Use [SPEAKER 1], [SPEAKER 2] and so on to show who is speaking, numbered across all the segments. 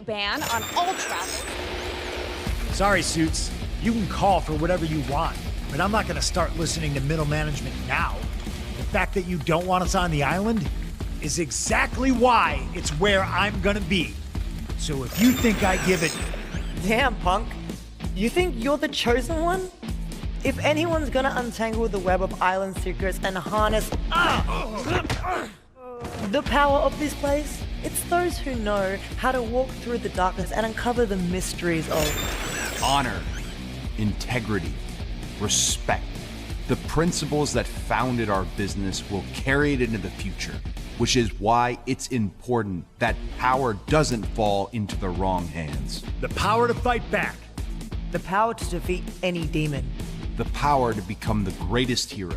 [SPEAKER 1] ban on all travel.
[SPEAKER 2] Sorry, Suits. You can call for whatever you want, but I'm not going to start listening to middle management now. The fact that you don't want us on the island is exactly why it's where I'm going to be. So if you think I give it...
[SPEAKER 3] Damn, Punk. You think you're the chosen one? If anyone's gonna untangle the web of island secrets and harness the power of this place, it's those who know how to walk through the darkness and uncover the mysteries of
[SPEAKER 4] honor, integrity, respect. The principles that founded our business will carry it into the future, which is why it's important that power doesn't fall into the wrong hands.
[SPEAKER 2] The power to fight back.
[SPEAKER 3] the power to defeat any demon.
[SPEAKER 4] The power to become the greatest hero.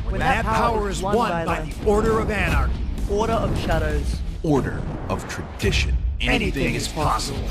[SPEAKER 2] When that power is won by the Order of Anarchy.
[SPEAKER 3] Order of Shadows.
[SPEAKER 4] Order of Tradition.
[SPEAKER 2] Anything is possible.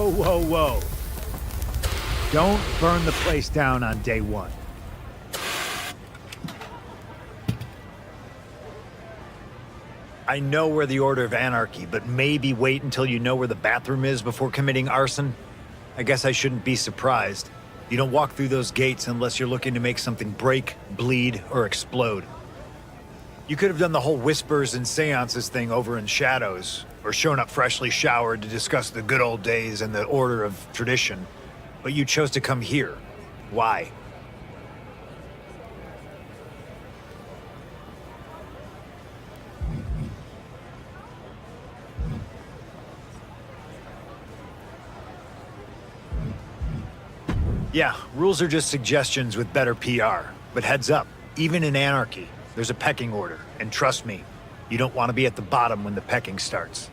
[SPEAKER 2] Whoa, whoa, whoa. Don't burn the place down on day one. I know we're the Order of Anarchy, but maybe wait until you know where the bathroom is before committing arson? I guess I shouldn't be surprised. You don't walk through those gates unless you're looking to make something break, bleed, or explode. You could have done the whole whispers and seances thing over in Shadows, or shown up freshly showered to discuss the good old days and the order of tradition. But you chose to come here. Why? Yeah, rules are just suggestions with better PR. But heads up, even in Anarchy, there's a pecking order. And trust me, you don't want to be at the bottom when the pecking starts.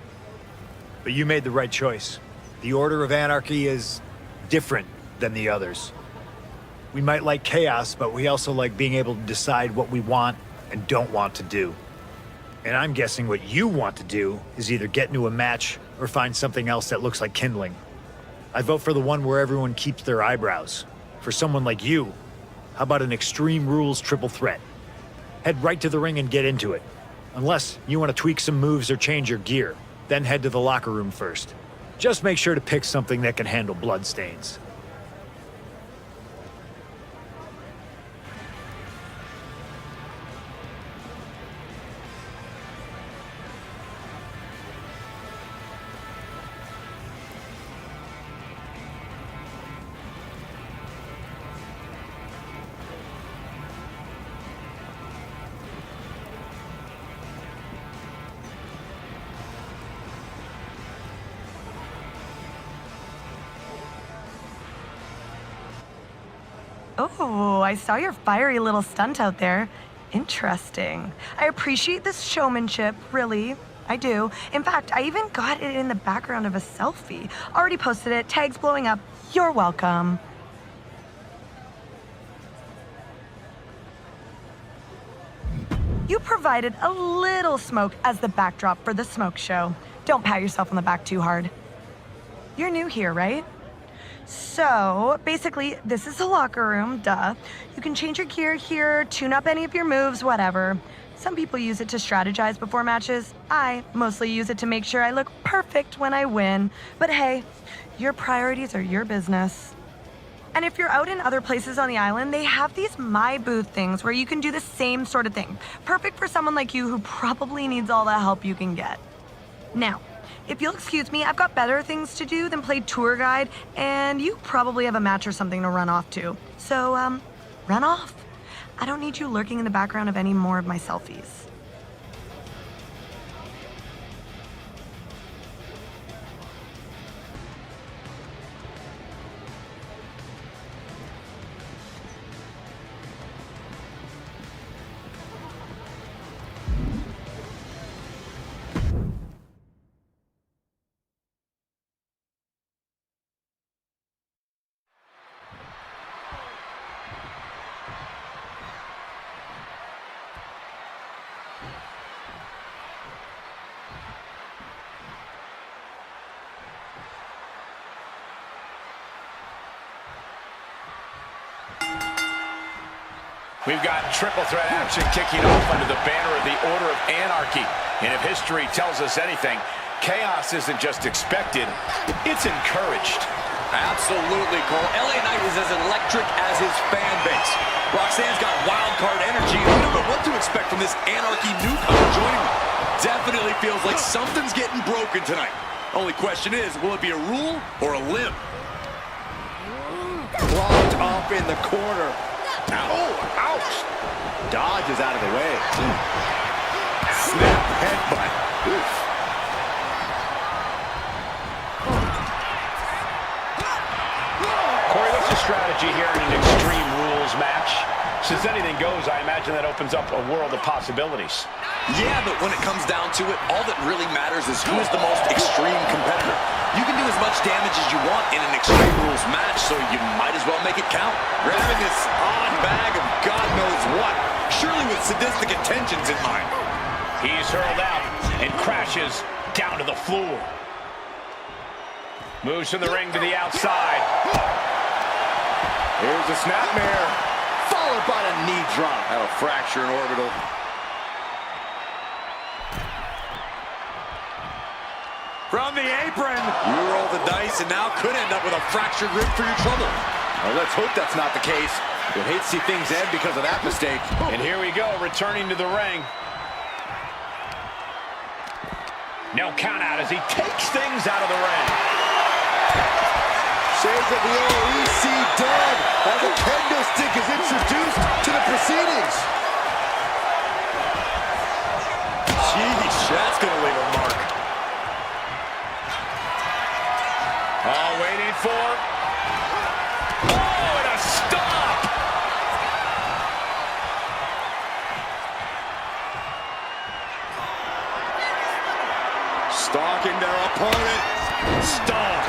[SPEAKER 2] But you made the right choice. The Order of Anarchy is different than the others. We might like chaos, but we also like being able to decide what we want and don't want to do. And I'm guessing what you want to do is either get into a match or find something else that looks like kindling. I vote for the one where everyone keeps their eyebrows. For someone like you, how about an Extreme Rules triple threat? Head right to the ring and get into it. Unless you want to tweak some moves or change your gear, then head to the locker room first. Just make sure to pick something that can handle bloodstains.
[SPEAKER 5] Oh, I saw your fiery little stunt out there. Interesting. I appreciate this showmanship, really. I do. In fact, I even got it in the background of a selfie. Already posted it, tags blowing up. You're welcome. You provided a little smoke as the backdrop for the smoke show. Don't pat yourself on the back too hard. You're new here, right? So, basically, this is the locker room, duh. You can change your gear here, tune up any of your moves, whatever. Some people use it to strategize before matches. I mostly use it to make sure I look perfect when I win. But hey, your priorities are your business. And if you're out in other places on the island, they have these My Booth things where you can do the same sort of thing. Perfect for someone like you who probably needs all the help you can get. Now, if you'll excuse me, I've got better things to do than play tour guide, and you probably have a match or something to run off to. So, run off. I don't need you lurking in the background of any more of my selfies.
[SPEAKER 6] We've got triple threat action kicking off under the banner of the Order of Anarchy. And if history tells us anything, chaos isn't just expected, it's encouraged.
[SPEAKER 7] Absolutely, Cole. LA Knight is as electric as his fan base. Roxanne's got wild card energy, and we don't know what to expect from this Anarchy newcomer joining them. Definitely feels like something's getting broken tonight. Only question is, will it be a rule or a limb?
[SPEAKER 8] Blocked up in the corner. Oh, ouch. Dodges out of the way.
[SPEAKER 6] Snap headbutt. Oof. Corey, what's the strategy here in an Extreme Rules match? Since anything goes, I imagine that opens up a world of possibilities.
[SPEAKER 7] Yeah, but when it comes down to it, all that really matters is who is the most extreme competitor. You can do as much damage as you want in an Extreme Rules match, so you might as well make it count. Grabbing this odd bag of God knows what, surely with sadistic intentions in mind.
[SPEAKER 6] He's hurled out and crashes down to the floor. Moves from the ring to the outside.
[SPEAKER 8] Here's a snapmare, followed by a knee drop. That'll fracture an orbital.
[SPEAKER 7] From the apron. You roll the dice and now could end up with a fractured rib for your trouble.
[SPEAKER 8] Well, let's hope that's not the case. You'll hate to see things end because of that mistake.
[SPEAKER 6] And here we go, returning to the ring. No count out as he takes things out of the ring.
[SPEAKER 8] Shades of the old EC Dub as a kendo stick is introduced to the proceedings.
[SPEAKER 7] Jeez, that's gonna leave a mark.
[SPEAKER 6] Oh, waiting for. Oh, and a stop!
[SPEAKER 8] Stalking their opponent.
[SPEAKER 6] Stop!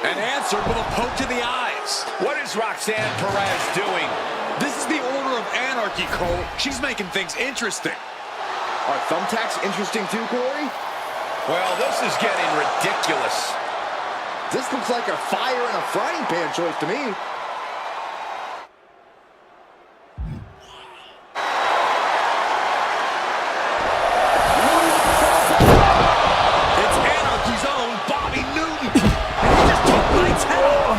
[SPEAKER 7] And answered with a poke to the eyes.
[SPEAKER 6] What is Roxanne Perez doing?
[SPEAKER 7] This is the Order of Anarchy, Cole. She's making things interesting.
[SPEAKER 8] Are thumbtacks interesting too, Corey?
[SPEAKER 6] Well, this is getting ridiculous.
[SPEAKER 8] This looks like a fire in a frying pan choice to me.
[SPEAKER 7] It's Anarchy's own Bobby Newton. And he just took Knight's head off.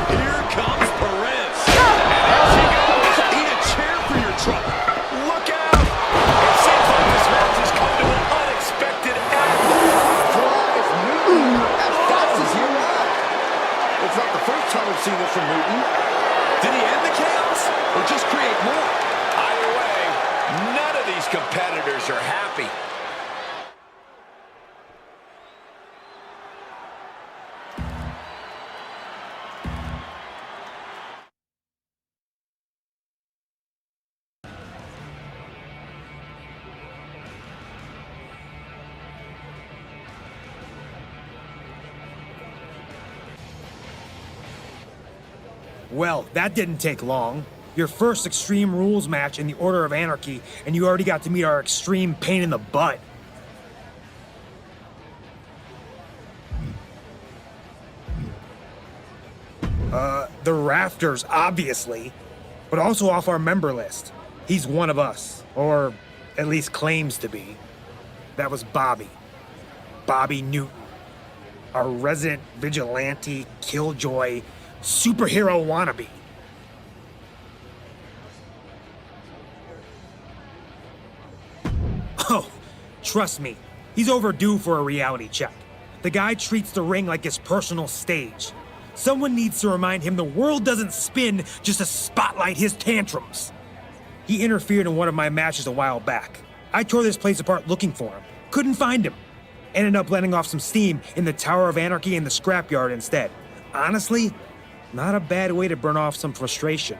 [SPEAKER 7] Here comes Perez.
[SPEAKER 6] And there she goes.
[SPEAKER 7] Eat a chair for your trouble.
[SPEAKER 6] Look out! It seems like this match has come to an unexpected end.
[SPEAKER 8] Flies Newton as fast as he arrived. It's not the first time we've seen this from Newton.
[SPEAKER 7] Did he end the chaos or just create more?
[SPEAKER 6] Either way, none of these competitors are happy.
[SPEAKER 2] Well, that didn't take long. Your first Extreme Rules match in the Order of Anarchy, and you already got to meet our extreme pain in the butt. The Rafters, obviously, but also off our member list. He's one of us, or at least claims to be. That was Bobby. Bobby Newton. Our resident vigilante, killjoy, superhero wannabe. Oh, trust me, he's overdue for a reality check. The guy treats the ring like his personal stage. Someone needs to remind him the world doesn't spin just to spotlight his tantrums. He interfered in one of my matches a while back. I tore this place apart looking for him. Couldn't find him. Ended up letting off some steam in the Tower of Anarchy in the scrapyard instead. Honestly, not a bad way to burn off some frustration.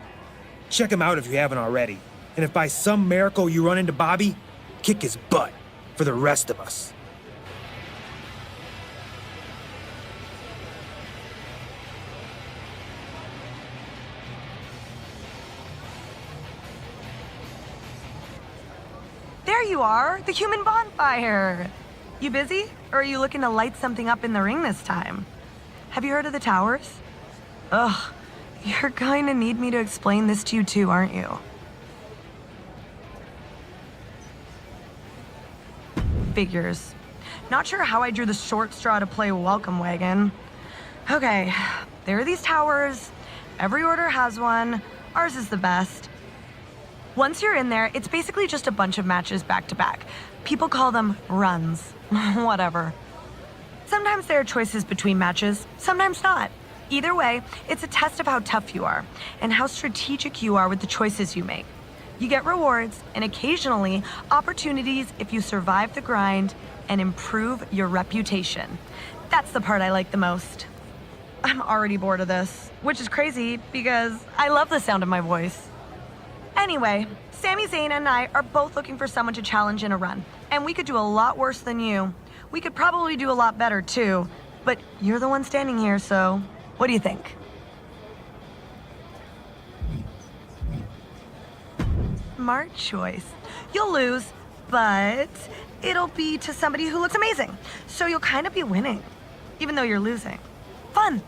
[SPEAKER 2] Check him out if you haven't already. And if by some miracle you run into Bobby, kick his butt for the rest of us.
[SPEAKER 5] There you are, the human bonfire. You busy? Or are you looking to light something up in the ring this time? Have you heard of the towers? Ugh, you're going to need me to explain this to you too, aren't you? Figures. Not sure how I drew the short straw to play welcome wagon. Okay, there are these towers. Every order has one. Ours is the best. Once you're in there, it's basically just a bunch of matches back to back. People call them runs. Whatever. Sometimes there are choices between matches, sometimes not. Either way, it's a test of how tough you are and how strategic you are with the choices you make. You get rewards and occasionally opportunities if you survive the grind and improve your reputation. That's the part I like the most. I'm already bored of this, which is crazy because I love the sound of my voice. Anyway, Sami Zayn and I are both looking for someone to challenge in a run, and we could do a lot worse than you. We could probably do a lot better too, but you're the one standing here, so what do you think? smart choice. You'll lose, but it'll be to somebody who looks amazing. So you'll kind of be winning, even though you're losing. Fun.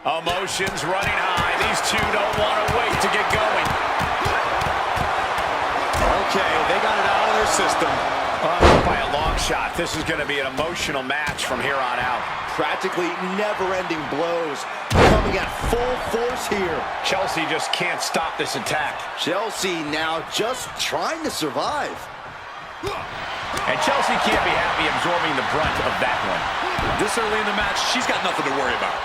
[SPEAKER 6] Emotions running high. These two don't want to wait to get going.
[SPEAKER 7] Okay, they got it out of their system.
[SPEAKER 6] By a long shot. This is going to be an emotional match from here on out.
[SPEAKER 8] Practically never-ending blows coming at full force here.
[SPEAKER 6] Chelsea just can't stop this attack.
[SPEAKER 8] Chelsea now just trying to survive.
[SPEAKER 6] And Chelsea can't be happy absorbing the brunt of that one.
[SPEAKER 7] This early in the match, she's got nothing to worry about.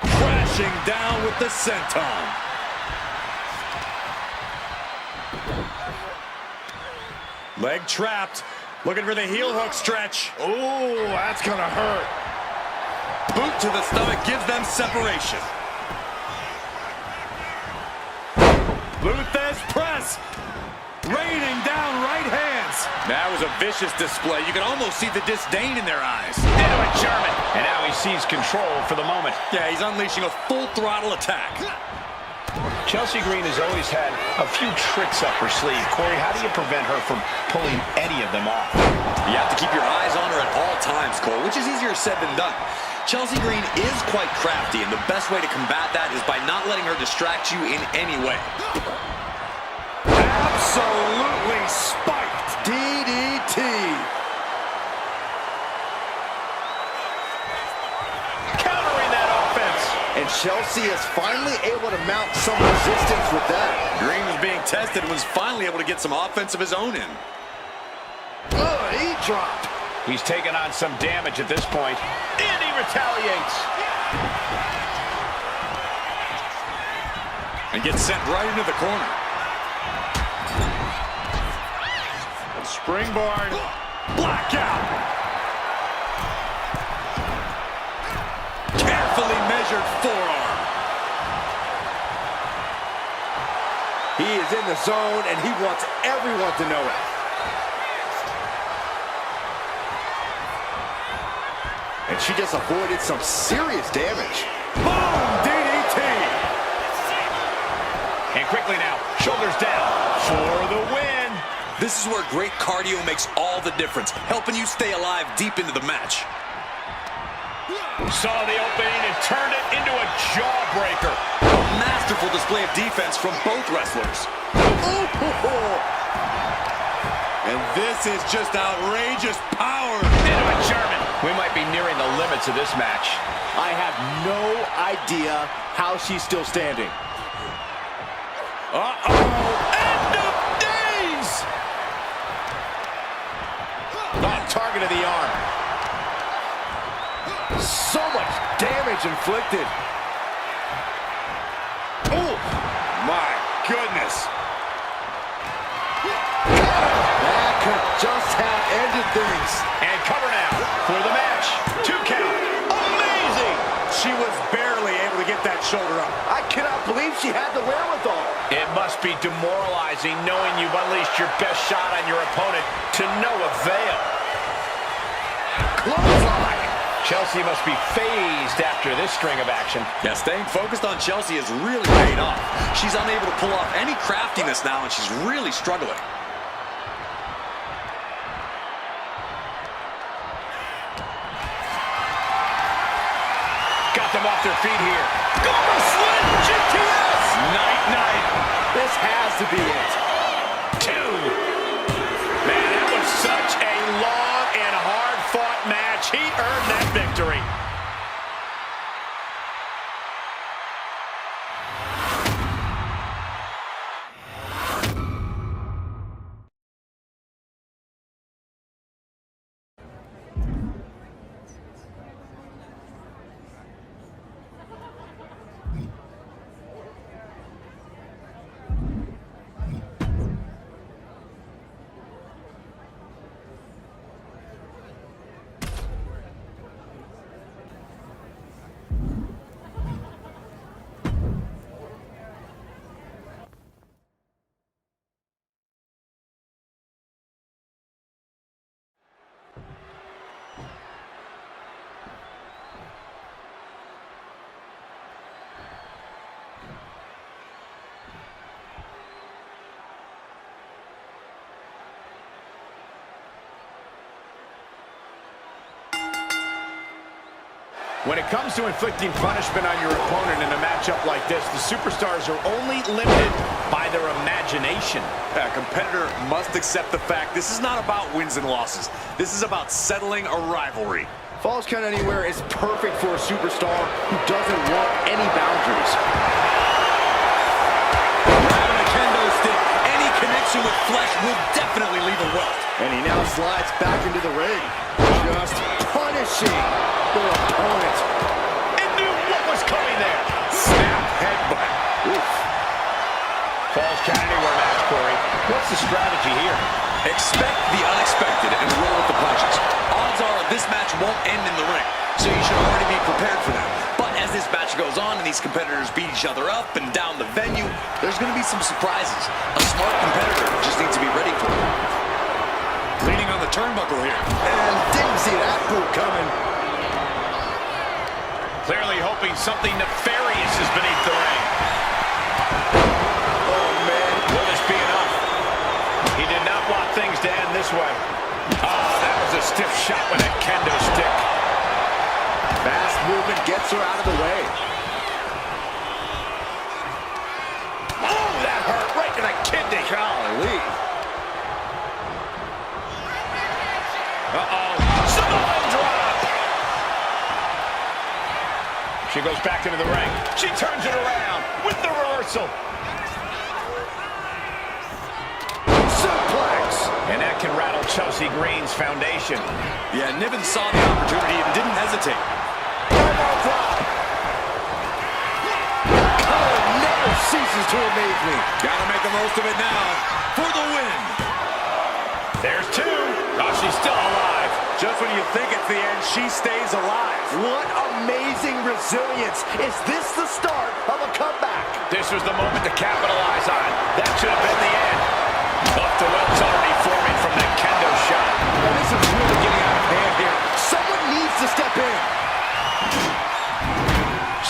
[SPEAKER 7] Crashing down with the senton. Leg trapped. Looking for the heel hook stretch.
[SPEAKER 8] Oh, that's gonna hurt.
[SPEAKER 7] Boot to the stomach gives them separation. Luthez press. Raining down right hands. That was a vicious display. You can almost see the disdain in their eyes.
[SPEAKER 6] Into a German. And now he sees control for the moment.
[SPEAKER 7] Yeah, he's unleashing a full throttle attack.
[SPEAKER 6] Chelsea Green has always had a few tricks up her sleeve. Corey, how do you prevent her from pulling any of them off?
[SPEAKER 7] You have to keep your eyes on her at all times, Cole, which is easier said than done. Chelsea Green is quite crafty, and the best way to combat that is by not letting her distract you in any way.
[SPEAKER 8] Absolutely spiked. DDT.
[SPEAKER 6] Countering that offense.
[SPEAKER 8] And Chelsea is finally able to mount some resistance with that.
[SPEAKER 7] Green was being tested and was finally able to get some offense of his own in.
[SPEAKER 8] Oh, he dropped.
[SPEAKER 6] He's taken on some damage at this point. And he retaliates.
[SPEAKER 7] And gets sent right into the corner. Springboard. Blackout. Carefully measured forearm.
[SPEAKER 8] He is in the zone, and he wants everyone to know it. And she just avoided some serious damage.
[SPEAKER 7] Boom! DDT.
[SPEAKER 6] And quickly now, shoulders down for the win.
[SPEAKER 7] This is where great cardio makes all the difference, helping you stay alive deep into the match.
[SPEAKER 6] Saw the opening and turned it into a jawbreaker.
[SPEAKER 7] A masterful display of defense from both wrestlers. And this is just outrageous power.
[SPEAKER 6] Into a German. We might be nearing the limits of this match.
[SPEAKER 8] I have no idea how she's still standing.
[SPEAKER 6] End of days! Target of the arm.
[SPEAKER 8] So much damage inflicted.
[SPEAKER 7] Oh, my goodness.
[SPEAKER 8] That could just have ended things.
[SPEAKER 6] And cover now for the match. 2 count. Amazing!
[SPEAKER 7] She was barely able to get that shoulder up.
[SPEAKER 8] I cannot believe she had the wherewithal.
[SPEAKER 6] It must be demoralizing knowing you've unleashed your best shot on your opponent to no avail. Chelsea must be phased after this string of action.
[SPEAKER 7] Yeah, staying focused on Chelsea has really paid off. She's unable to pull off any craftiness now, and she's really struggling.
[SPEAKER 6] Got them off their feet here. Golden Slim GTS! Night-night. This has to be it. 2. Man, that was such a long and hard-fought match. He earned that victory. When it comes to inflicting punishment on your opponent in a matchup like this, the superstars are only limited by their imagination.
[SPEAKER 7] A competitor must accept the fact this is not about wins and losses. This is about settling a rivalry.
[SPEAKER 8] Falls Count Anywhere is perfect for a superstar who doesn't want any boundaries.
[SPEAKER 7] Grabbing a kendo stick, any connection with flesh will definitely leave a welt.
[SPEAKER 8] And he now slides back into the ring, just punishing their opponent.
[SPEAKER 6] And knew what was coming there. Snap headbutt. Oof. Falls Count Anywhere match, Corey. What's the strategy here?
[SPEAKER 7] Expect the unexpected and roll with the punches. Odds are this match won't end in the ring, so you should already be prepared for that. But as this match goes on and these competitors beat each other up and down the venue, there's going to be some surprises. A smart competitor just needs to be ready for it. Leaning on the turnbuckle here.
[SPEAKER 8] And didn't see that boot coming.
[SPEAKER 6] Clearly hoping something nefarious is beneath the ring.
[SPEAKER 8] Oh, man.
[SPEAKER 6] Will this be enough? He did not want things to end this way. Oh, that was a stiff shot with a kendo stick.
[SPEAKER 8] Fast movement gets her out of the way.
[SPEAKER 6] Oh, that hurt right to the kidney.
[SPEAKER 8] Golly.
[SPEAKER 6] Uh-oh. Samoan drop. She goes back into the ring. She turns it around with the reversal.
[SPEAKER 8] Suplex.
[SPEAKER 6] And that can rattle Chelsea Green's foundation.
[SPEAKER 7] Yeah, Niven saw the opportunity and didn't hesitate.
[SPEAKER 8] Elbow drop. Color never ceases to amaze me.
[SPEAKER 7] Gotta make the most of it now for the win.
[SPEAKER 6] There's 2. Oh, she's still alive.
[SPEAKER 7] Just when you think it's the end, she stays alive.
[SPEAKER 8] What amazing resilience. Is this the start of a comeback?
[SPEAKER 6] This was the moment to capitalize on. That should have been the end. Off the welts already forming from that kendo shot.
[SPEAKER 8] Now, this is really getting out of hand here. Someone needs to step in.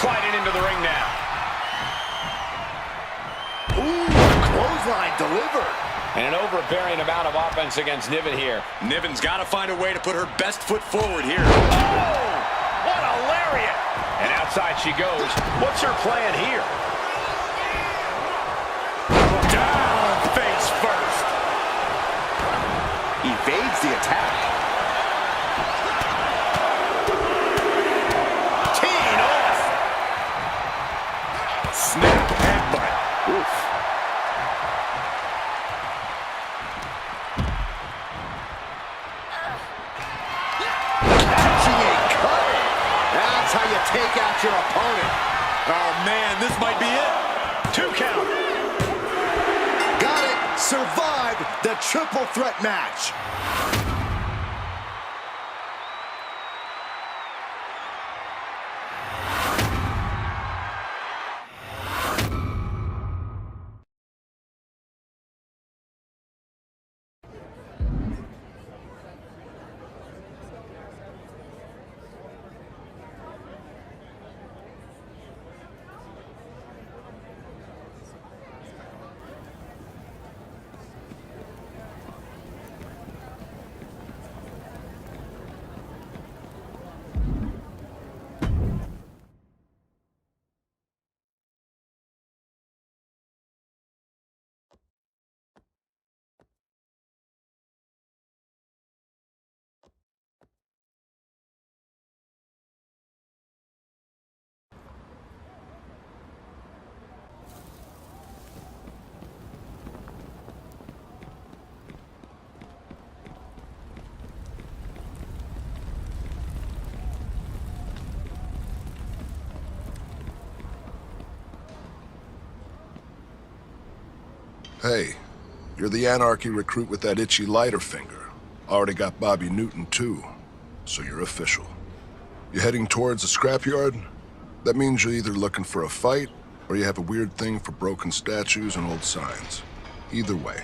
[SPEAKER 6] Sliding into the ring now.
[SPEAKER 8] Ooh, clothesline delivered.
[SPEAKER 6] And an overbearing amount of offense against Niven here.
[SPEAKER 7] Niven's got to find a way to put her best foot forward here.
[SPEAKER 6] Oh, what a lariat. And outside she goes. What's her plan here? Down face first.
[SPEAKER 8] Evades the attack.
[SPEAKER 6] Teeing off. Snap headbutt.
[SPEAKER 8] Oof. Catching a cut. That's how you take out your opponent.
[SPEAKER 7] Oh, man, this might be it.
[SPEAKER 6] 2 count.
[SPEAKER 8] Got it. Survived the triple threat match.
[SPEAKER 9] Hey, you're the Anarchy recruit with that itchy lighter finger. Already got Bobby Newton, too. So you're official. You heading towards a scrapyard? That means you're either looking for a fight, or you have a weird thing for broken statues and old signs. Either way.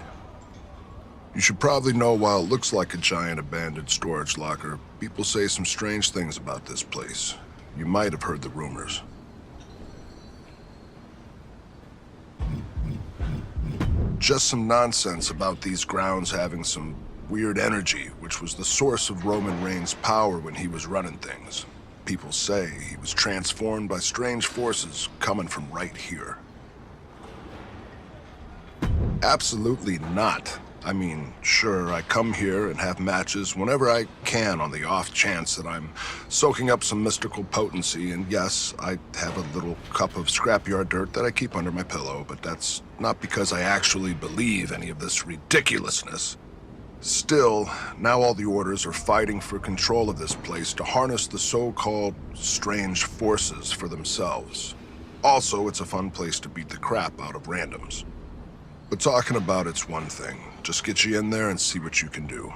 [SPEAKER 9] You should probably know while it looks like a giant abandoned storage locker, people say some strange things about this place. You might have heard the rumors. Just some nonsense about these grounds having some weird energy, which was the source of Roman Reigns' power when he was running things. People say he was transformed by strange forces coming from right here. Absolutely not. I mean, sure, I come here and have matches whenever I can on the off chance that I'm soaking up some mystical potency, and yes, I have a little cup of scrapyard dirt that I keep under my pillow, but that's not because I actually believe any of this ridiculousness. Still, now all the orders are fighting for control of this place to harness the so-called strange forces for themselves. Also, it's a fun place to beat the crap out of randoms. But talking about it's one thing. Just get you in there and see what you can do.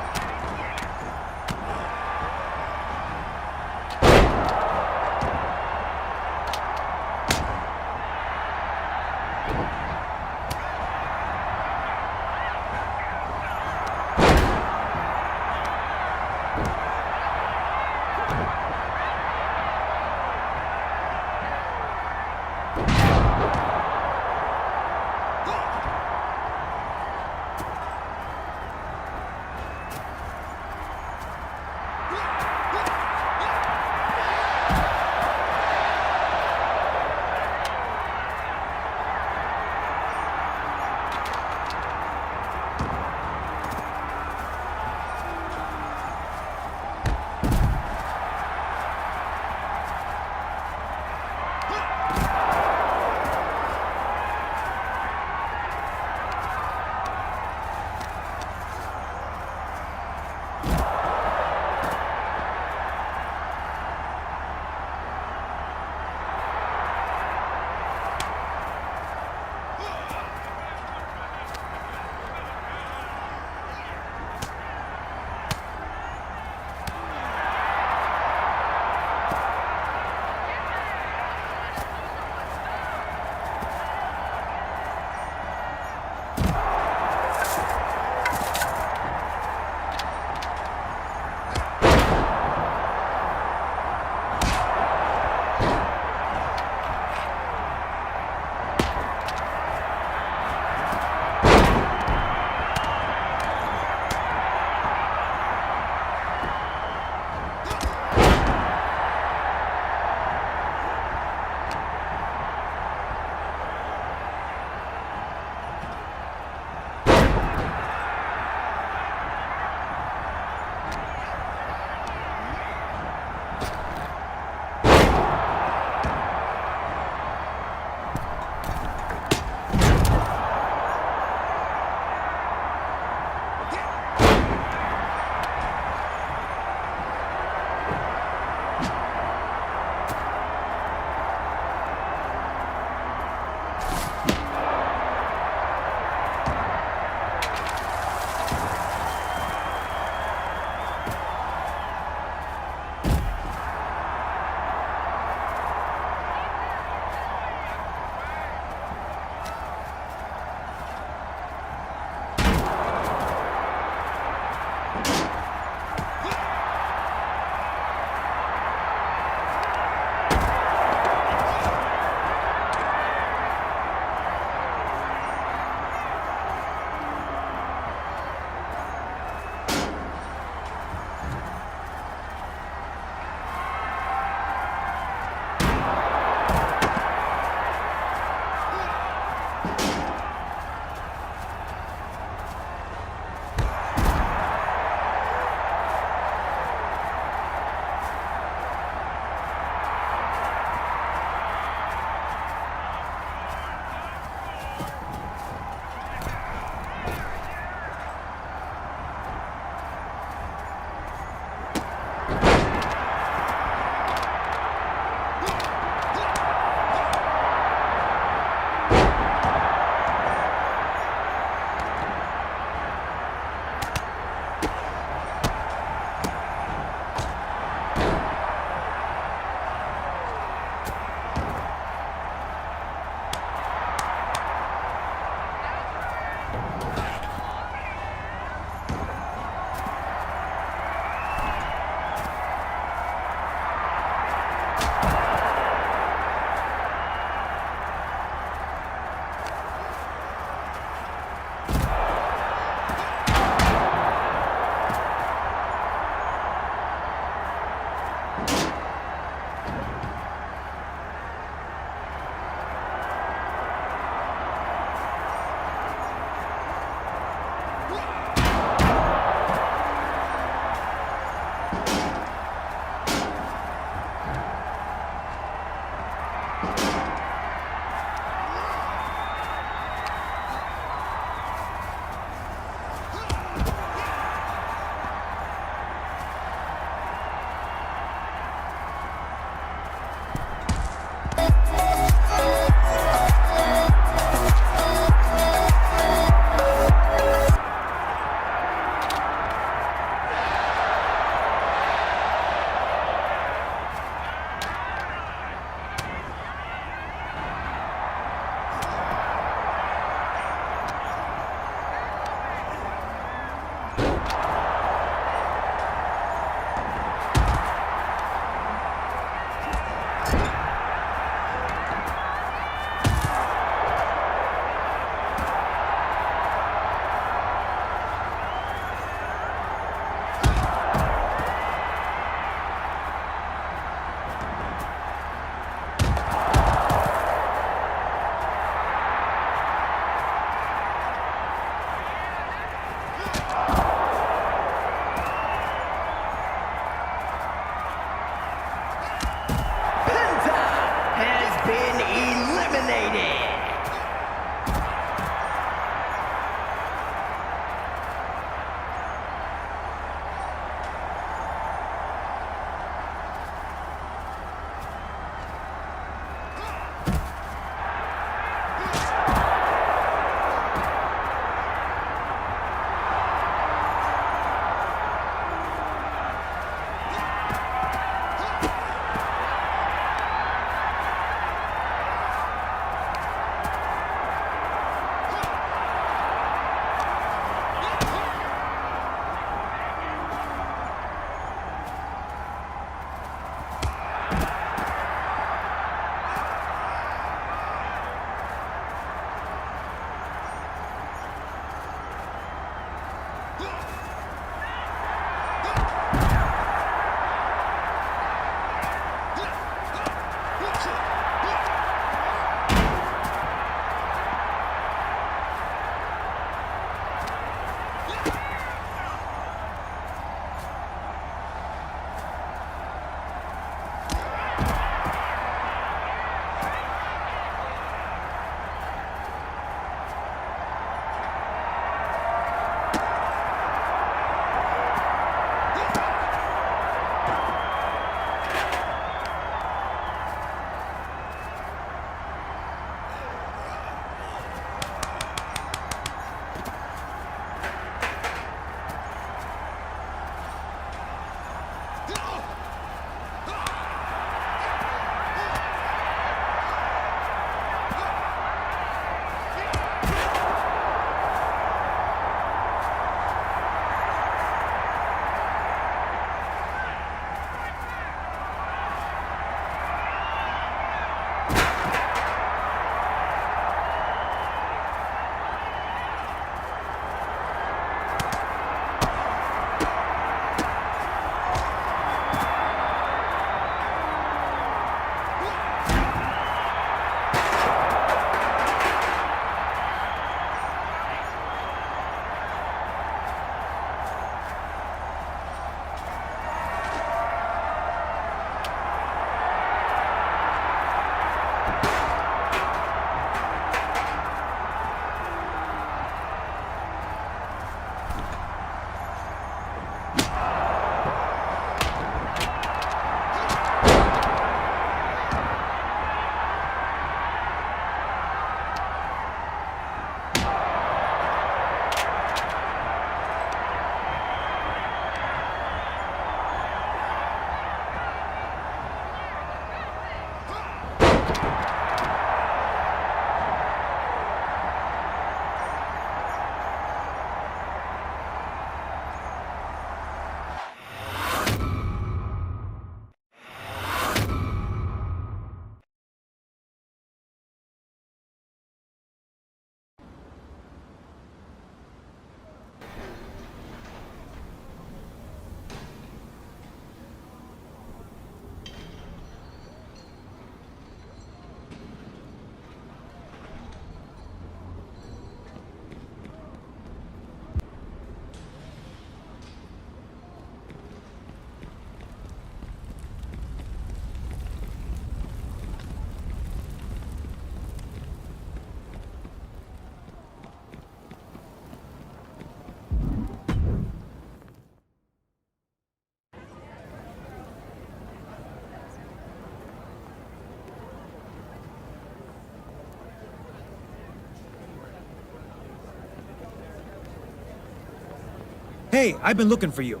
[SPEAKER 10] Hey, I've been looking for you.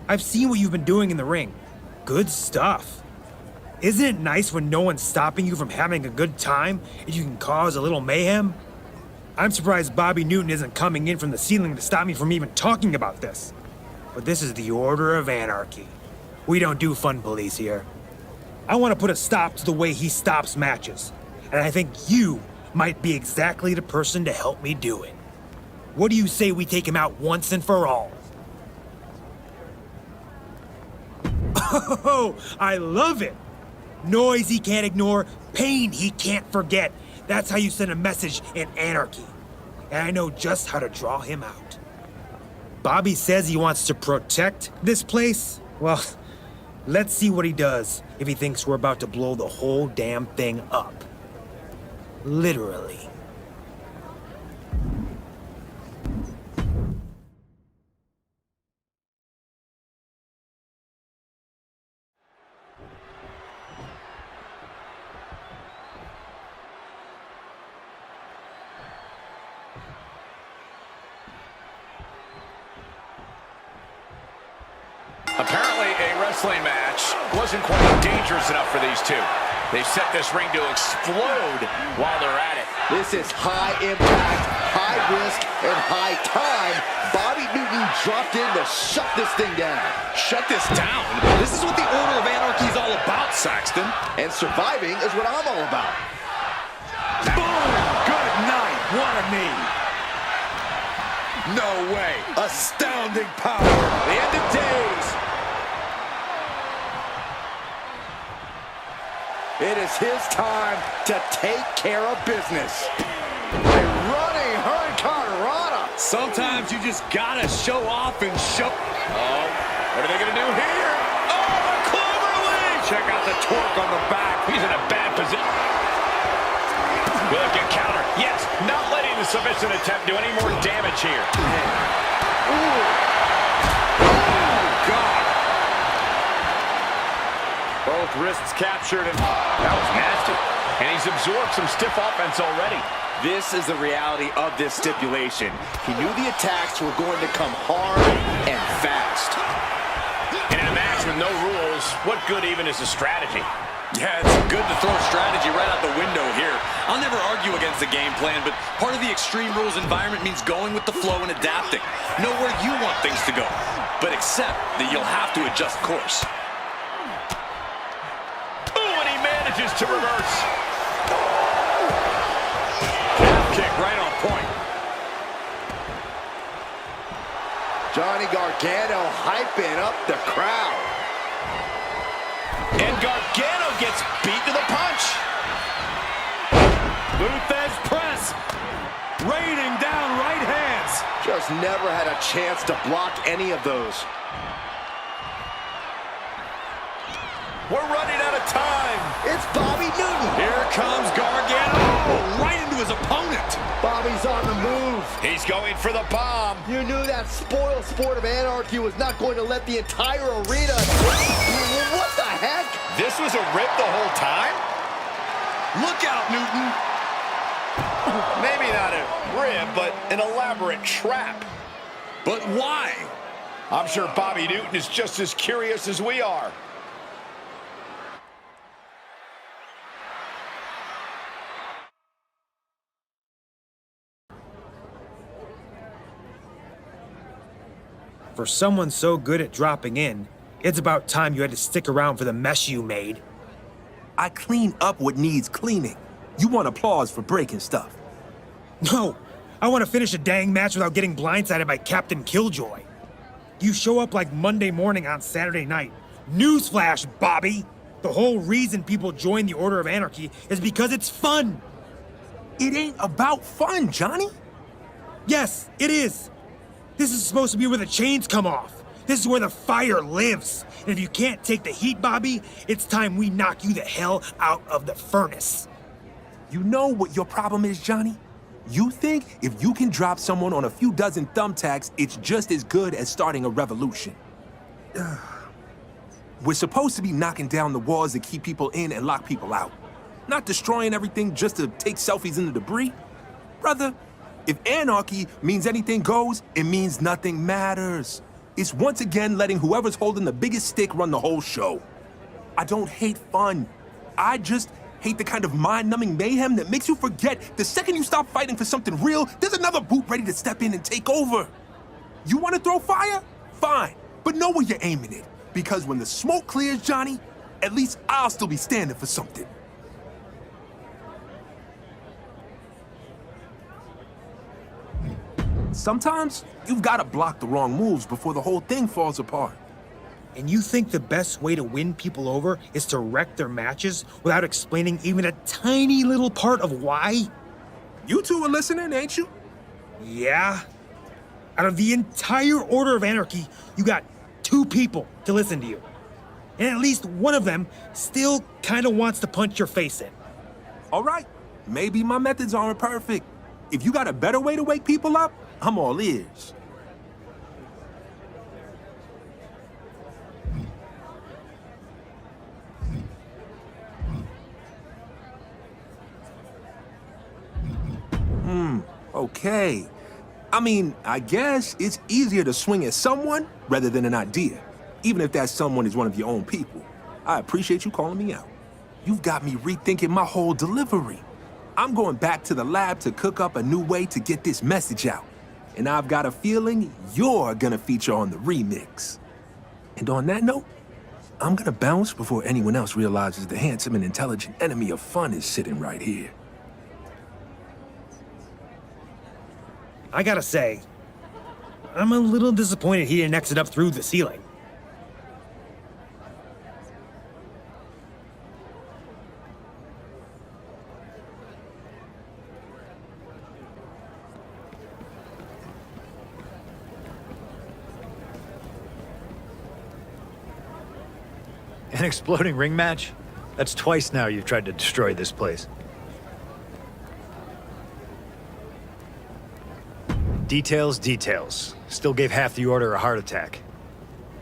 [SPEAKER 10] I've seen what you've been doing in the ring. Good stuff. Isn't it nice when no one's stopping you from having a good time and you can cause a little mayhem? I'm surprised Bobby Newton isn't coming in from the ceiling to stop me from even talking about this. But this is the Order of Anarchy. We don't do fun police here. I want to put a stop to the way he stops matches. And I think you might be exactly the person to help me do it. What do you say we take him out once and for all? Oh, I love it! Noise he can't ignore, pain he can't forget. That's how you send a message in anarchy. And I know just how to draw him out. Bobby says he wants to protect this place. Well, let's see what he does if he thinks we're about to blow the whole damn thing up. Literally.
[SPEAKER 6] Apparently, a wrestling match wasn't quite dangerous enough for these two. They set this ring to explode while they're at it.
[SPEAKER 8] This is high impact, high risk, and high time. Bobby Newton dropped in to shut this thing down.
[SPEAKER 7] Shut this down? This is what the Order of Anarchy is all about, Saxton.
[SPEAKER 8] And surviving is what I'm all about.
[SPEAKER 6] Boom! Good night. What a knee.
[SPEAKER 7] No way. Astounding power. The end of days.
[SPEAKER 8] It is his time to take care of business. A running hurricanrana.
[SPEAKER 7] Sometimes you just gotta show off and show. Oh, what are they gonna do here? Oh, the clover leaf!
[SPEAKER 6] Check out the torque on the back. He's in a bad position. Good counter. Yes, not letting the submission attempt do any more damage here.
[SPEAKER 8] Ooh.
[SPEAKER 6] Oh, God. Both wrists captured, and that was nasty. And he's absorbed some stiff offense already.
[SPEAKER 7] This is the reality of this stipulation. He knew the attacks were going to come hard and fast.
[SPEAKER 6] And in a match with no rules, what good even is a strategy?
[SPEAKER 7] Yeah, it's good to throw strategy right out the window here. I'll never argue against the game plan, but part of the Extreme Rules environment means going with the flow and adapting. Know where you want things to go, but accept that you'll have to adjust course.
[SPEAKER 6] Ooh, and he manages to reverse. Calf kick right on point.
[SPEAKER 8] Johnny Gargano hyping up the crowd.
[SPEAKER 6] And Gargano gets beat to the punch. Luthez press. Raining down right hands.
[SPEAKER 8] Just never had a chance to block any of those.
[SPEAKER 6] We're running out of time.
[SPEAKER 8] It's Bobby Newton.
[SPEAKER 6] Here comes Gargano. Right into his opponent.
[SPEAKER 8] Bobby's on the move.
[SPEAKER 6] He's going for the bomb.
[SPEAKER 8] You knew that spoiled sport of anarchy was not going to let the entire arena... What the heck?
[SPEAKER 6] This was a rip the whole time?
[SPEAKER 7] Look out, Newton.
[SPEAKER 6] Maybe not a rib, but an elaborate trap.
[SPEAKER 7] But why?
[SPEAKER 6] I'm sure Bobby Newton is just as curious as we are.
[SPEAKER 10] For someone so good at dropping in, it's about time you had to stick around for the mess you made.
[SPEAKER 11] I clean up what needs cleaning. You want applause for breaking stuff.
[SPEAKER 10] No, I want to finish a dang match without getting blindsided by Captain Killjoy. You show up like Monday morning on Saturday night. Newsflash, Bobby! The whole reason people join the Order of Anarchy is because it's fun.
[SPEAKER 11] It ain't about fun, Johnny.
[SPEAKER 10] Yes, it is. This is supposed to be where the chains come off. This is where the fire lives. And if you can't take the heat, Bobby, it's time we knock you the hell out of the furnace.
[SPEAKER 11] You know what your problem is, Johnny? You think if you can drop someone on a few dozen thumbtacks, it's just as good as starting a revolution. We're supposed to be knocking down the walls that keep people in and lock people out. Not destroying everything just to take selfies in the debris. Brother, If anarchy means anything goes, it means nothing matters. It's once again letting whoever's holding the biggest stick run the whole show. I don't hate fun. I just hate the kind of mind-numbing mayhem that makes you forget the second you stop fighting for something real, there's another boot ready to step in and take over. You want to throw fire? Fine, but know where you're aiming it. Because when the smoke clears, Johnny, at least I'll still be standing for something. Sometimes you've got to block the wrong moves before the whole thing falls apart.
[SPEAKER 10] And you think the best way to win people over is to wreck their matches without explaining even a tiny little part of why?
[SPEAKER 11] You two are listening, ain't you?
[SPEAKER 10] Yeah. Out of the entire Order of Anarchy, you got 2 people to listen to you. And at least one of them still kind of wants to punch your face in.
[SPEAKER 11] All right, maybe my methods aren't perfect. If you got a better way to wake people up, I'm all ears. Okay. I mean, I guess it's easier to swing at someone rather than an idea, even if that someone is one of your own people. I appreciate you calling me out. You've got me rethinking my whole delivery. I'm going back to the lab to cook up a new way to get this message out. And I've got a feeling you're gonna feature on the remix. And on that note, I'm gonna bounce before anyone else realizes the handsome and intelligent enemy of fun is sitting right here.
[SPEAKER 10] I gotta say, I'm a little disappointed he didn't exit up through the ceiling.
[SPEAKER 2] An exploding ring match? That's twice now you've tried to destroy this place. Details, details. Still gave half the order a heart attack.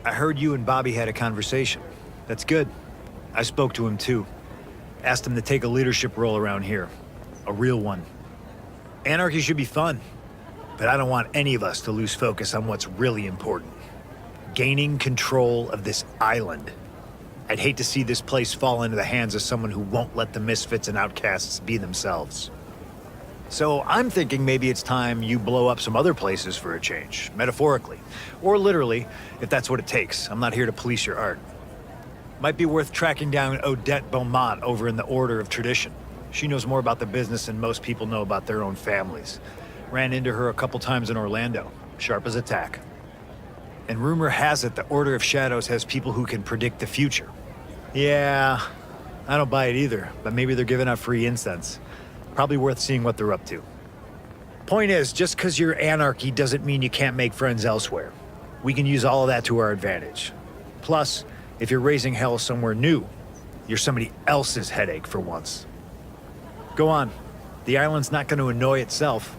[SPEAKER 2] I heard you and Bobby had a conversation. That's good. I spoke to him too. Asked him to take a leadership role around here. A real one. Anarchy should be fun, but I don't want any of us to lose focus on what's really important. Gaining control of this island. I'd hate to see this place fall into the hands of someone who won't let the misfits and outcasts be themselves. So I'm thinking maybe it's time you blow up some other places for a change, metaphorically. Or literally, if that's what it takes. I'm not here to police your art. Might be worth tracking down Odette Beaumont over in the Order of Tradition. She knows more about the business than most people know about their own families. Ran into her a couple times in Orlando, sharp as a tack. And rumor has it the Order of Shadows has people who can predict the future. Yeah, I don't buy it either, but maybe they're giving out free incense. Probably worth seeing what they're up to. Point is, just because you're anarchy doesn't mean you can't make friends elsewhere. We can use all of that to our advantage. Plus, if you're raising hell somewhere new, you're somebody else's headache for once. Go on. The island's not going to annoy itself.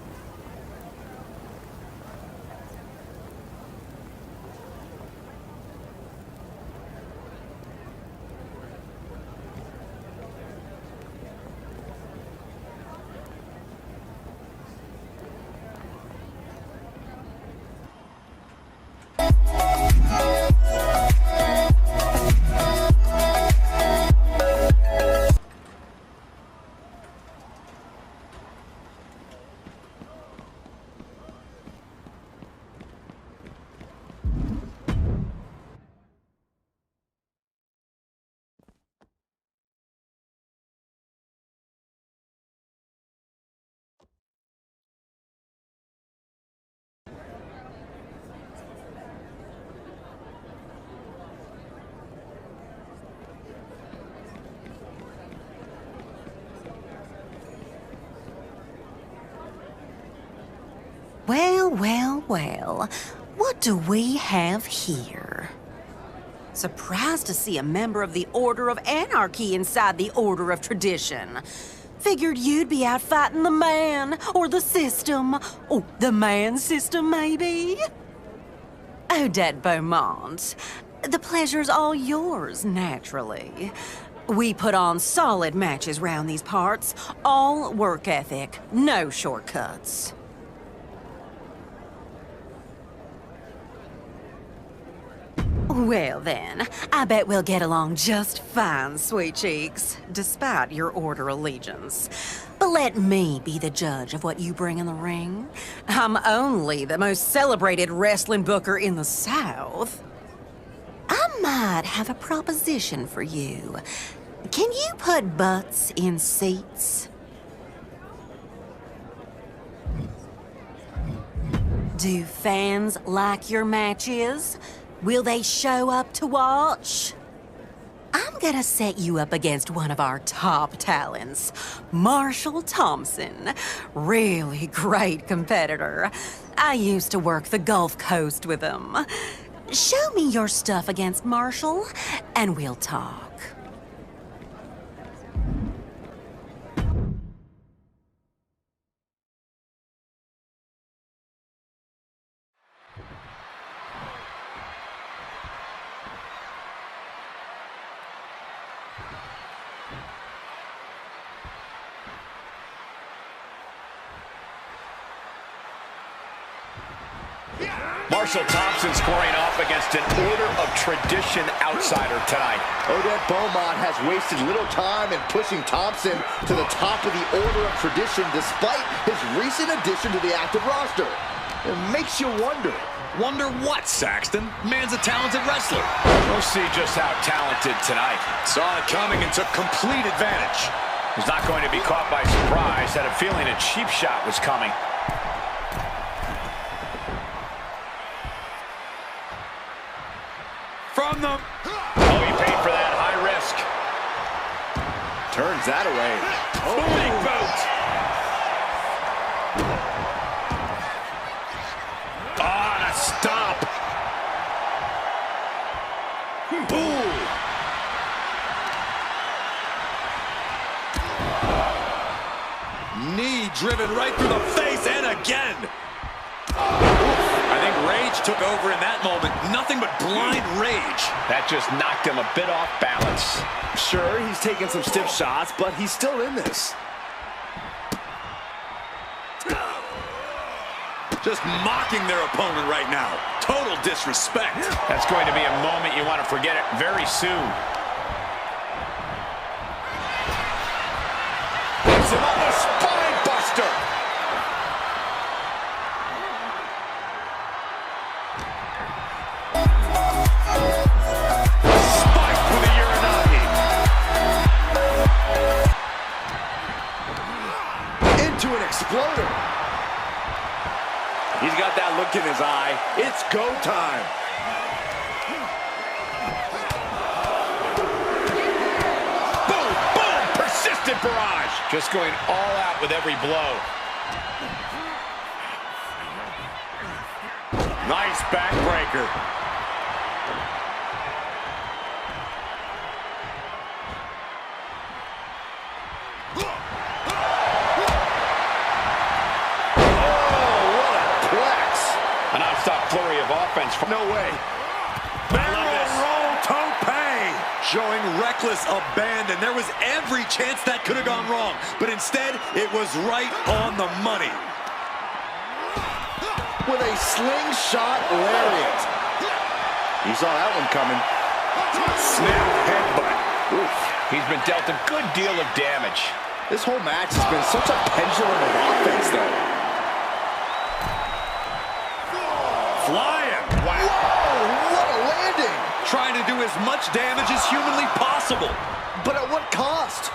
[SPEAKER 12] Well, what do we have here? Surprised to see a member of the Order of Anarchy inside the Order of Tradition. Figured you'd be out fighting the man, or the system. Oh, the man system, maybe? Odette Beaumont, the pleasure's all yours, naturally. We put on solid matches round these parts, all work ethic, no shortcuts. Well then, I bet we'll get along just fine, sweet cheeks, despite your order allegiance. But let me be the judge of what you bring in the ring. I'm only the most celebrated wrestling booker in the South. I might have a proposition for you. Can you put butts in seats? Do fans like your matches? Will they show up to watch? I'm gonna set you up against one of our top talents, Marshall Thompson. Really great competitor. I used to work the Gulf Coast with him. Show me your stuff against Marshall, and we'll talk.
[SPEAKER 6] Marshall Thompson squaring off against an Order of Tradition outsider tonight.
[SPEAKER 8] Odette Beaumont has wasted little time in pushing Thompson to the top of the Order of Tradition despite his recent addition to the active roster. It makes you wonder.
[SPEAKER 7] Wonder what, Saxton? Man's a talented wrestler.
[SPEAKER 6] We'll see just how talented tonight.
[SPEAKER 7] Saw it coming and took complete advantage.
[SPEAKER 6] He's not going to be caught by surprise. Had a feeling a cheap shot was coming.
[SPEAKER 7] From the...
[SPEAKER 6] Oh, he paid for that high risk.
[SPEAKER 8] Turns that away.
[SPEAKER 6] Oh, big boot. Oh, and a stomp. Boom.
[SPEAKER 7] Knee driven right through the face and again. I think rage took over in that moment. Nothing but blind rage.
[SPEAKER 6] That just knocked him a bit off balance.
[SPEAKER 8] Sure, he's taking some stiff shots, but he's still in this.
[SPEAKER 7] Just mocking their opponent right now. Total disrespect.
[SPEAKER 6] That's going to be a moment you want to forget it very soon.
[SPEAKER 8] It's another spine buster.
[SPEAKER 6] Spike with a Uranagi.
[SPEAKER 8] Into an exploder.
[SPEAKER 6] He's got that look in his eye.
[SPEAKER 8] It's go time.
[SPEAKER 6] Boom, boom, persistent barrage. Just going all out with every blow. Nice backbreaker. A non-stop flurry of offense.
[SPEAKER 8] No way.
[SPEAKER 7] Barrel tope. Showing reckless abandon. There was every chance that could have gone wrong, but instead, it was right on the money.
[SPEAKER 8] With a slingshot lariat. You saw that one coming.
[SPEAKER 6] Snap headbutt. Oof. He's been dealt a good deal of damage.
[SPEAKER 8] This whole match has been such a pendulum of offense, though.
[SPEAKER 7] Flying.
[SPEAKER 8] Wow. Whoa, what a landing.
[SPEAKER 7] Trying to do as much damage as humanly possible.
[SPEAKER 8] But at what cost?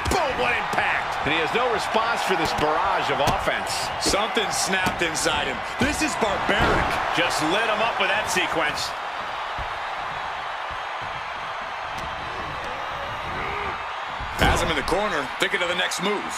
[SPEAKER 6] Boom, what impact. And he has no response for this barrage of offense.
[SPEAKER 7] Something snapped inside him. This is barbaric.
[SPEAKER 6] Just lit him up with that sequence.
[SPEAKER 7] Has him in the corner, thinking of the next move.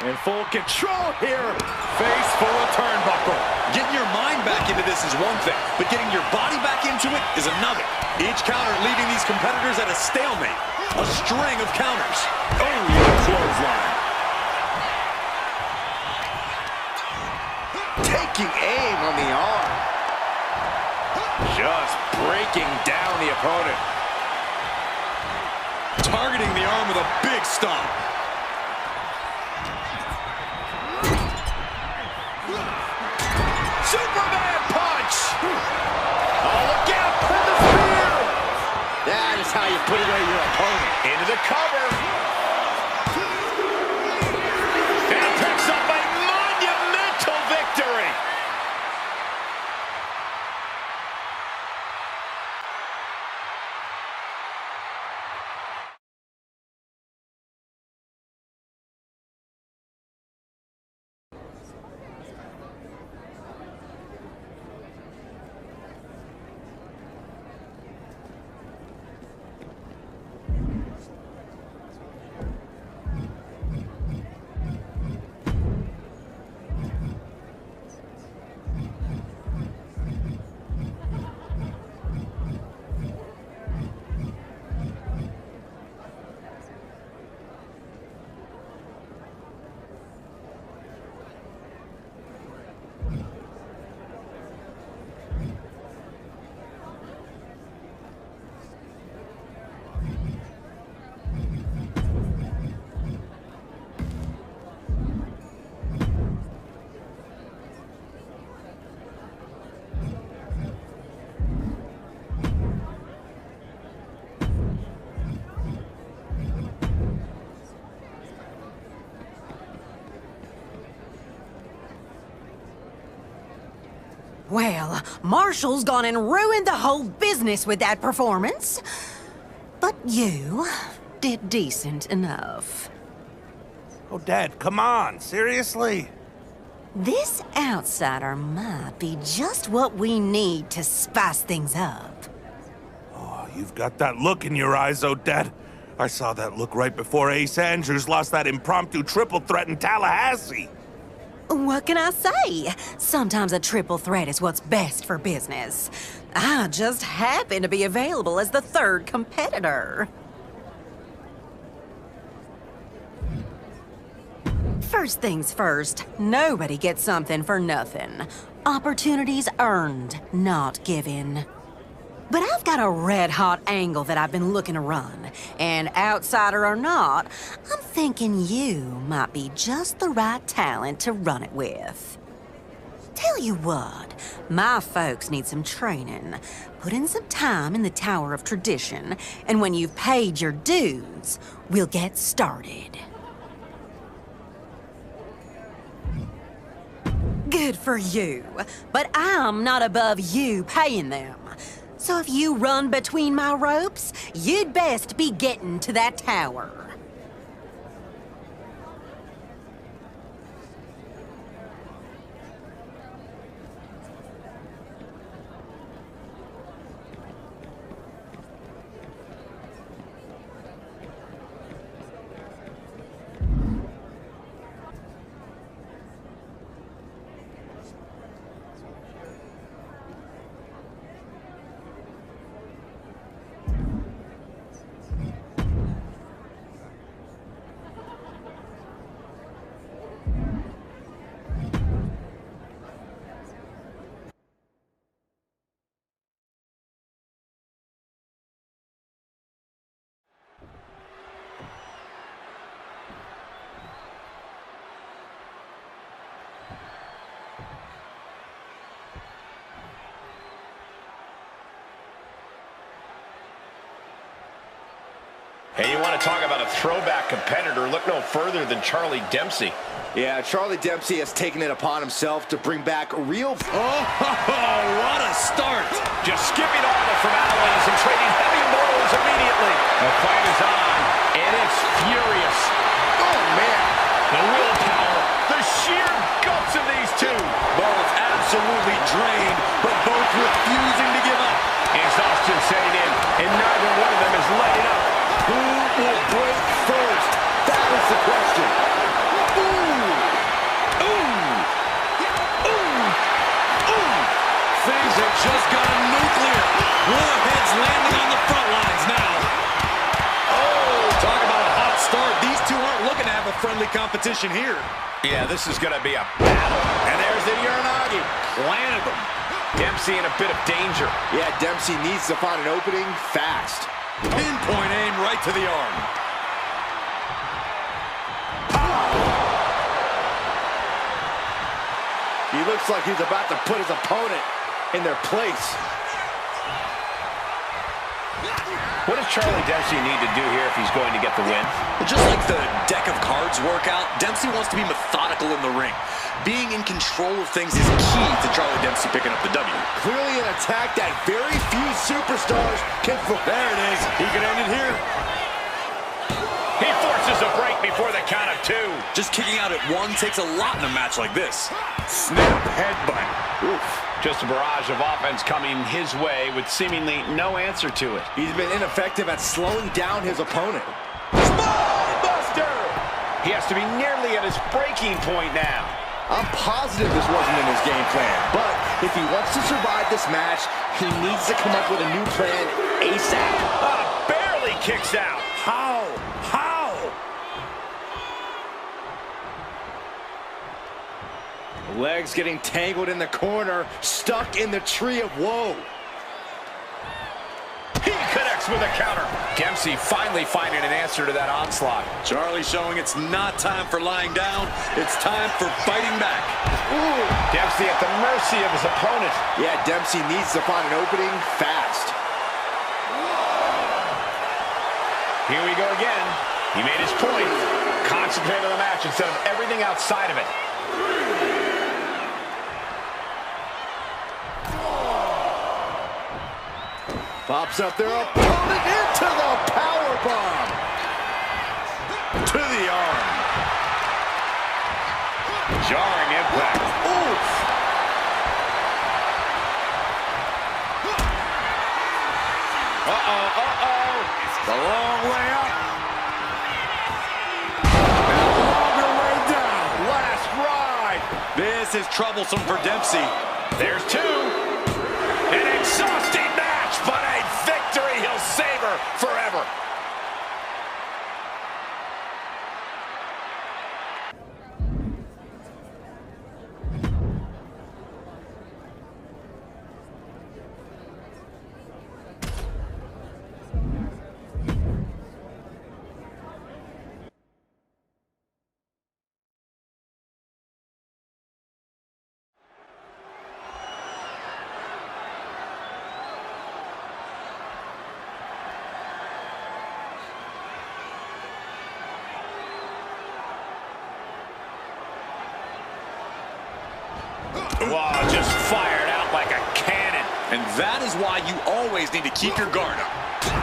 [SPEAKER 8] In full control here.
[SPEAKER 7] Face full of turnbuckle. Getting your mind back into this is one thing, but getting your body back into it is another. Each counter leaving these competitors at a stalemate. A string of counters. Oh, yeah, clothesline.
[SPEAKER 8] Taking aim on the arm.
[SPEAKER 6] Just breaking down the opponent.
[SPEAKER 7] Targeting the arm with a big stomp.
[SPEAKER 6] Superman punch! Oh, look out for the spear!
[SPEAKER 8] That is how you put away your opponent.
[SPEAKER 6] Into the cover. And picks up a monumental victory.
[SPEAKER 12] Well, Marshall's gone and ruined the whole business with that performance. But you did decent enough.
[SPEAKER 13] Oh, Dad, come on. Seriously?
[SPEAKER 12] This outsider might be just what we need to spice things up.
[SPEAKER 13] Oh, you've got that look in your eyes, oh, Dad. I saw that look right before Ace Andrews lost that impromptu triple threat in Tallahassee.
[SPEAKER 12] What can I say? Sometimes a triple threat is what's best for business. I just happen to be available as the third competitor. First things first, nobody gets something for nothing. Opportunities earned, not given. But I've got a red-hot angle that I've been looking to run, and outsider or not, I'm thinking you might be just the right talent to run it with. Tell you what, my folks need some training. Put in some time in the Tower of Tradition, and when you've paid your dues, we'll get started. Good for you, but I'm not above you paying them. So if you run between my ropes, you'd best be getting to that tower.
[SPEAKER 6] And you want to talk about a throwback competitor, look no further than Charlie Dempsey.
[SPEAKER 8] Yeah, Charlie Dempsey has taken it upon himself to bring back real...
[SPEAKER 7] Oh, what a start!
[SPEAKER 6] Just skipping all the formalities and trading heavy blows immediately. The fight is on, and it's furious.
[SPEAKER 8] Oh, man.
[SPEAKER 6] The willpower, the sheer guts of these two.
[SPEAKER 7] Both absolutely drained, but both refusing to give up.
[SPEAKER 6] Exhaustion setting in, and neither one of them is letting up.
[SPEAKER 8] Who will break first? That is the question.
[SPEAKER 7] Things have just gone nuclear. Warheads landing on the front lines now. Oh, talk about a hot start. These two aren't looking to have a friendly competition here.
[SPEAKER 6] Yeah, this is going to be a battle. And there's the Uranagi.
[SPEAKER 7] Landed them.
[SPEAKER 6] Dempsey in a bit of danger.
[SPEAKER 8] Yeah, Dempsey needs to find an opening fast.
[SPEAKER 7] Pinpoint aim right to the arm.
[SPEAKER 8] He looks like he's about to put his opponent in their place.
[SPEAKER 6] What does Charlie Dempsey need to do here if he's going to get the win?
[SPEAKER 7] Well, just like the deck of cards workout, Dempsey wants to be methodical in the ring. Being in control of things is key to Charlie Dempsey picking up the W.
[SPEAKER 8] Clearly an attack that very few superstars can...
[SPEAKER 6] There it is. He can end it here. He forces a break before the count of 2.
[SPEAKER 7] Just kicking out at 1 takes a lot in a match like this.
[SPEAKER 6] Snap headbutt. Oof. Just a barrage of offense coming his way with seemingly no answer to it.
[SPEAKER 8] He's been ineffective at slowing down his opponent. Spinebuster!
[SPEAKER 6] He has to be nearly at his breaking point now.
[SPEAKER 8] I'm positive this wasn't in his game plan, but if he wants to survive this match, he needs to come up with a new plan ASAP.
[SPEAKER 6] Barely kicks out.
[SPEAKER 8] How? Legs getting tangled in the corner, stuck in the tree of woe.
[SPEAKER 6] He connects with a counter. Dempsey finally finding an answer to that onslaught.
[SPEAKER 7] Charlie showing it's not time for lying down, it's time for fighting back.
[SPEAKER 6] Ooh, Dempsey at the mercy of his opponent.
[SPEAKER 8] Yeah, Dempsey needs to find an opening fast.
[SPEAKER 6] Here we go again. He made his point. Concentrate on the match instead of everything outside of it.
[SPEAKER 8] Pops up their opponent into the powerbomb.
[SPEAKER 6] To the arm. Jarring impact.
[SPEAKER 8] Oof.
[SPEAKER 6] The long way up.
[SPEAKER 8] And a longer way down.
[SPEAKER 6] Last ride.
[SPEAKER 7] This is troublesome for Dempsey.
[SPEAKER 6] There's 2. An exhausting match, but a victory he'll savor forever. Wow, just fired out like a cannon.
[SPEAKER 7] And that is why you always need to keep your guard up.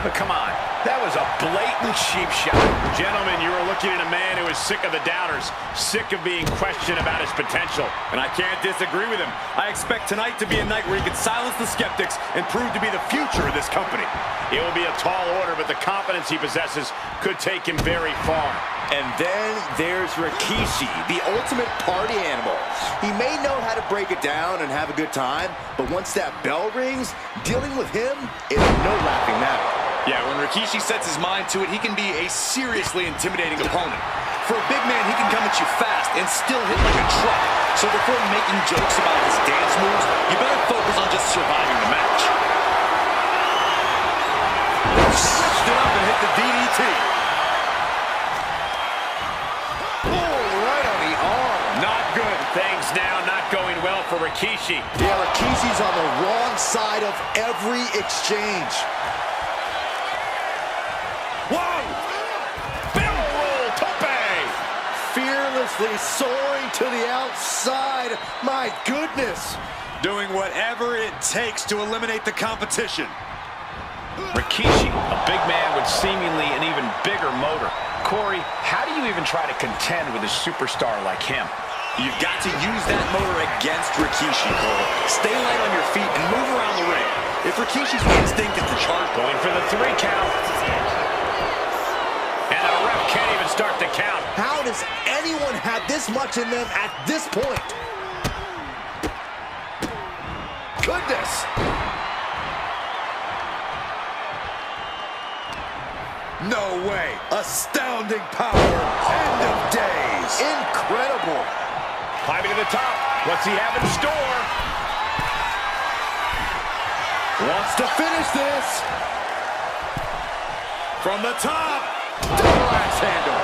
[SPEAKER 6] But come on, that was a blatant cheap shot. Gentlemen, you are looking at a man who is sick of the doubters, sick of being questioned about his potential.
[SPEAKER 7] And I can't disagree with him. I expect tonight to be a night where he can silence the skeptics and prove to be the future of this company.
[SPEAKER 6] It will be a tall order, but the confidence he possesses could take him very far.
[SPEAKER 8] And then there's Rikishi, the ultimate party animal. He may know how to break it down and have a good time, but once that bell rings, dealing with him is no laughing matter.
[SPEAKER 7] Yeah, when Rikishi sets his mind to it, he can be a seriously intimidating opponent. For a big man, he can come at you fast and still hit like a truck. So before making jokes about his dance moves, you better focus on just surviving the match. Switched it up and hit the DDT.
[SPEAKER 6] Things now not going well for Rikishi.
[SPEAKER 8] Yeah, Rikishi's on the wrong side of every exchange.
[SPEAKER 6] Whoa! Barrel roll tope!
[SPEAKER 8] Fearlessly soaring to the outside. My goodness.
[SPEAKER 7] Doing whatever it takes to eliminate the competition.
[SPEAKER 6] Rikishi, a big man with seemingly an even bigger motor. Corey, how do you even try to contend with a superstar like him?
[SPEAKER 7] You've got to use that motor against Rikishi, Cole. Stay light on your feet and move around the ring. If Rikishi's instinct is to charge...
[SPEAKER 6] Going for the 3 count. And the ref can't even start the count.
[SPEAKER 8] How does anyone have this much in them at this point? Goodness!
[SPEAKER 7] No way. Astounding power. End of days.
[SPEAKER 8] Incredible.
[SPEAKER 6] Climbing to the top. What's he have in store?
[SPEAKER 8] Wants to finish this.
[SPEAKER 7] From the top.
[SPEAKER 8] Double axe handle.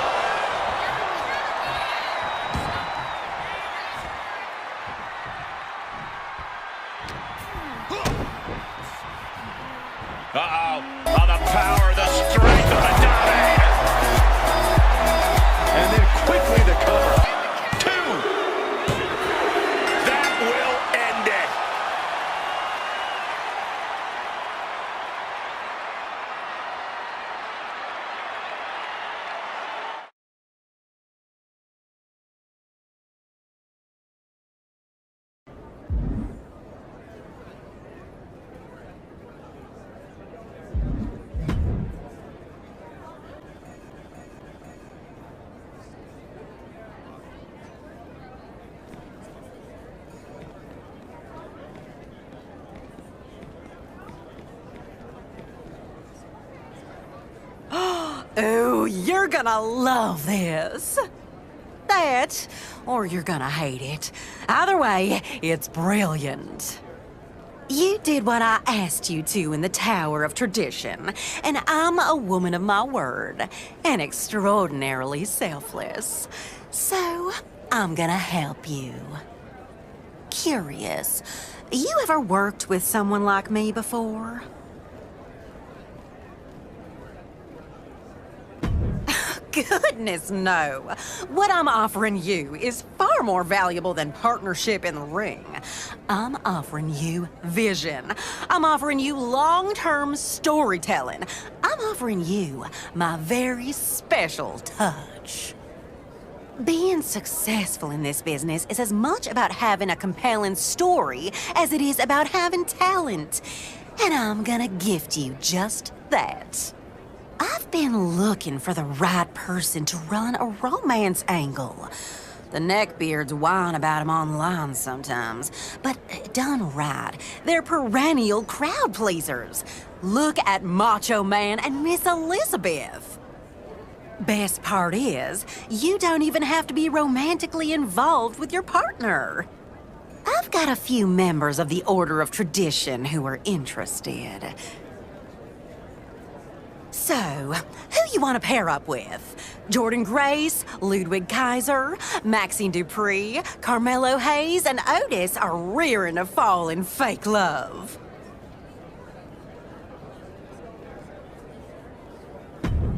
[SPEAKER 12] Oh, you're gonna love this. That, or you're gonna hate it. Either way, it's brilliant. You did what I asked you to in the Tower of Tradition, and I'm a woman of my word, and extraordinarily selfless. So, I'm gonna help you. Curious, you ever worked with someone like me before? Goodness, no. What I'm offering you is far more valuable than partnership in the ring. I'm offering you vision. I'm offering you long-term storytelling. I'm offering you my very special touch. Being successful in this business is as much about having a compelling story as it is about having talent. And I'm gonna gift you just that. I've been looking for the right person to run a romance angle. The neckbeards whine about them online sometimes, but done right, they're perennial crowd pleasers. Look at Macho Man and Miss Elizabeth. Best part is, you don't even have to be romantically involved with your partner. I've got a few members of the Order of Tradition who are interested. So, who you want to pair up with? Jordan Grace, Ludwig Kaiser, Maxine Dupree, Carmelo Hayes, and Otis are rearing to fall in fake love.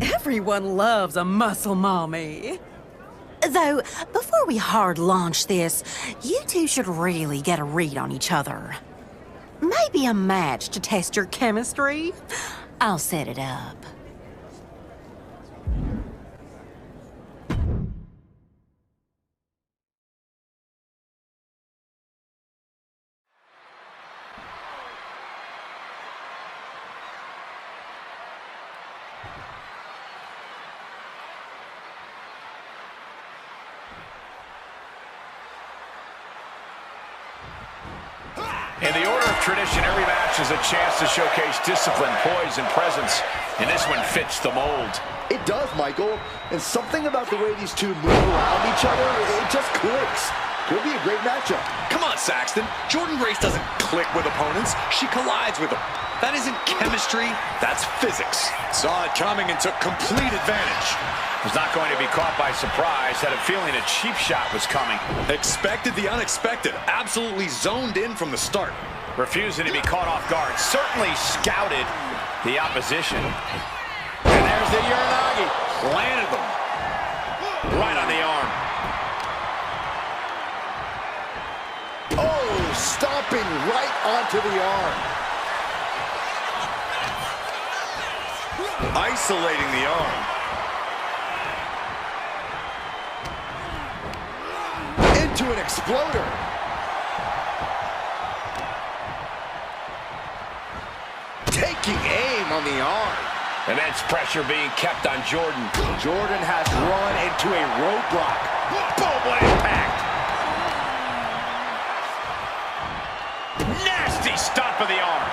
[SPEAKER 12] Everyone loves a muscle mommy. Though, before we hard launch this, you two should really get a read on each other. Maybe a match to test your chemistry? I'll set it up.
[SPEAKER 6] In the Order of Tradition, every match is a chance to showcase discipline, poise, and presence, and this one fits the mold.
[SPEAKER 8] It does, Michael. And something about the way these two move around each other, it just clicks. Could be a great matchup.
[SPEAKER 7] Come on, Saxton. Jordan Grace doesn't click with opponents. She collides with them. That isn't chemistry, that's physics. Saw it coming and took complete advantage.
[SPEAKER 6] Was not going to be caught by surprise. Had a feeling a cheap shot was coming.
[SPEAKER 7] Expected the unexpected. Absolutely zoned in from the start.
[SPEAKER 6] Refusing to be caught off guard. Certainly scouted the opposition. And there's the Uranagi.
[SPEAKER 7] Landed them.
[SPEAKER 6] Right on the arm.
[SPEAKER 8] Oh, stomping right onto the arm.
[SPEAKER 7] Isolating the arm.
[SPEAKER 8] Into an exploder. Taking aim on the arm.
[SPEAKER 6] Immense pressure being kept on Jordan.
[SPEAKER 8] Jordan has run into a roadblock.
[SPEAKER 6] Boom, what impact. Nasty stomp of the arm.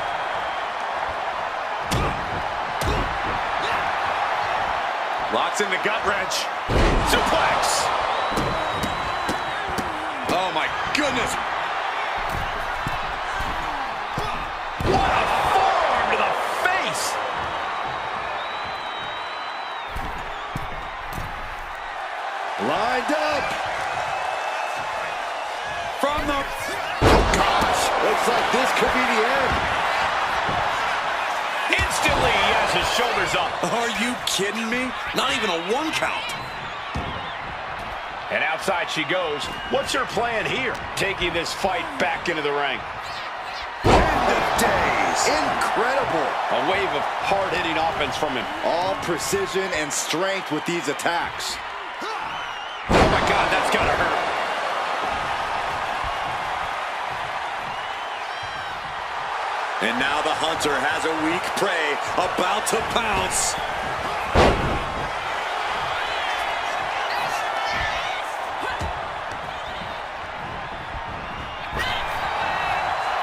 [SPEAKER 7] Locks in the gut wrench.
[SPEAKER 6] Suplex.
[SPEAKER 7] Oh my goodness.
[SPEAKER 6] What a forearm to the face.
[SPEAKER 8] Lined up.
[SPEAKER 7] From the...
[SPEAKER 8] Oh gosh, looks like this could be the end.
[SPEAKER 6] Instantly, he has his shoulders up.
[SPEAKER 7] Are you kidding me? Not even a 1 count.
[SPEAKER 6] And outside she goes. What's her plan here? Taking this fight back into the ring.
[SPEAKER 8] End of days. Incredible.
[SPEAKER 6] A wave of hard-hitting offense from him.
[SPEAKER 8] All precision and strength with these attacks.
[SPEAKER 6] Oh my God, that's gotta hurt.
[SPEAKER 7] And now the hunter has a weak prey about to pounce.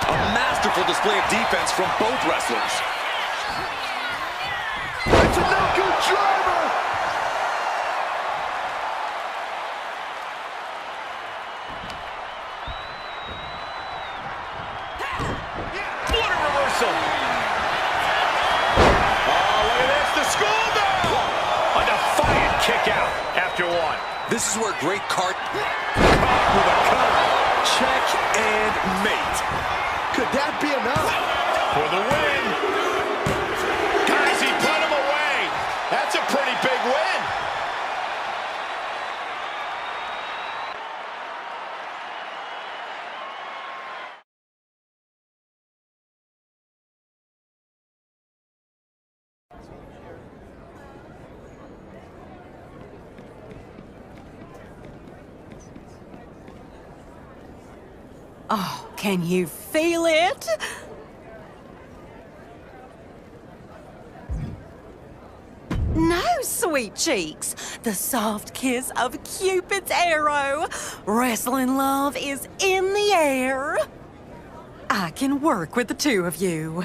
[SPEAKER 7] A masterful display of defense from both wrestlers.
[SPEAKER 8] It's a no-good driver.
[SPEAKER 7] This is where great card... Caught with a cutter. Check and mate.
[SPEAKER 8] Could that be enough?
[SPEAKER 6] For the win. Guys, he put him away. That's a pretty big win.
[SPEAKER 12] Oh, can you feel it? No, sweet cheeks. The soft kiss of Cupid's arrow. Wrestling love is in the air. I can work with the two of you.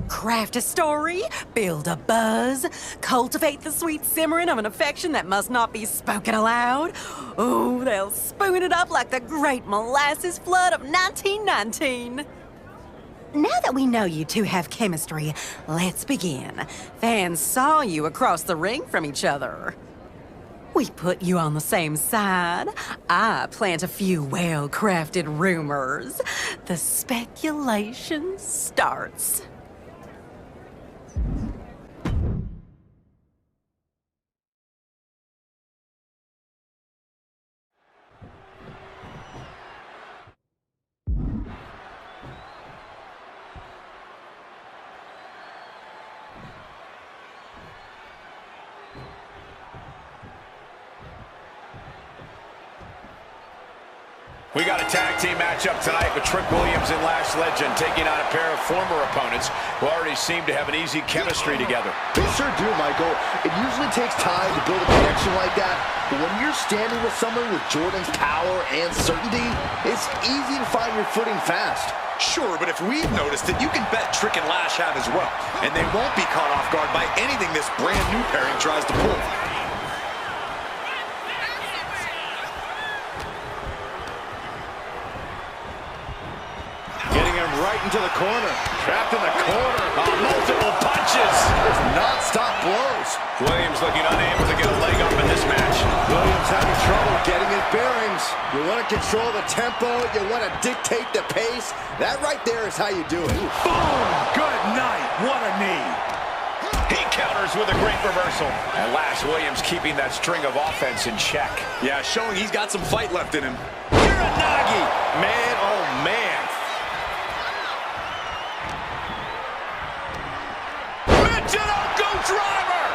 [SPEAKER 12] Craft a story, build a buzz, cultivate the sweet simmering of an affection that must not be spoken aloud. Oh, they'll spoon it up like the great molasses flood of 1919. Now that we know you two have chemistry, let's begin. Fans saw you across the ring from each other. We put you on the same side. I plant a few well-crafted rumors. The speculation starts.
[SPEAKER 6] We got a tag team matchup tonight with Trick Williams and Lash Legend taking on a pair of former opponents who already seem to have an easy chemistry together.
[SPEAKER 8] They sure do, Michael. It usually takes time to build a connection like that, but when you're standing with someone with Jordan's power and certainty, it's easy to find your footing fast.
[SPEAKER 7] Sure, but if we've noticed it, you can bet Trick and Lash have as well. And they won't be caught off guard by anything this brand new pairing tries to pull.
[SPEAKER 8] Right into the corner.
[SPEAKER 6] Trapped in the corner. Multiple punches.
[SPEAKER 8] It's non-stop blows.
[SPEAKER 6] Williams looking unable to get a leg up in this match.
[SPEAKER 8] Williams having trouble getting his bearings. You want to control the tempo. You want to dictate the pace. That right there is how you do it.
[SPEAKER 6] Boom! Good night. What a knee. He counters with a great reversal. And Lash Williams keeping that string of offense in check.
[SPEAKER 7] Yeah, showing he's got some fight left in him.
[SPEAKER 6] Uranagi. Man, oh man. Go driver!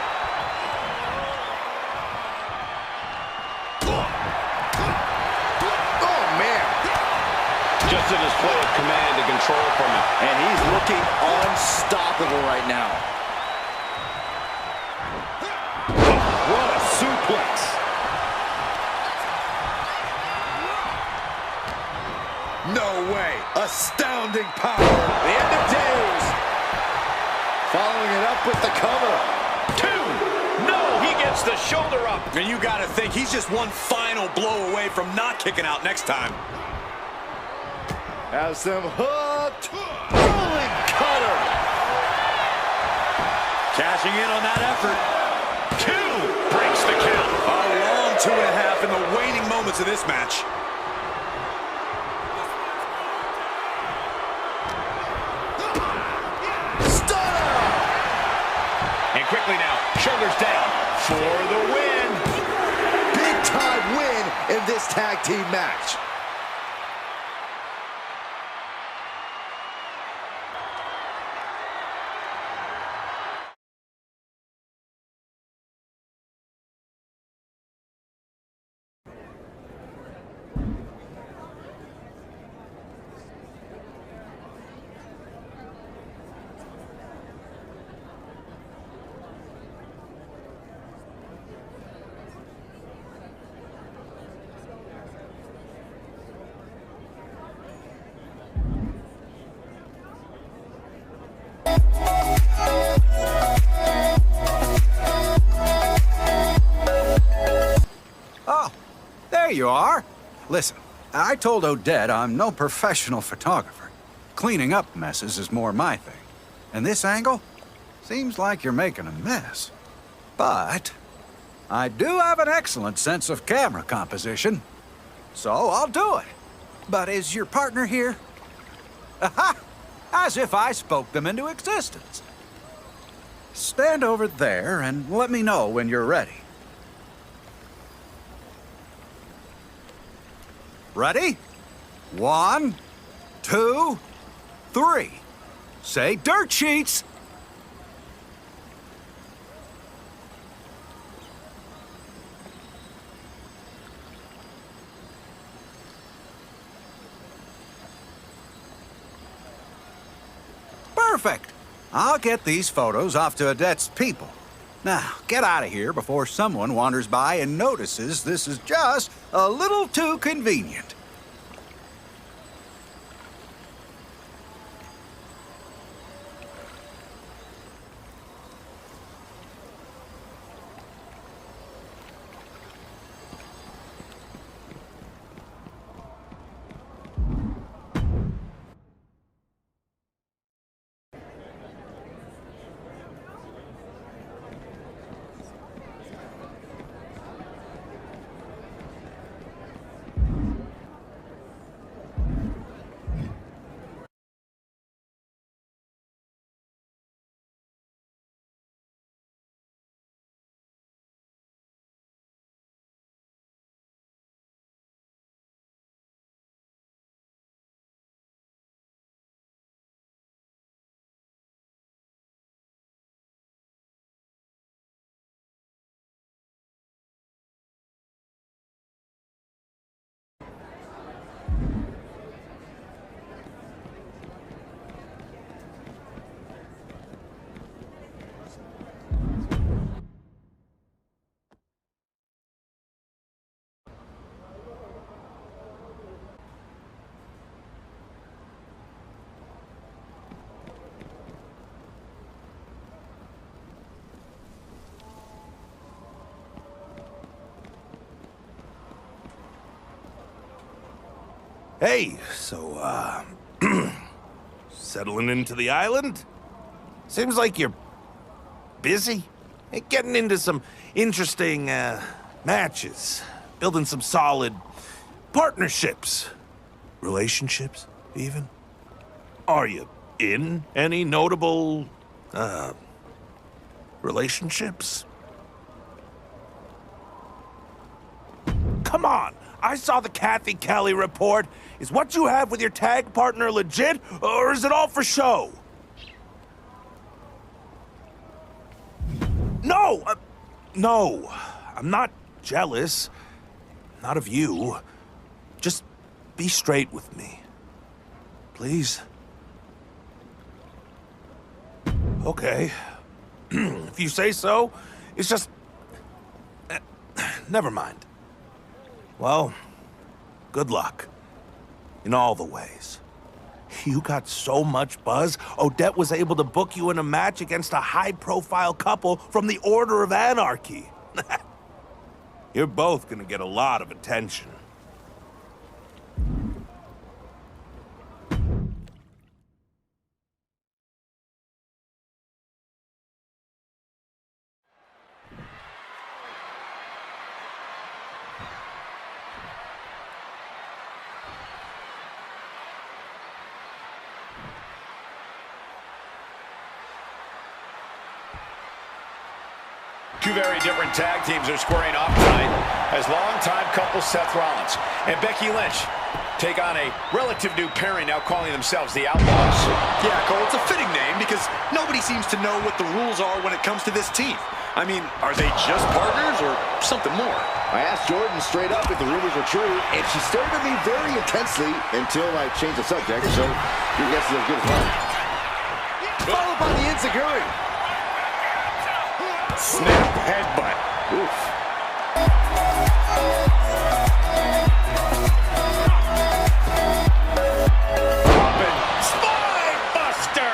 [SPEAKER 8] Oh, man.
[SPEAKER 6] Just a display of command and control from him.
[SPEAKER 8] And he's looking unstoppable right now.
[SPEAKER 6] What a suplex.
[SPEAKER 8] No way. Astounding power. The end of days. Following it up with the cover.
[SPEAKER 6] 2. No, he gets the shoulder up.
[SPEAKER 7] And you got to think he's just one final blow away from not kicking out next time.
[SPEAKER 8] Has them hooked. Rolling cutter.
[SPEAKER 7] Cashing in on that effort.
[SPEAKER 6] 2. Breaks the count.
[SPEAKER 7] A long 2.5 in the waning moments of this match.
[SPEAKER 6] Quickly now, shoulders down for the win.
[SPEAKER 8] Big time win in this tag team match.
[SPEAKER 14] There you are. Listen, I told Odette I'm no professional photographer. Cleaning up messes is more my thing. And this angle? Seems like you're making a mess. But I do have an excellent sense of camera composition, so I'll do it. But is your partner here? Aha! As if I spoke them into existence. Stand over there and let me know when you're ready. Ready? 1, 2, 3. Say dirt sheets! Perfect. I'll get these photos off to Odette's people. Now, get out of here before someone wanders by and notices this is just a little too convenient.
[SPEAKER 13] Hey, so, settling into the island? Seems like you're busy. Hey, getting into some interesting, matches. Building some solid partnerships. Relationships, even. Are you in any notable, relationships? Come on! I saw the Kathy Kelly report. Is what you have with your tag partner legit, or is it all for show? No! No. I'm not jealous. Not of you. Just be straight with me. Please? Okay. If you say so, it's just... never mind. Well, good luck. In all the ways. You got so much buzz, Odette was able to book you in a match against a high-profile couple from the Order of Anarchy. You're both gonna get a lot of attention.
[SPEAKER 6] Two very different tag teams are squaring off tonight as longtime couple Seth Rollins and Becky Lynch take on a relative new pairing now calling themselves the Outlaws.
[SPEAKER 8] Yeah, Cole, it's a fitting name because nobody seems to know what the rules are when it comes to this team. I mean, are they just partners or something more? I asked Jordan straight up if the rumors were true, and she stared at me very intensely until I changed the subject, so your guess is as good as mine. Followed by the enziguri.
[SPEAKER 6] Snap headbutt. Oof. Spine buster.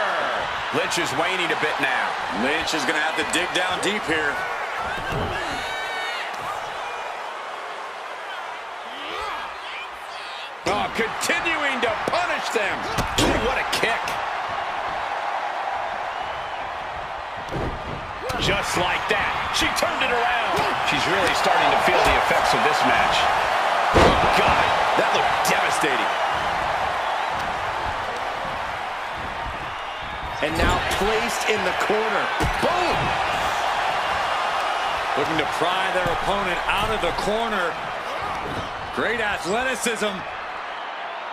[SPEAKER 6] Lynch is waning a bit now.
[SPEAKER 7] Lynch is going to have to dig down deep here.
[SPEAKER 6] Oh, continuing to punish them. Ooh, what a kick. Just like that, she turned it around. She's really starting to feel the effects of this match. Oh, God, that looked devastating.
[SPEAKER 8] And now placed in the corner. Boom!
[SPEAKER 7] Looking to pry their opponent out of the corner. Great athleticism.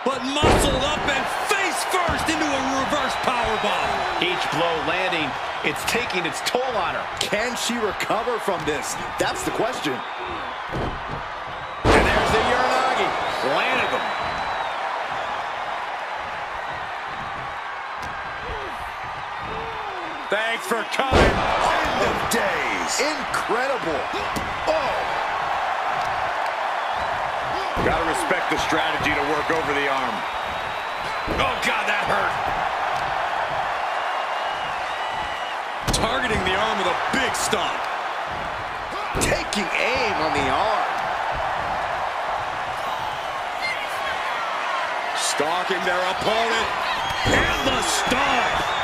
[SPEAKER 7] But muscled up and face first into a reverse powerbomb.
[SPEAKER 6] Each blow landing, it's taking its toll on her.
[SPEAKER 8] Can she recover from this? That's the question.
[SPEAKER 6] And there's the Uranagi. Landed them.
[SPEAKER 7] Thanks for coming.
[SPEAKER 8] End of days. Incredible. Oh.
[SPEAKER 6] Gotta respect the strategy to work over the arm. Oh, God, that hurt.
[SPEAKER 7] Targeting the arm with a big stomp.
[SPEAKER 8] Taking aim on the arm.
[SPEAKER 7] Stalking their opponent. And the stomp.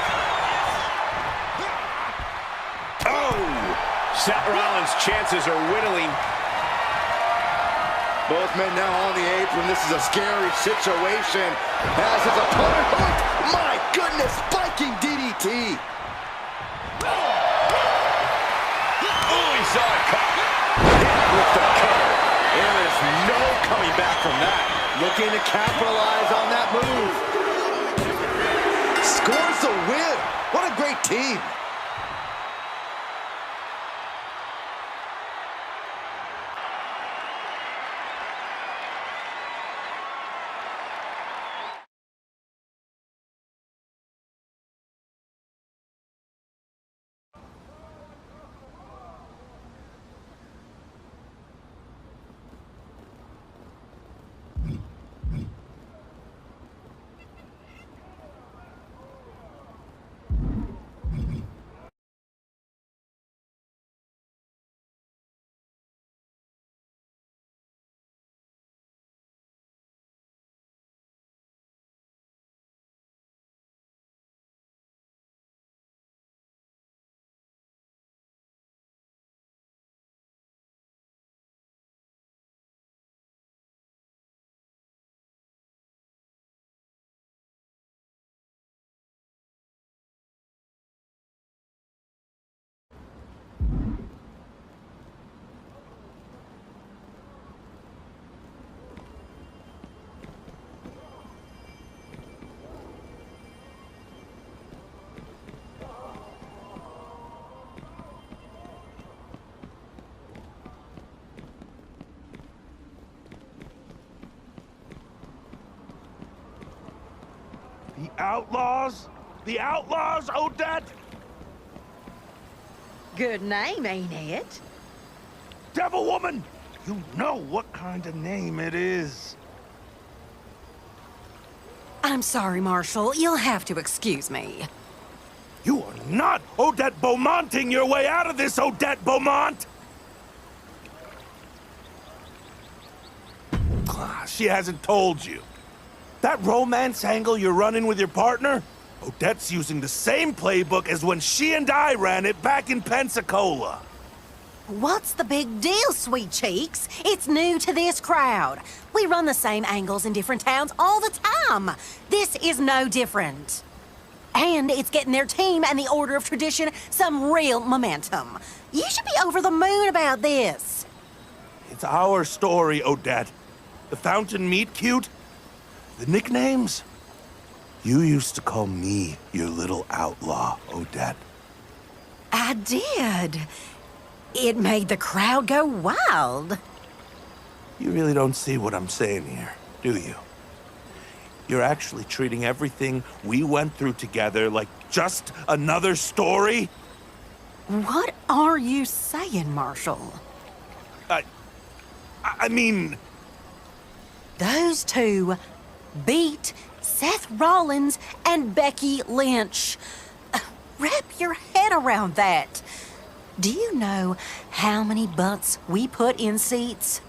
[SPEAKER 6] Seth Rollins' chances are whittling.
[SPEAKER 8] Both men now on the apron. This is a scary situation. As his opponent hooked. My goodness, Viking DDT.
[SPEAKER 6] Oh, he saw it coming.
[SPEAKER 8] Hit with the cover. There is no coming back from that. Looking to capitalize on that move. Scores the win. What a great team.
[SPEAKER 13] The Outlaws? The Outlaws, Odette?
[SPEAKER 12] Good name, ain't it?
[SPEAKER 13] Devil Woman! You know what kind of name it is.
[SPEAKER 12] I'm sorry, Marshall. You'll have to excuse me.
[SPEAKER 13] You are not Odette Beaumonting your way out of this, Odette Beaumont! She hasn't told you. That romance angle you're running with your partner? Odette's using the same playbook as when she and I ran it back in Pensacola.
[SPEAKER 12] What's the big deal, sweet cheeks? It's new to this crowd. We run the same angles in different towns all the time. This is no different. And it's getting their team and the Order of Tradition some real momentum. You should be over the moon about this.
[SPEAKER 13] It's our story, Odette. The fountain meet cute. The nicknames? You used to call me your little outlaw, Odette.
[SPEAKER 12] I did. It made the crowd go wild.
[SPEAKER 13] You really don't see what I'm saying here, do you? You're actually treating everything we went through together like just another story?
[SPEAKER 12] What are you saying, Marshall?
[SPEAKER 13] I mean...
[SPEAKER 12] Those two beat Seth Rollins and Becky Lynch. Wrap your head around that. Do you know how many butts we put in seats?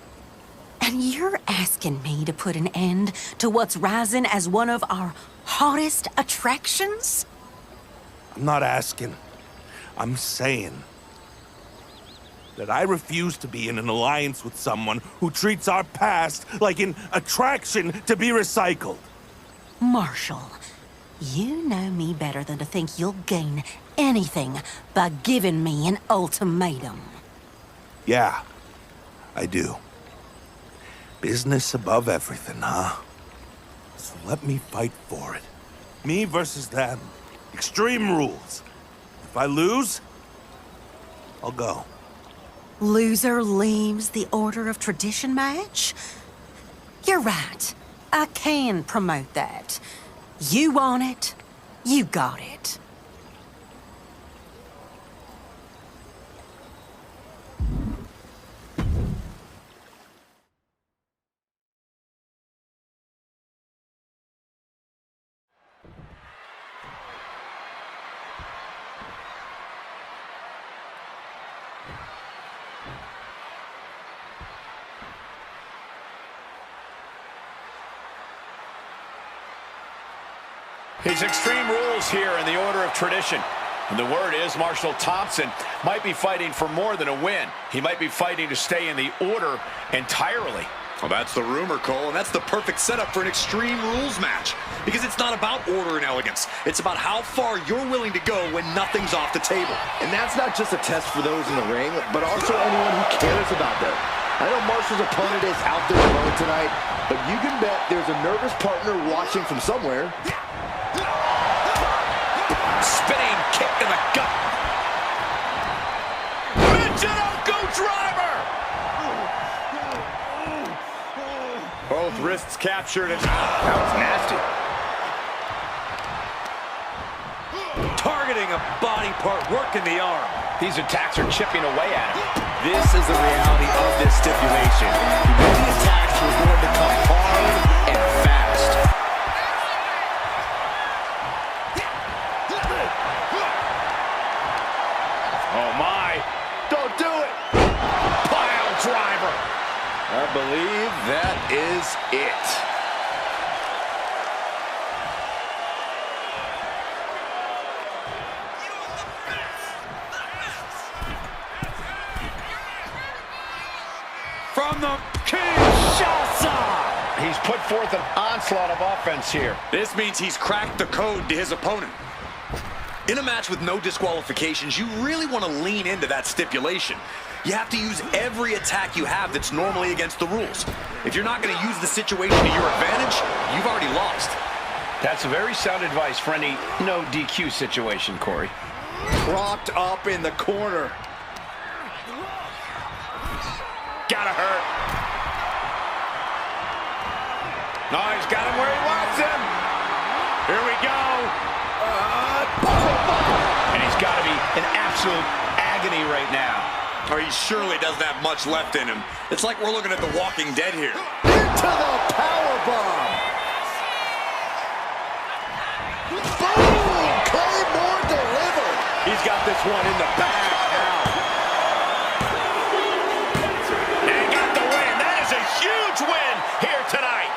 [SPEAKER 12] And you're asking me to put an end to what's rising as one of our hottest attractions?
[SPEAKER 13] I'm not asking. I'm saying that I refuse to be in an alliance with someone who treats our past like an attraction to be recycled.
[SPEAKER 12] Marshall, you know me better than to think you'll gain anything by giving me an ultimatum.
[SPEAKER 13] Yeah, I do. Business above everything, huh? So let me fight for it. Me versus them. Extreme rules. If I lose, I'll go.
[SPEAKER 12] Loser leaves the Order of Tradition match? You're right. I can promote that. You want it, you got it.
[SPEAKER 6] His Extreme Rules here in the Order of Tradition. And the word is Marshall Thompson might be fighting for more than a win. He might be fighting to stay in the Order entirely.
[SPEAKER 7] Well, that's the rumor, Cole, and that's the perfect setup for an Extreme Rules match. Because it's not about order and elegance. It's about how far you're willing to go when nothing's off the table.
[SPEAKER 8] And that's not just a test for those in the ring, but also anyone who cares about them. I know Marshall's opponent is out there alone tonight, but you can bet there's a nervous partner watching from somewhere.
[SPEAKER 7] Spinning kick to the gut. Michinoku driver!
[SPEAKER 6] Both wrists captured. And that was nasty.
[SPEAKER 7] Targeting a body part, working the arm.
[SPEAKER 6] These attacks are chipping away at him.
[SPEAKER 8] This is the reality of this stipulation. Many attacks were going to come hard and fast.
[SPEAKER 6] Oh my.
[SPEAKER 8] Don't do it!
[SPEAKER 6] Pile driver.
[SPEAKER 8] I believe that is it.
[SPEAKER 6] From the Kinshasa. He's put forth an onslaught of offense here.
[SPEAKER 7] This means he's cracked the code to his opponent. In a match with no disqualifications, you really want to lean into that stipulation. You have to use every attack you have that's normally against the rules. If you're not going to use the situation to your advantage, you've already lost.
[SPEAKER 6] That's very sound advice for any no DQ situation, Corey.
[SPEAKER 8] Propped up in the corner.
[SPEAKER 6] Gotta hurt. No, he's got him where he wants him. Here we go. And he's got to be in absolute agony right now.
[SPEAKER 7] Or he surely doesn't have much left in him. It's like we're looking at The Walking Dead here.
[SPEAKER 8] Into the powerbomb. Boom! Claymore delivered.
[SPEAKER 6] He's got this one in the bag now. And he got the win. That is a huge win here tonight.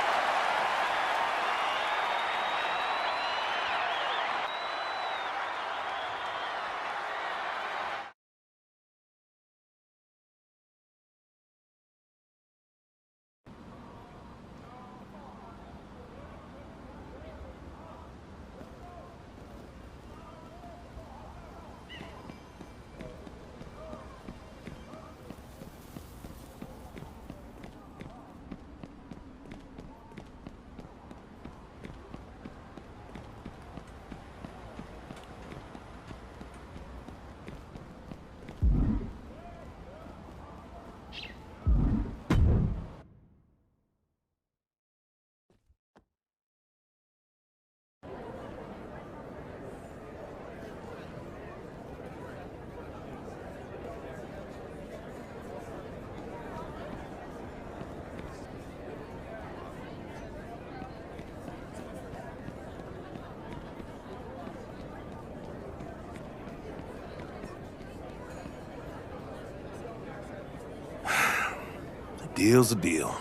[SPEAKER 13] Deal's a deal.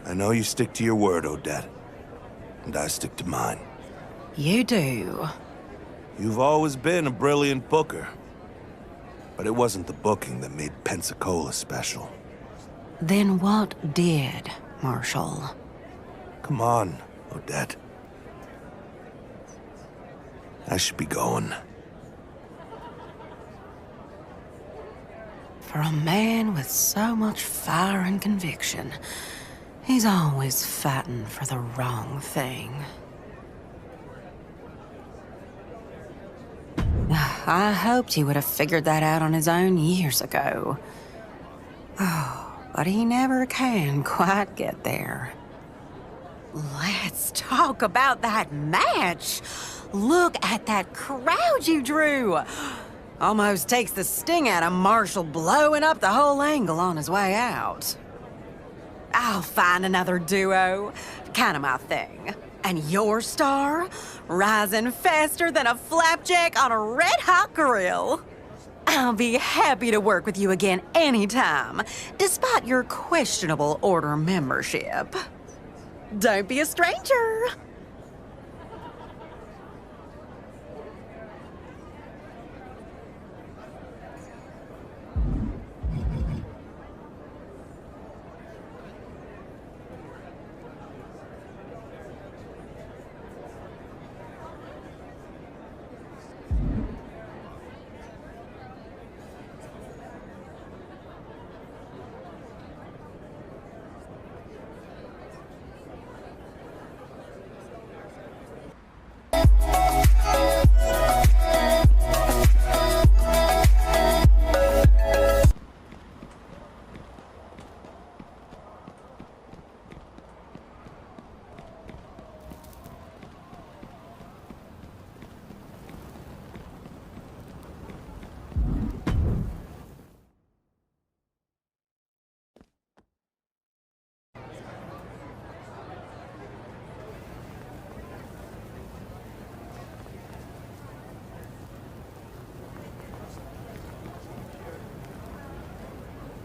[SPEAKER 13] I know you stick to your word, Odette. And I stick to mine.
[SPEAKER 12] You do.
[SPEAKER 13] You've always been a brilliant booker. But it wasn't the booking that made Pensacola special.
[SPEAKER 12] Then what did, Marshall?
[SPEAKER 13] Come on, Odette. I should be going.
[SPEAKER 12] For a man with so much fire and conviction, he's always fighting for the wrong thing. I hoped he would have figured that out on his own years ago. Oh, but he never can quite get there. Let's talk about that match. Look at that crowd you drew. Almost takes the sting out of Marshall blowing up the whole angle on his way out. I'll find another duo. Kind of my thing. And your star? Rising faster than a flapjack on a red-hot grill. I'll be happy to work with you again anytime, despite your questionable order membership. Don't be a stranger.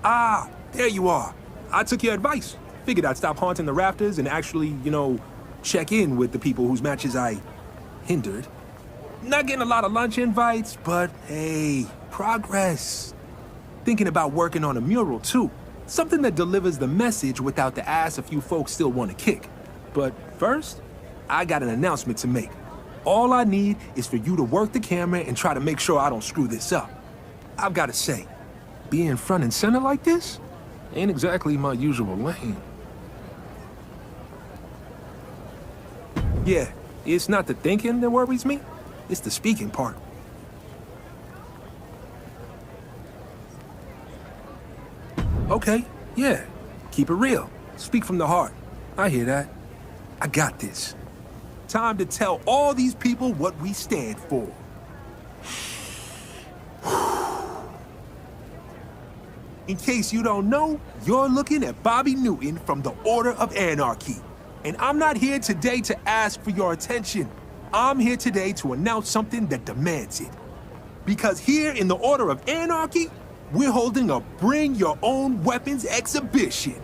[SPEAKER 11] Ah, there you are. I took your advice. Figured I'd stop haunting the rafters and actually, check in with the people whose matches I hindered. Not getting a lot of lunch invites, but hey, progress. Thinking about working on a mural too. Something that delivers the message without the ass a few folks still want to kick. But first, I got an announcement to make. All I need is for you to work the camera and try to make sure I don't screw this up. I've got to say, being front and center like this ain't exactly my usual lane. Yeah, it's not the thinking that worries me, it's the speaking part. Okay, yeah, keep it real. Speak from the heart. I hear that. I got this. Time to tell all these people what we stand for. In case you don't know, you're looking at Bobby Newton from the Order of Anarchy. And I'm not here today to ask for your attention. I'm here today to announce something that demands it. Because here in the Order of Anarchy, we're holding a Bring Your Own Weapons exhibition.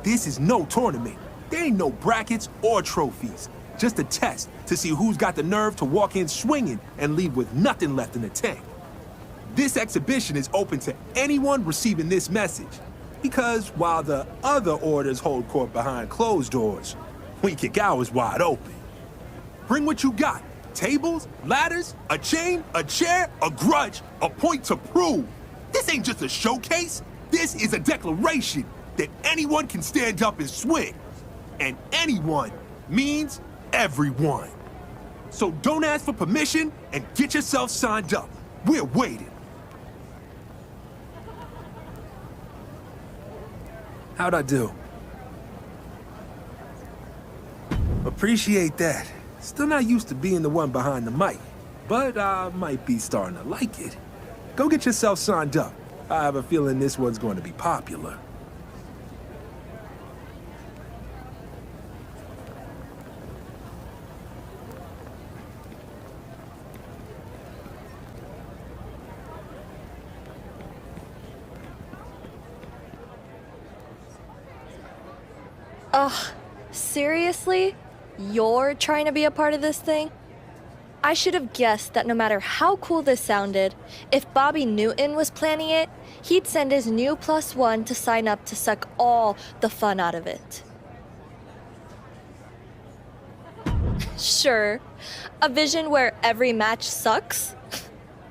[SPEAKER 11] This is no tournament. There ain't no brackets or trophies. Just a test to see who's got the nerve to walk in swinging and leave with nothing left in the tank. This exhibition is open to anyone receiving this message. Because while the other orders hold court behind closed doors, we kick ours wide open. Bring what you got. Tables, ladders, a chain, a chair, a grudge, a point to prove. This ain't just a showcase. This is a declaration that anyone can stand up and swing. And anyone means everyone. So don't ask for permission and get yourself signed up. We're waiting. How'd I do? Appreciate that. Still not used to being the one behind the mic, but I might be starting to like it. Go get yourself signed up. I have a feeling this one's going to be popular.
[SPEAKER 15] Ugh, seriously? You're trying to be a part of this thing? I should have guessed that no matter how cool this sounded, if Bobby Newton was planning it, he'd send his new +1 to sign up to suck all the fun out of it. Sure, a vision where every match sucks?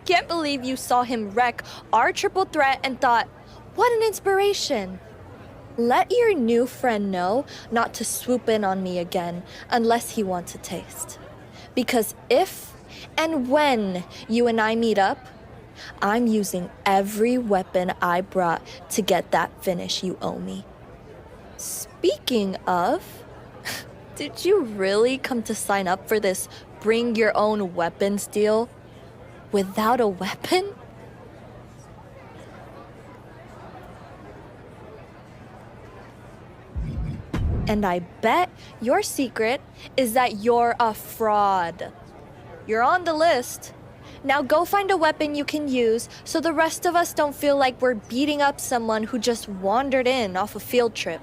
[SPEAKER 15] Can't believe you saw him wreck our triple threat and thought, what an inspiration. Let your new friend know not to swoop in on me again unless he wants a taste. Because if and when you and I meet up, I'm using every weapon I brought to get that finish you owe me. Speaking of, did you really come to sign up for this bring your own weapons deal without a weapon? And I bet your secret is that you're a fraud. You're on the list. Now go find a weapon you can use so the rest of us don't feel like we're beating up someone who just wandered in off a field trip.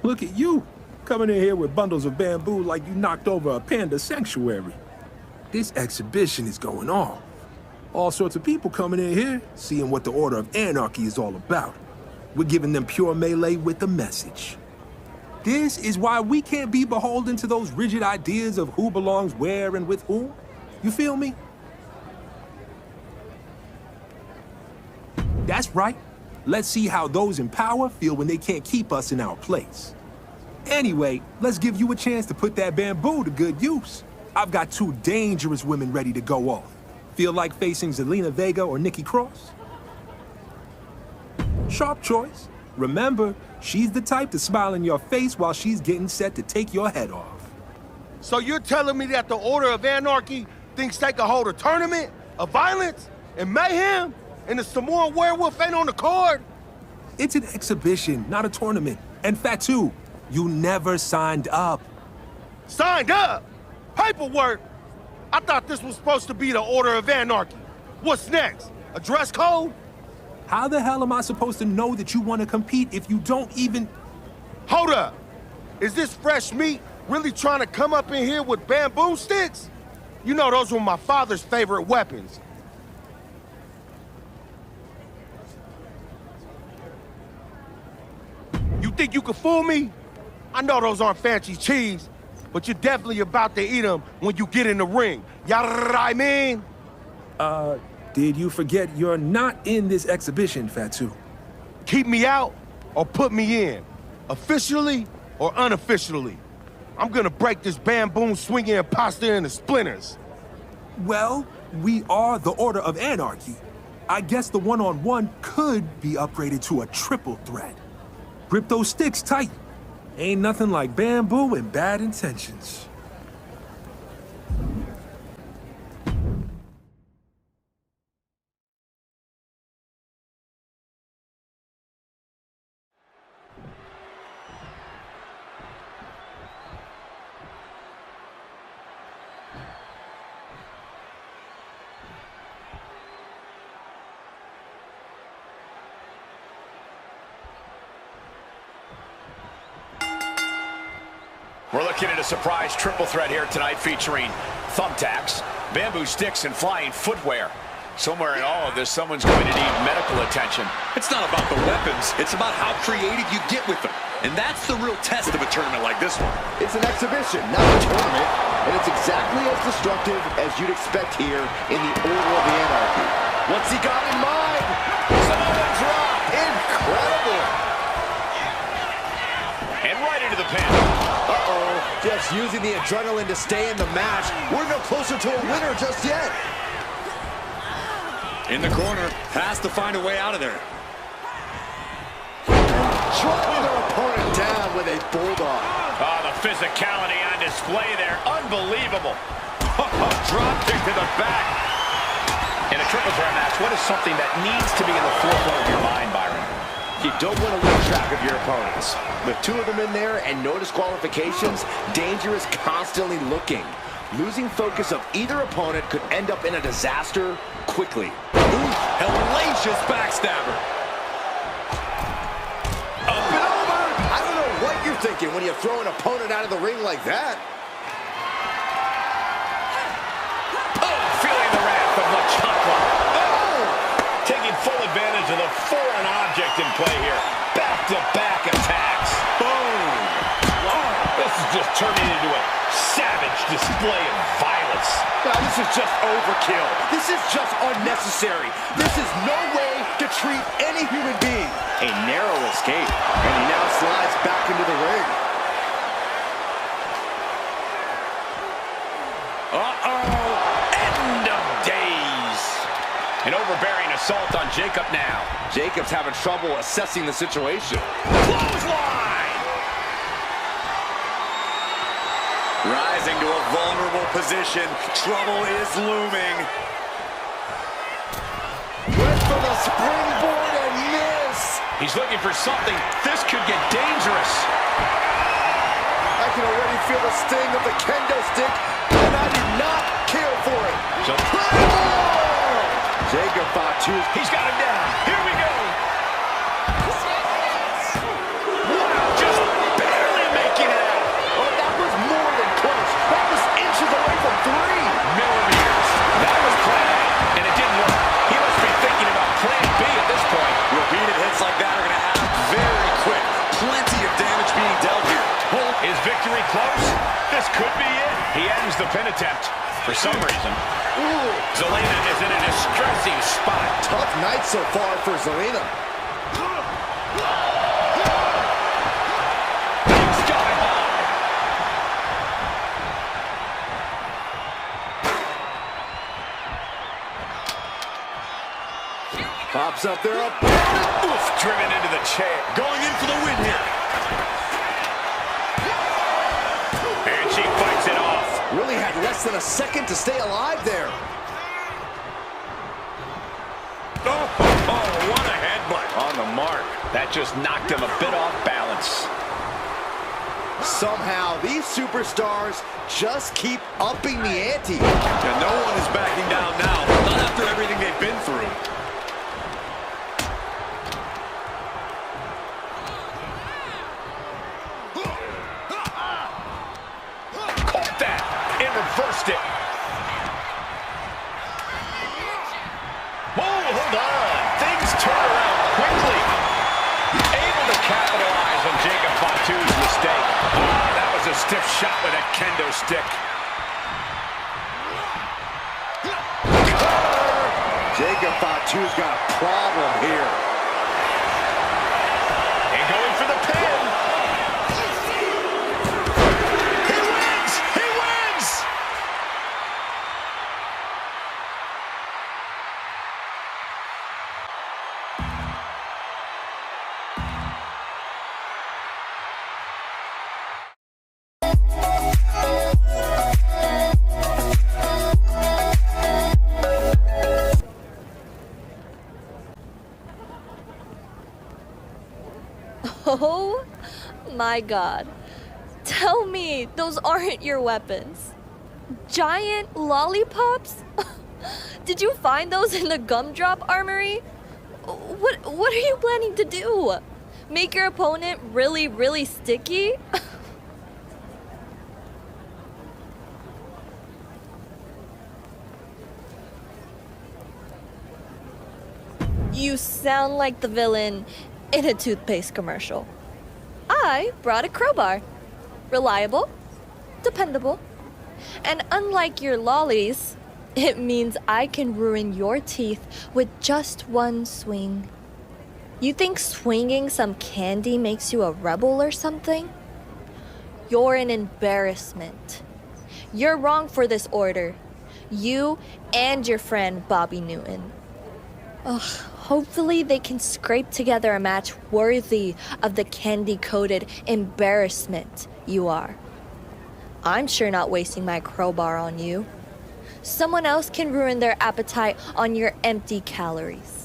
[SPEAKER 11] Look at you, coming in here with bundles of bamboo like you knocked over a panda sanctuary. This exhibition is going on. All sorts of people coming in here, seeing what the Order of Anarchy is all about. We're giving them pure melee with a message. This is why we can't be beholden to those rigid ideas of who belongs where and with whom. You feel me? That's right. Let's see how those in power feel when they can't keep us in our place. Anyway, let's give you a chance to put that bamboo to good use. I've got 2 dangerous women ready to go off. Feel like facing Zelina Vega or Nikki Cross? Sharp choice. Remember, she's the type to smile in your face while she's getting set to take your head off.
[SPEAKER 16] So you're telling me that the Order of Anarchy thinks they can hold a tournament of violence and mayhem and the Samoan werewolf ain't on the card?
[SPEAKER 11] It's an exhibition, not a tournament. And Fatu, you never signed up.
[SPEAKER 16] Signed up? Paperwork? I thought this was supposed to be the Order of Anarchy. What's next? A dress code?
[SPEAKER 11] How the hell am I supposed to know that you want to compete if you don't even...
[SPEAKER 16] Hold up! Is this fresh meat really trying to come up in here with bamboo sticks? You know those were my father's favorite weapons. You think you can fool me? I know those aren't fancy cheese, but you're definitely about to eat them when you get in the ring. Ya know what I mean?
[SPEAKER 11] Did you forget you're not in this exhibition, Fatu?
[SPEAKER 16] Keep me out or put me in, officially or unofficially. I'm gonna break this bamboo swinging imposter into splinters.
[SPEAKER 11] Well, we are the Order of Anarchy. I guess the one-on-one could be upgraded to a triple threat. Grip those sticks tight. Ain't nothing like bamboo and bad intentions.
[SPEAKER 6] We're looking at a surprise triple threat here tonight featuring thumbtacks, bamboo sticks, and flying footwear. Somewhere in all of this, someone's going to need medical attention.
[SPEAKER 7] It's not about the weapons, it's about how creative you get with them. And that's the real test of a tournament like this one.
[SPEAKER 8] It's an exhibition, not a tournament, and it's exactly as destructive as you'd expect here in the Order of the Anarchy. What's he got in mind? Samoan drop! Incredible!
[SPEAKER 6] And right into the pin.
[SPEAKER 8] Uh-oh, just using the adrenaline to stay in the match. We're no closer to a winner just yet.
[SPEAKER 7] In the corner, has to find a way out of there.
[SPEAKER 8] Driving their opponent down with a bulldog.
[SPEAKER 6] Oh, the physicality on display there. Unbelievable. Drop kick to the back. In a triple threat match, what is something that needs to be in the forefront of your mind, Byron?
[SPEAKER 8] You don't want to lose track of your opponents. With 2 of them in there and no disqualifications, danger is constantly looking. Losing focus of either opponent could end up in a disaster quickly.
[SPEAKER 7] Ooh, hellacious backstabber.
[SPEAKER 8] Up and over! I don't know what you're thinking when you throw an opponent out of the ring like that.
[SPEAKER 6] Oh, feeling the wrath of the chocolate. Oh! Taking full advantage of the foreign object in play here. Back-to-back attacks. Boom! Oh, this is just turning into a savage display of violence.
[SPEAKER 8] Now, this is just overkill. This is just unnecessary. This is no way to treat any human being. A narrow escape, and he now slides back into the ring.
[SPEAKER 6] Uh-oh! End of days! An overbearing assault on Jacob now.
[SPEAKER 8] Jacob's having trouble assessing the situation.
[SPEAKER 6] Clothesline!
[SPEAKER 7] Rising to a vulnerable position. Trouble is looming.
[SPEAKER 8] Went for the springboard and miss.
[SPEAKER 6] He's looking for something. This could get dangerous.
[SPEAKER 8] I can already feel the sting of the kendo stick, and I do not care for it. Jacob Fatu.
[SPEAKER 6] He's got him down. Here we go. Wow, just victory close? This could be it. He ends the pin attempt for some reason. Ooh. Zelina is in a distressing spot.
[SPEAKER 8] Tough night so far for Zelina.
[SPEAKER 6] Sky high.
[SPEAKER 8] Pops up there, up.
[SPEAKER 6] Oof, driven into the chair.
[SPEAKER 7] Going in for the win here.
[SPEAKER 6] And she fights it off.
[SPEAKER 8] Really had less than a second to stay alive there.
[SPEAKER 6] Oh, what a headbutt. On the mark. That just knocked him a bit off balance.
[SPEAKER 8] Somehow, these superstars just keep upping the ante.
[SPEAKER 7] And no one is backing down now. Not after everything they've been through.
[SPEAKER 6] Caught that and reversed it. Whoa, hold on. Things turn around quickly. Able to capitalize on Jacob Fatu's mistake. Oh, that was a stiff shot with a kendo stick.
[SPEAKER 8] Jacob Fatu's got a problem here.
[SPEAKER 6] And going for the pin. He wins! He wins!
[SPEAKER 15] Oh my god. Tell me those aren't your weapons. Giant lollipops? Did you find those in the gumdrop armory? What are you planning to do? Make your opponent really, really sticky? You sound like the villain in a toothpaste commercial. I brought a crowbar. Reliable, dependable, and unlike your lollies, it means I can ruin your teeth with just one swing. You think swinging some candy makes you a rebel or something? You're an embarrassment. You're wrong for this order. You and your friend Bobby Newton. Ugh, hopefully they can scrape together a match worthy of the candy-coated embarrassment you are. I'm sure not wasting my crowbar on you. Someone else can ruin their appetite on your empty calories.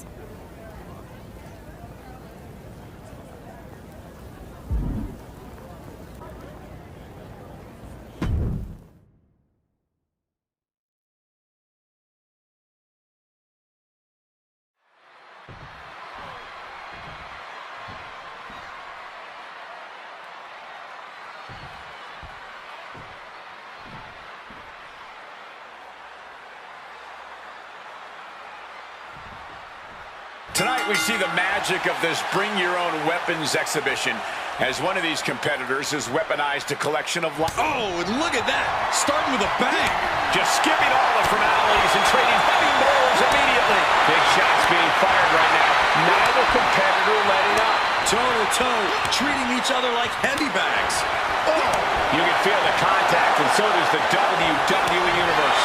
[SPEAKER 6] Tonight we see the magic of this Bring Your Own Weapons exhibition as one of these competitors has weaponized a collection of...
[SPEAKER 7] Oh, and look at that! Starting with a bang!
[SPEAKER 6] Just skipping all the formalities and trading heavy blows immediately. Big shots being fired right now. Neither competitor letting up.
[SPEAKER 7] Toe-to-toe, treating each other like heavy bags.
[SPEAKER 6] Oh. You can feel the contact, and so does the WWE Universe.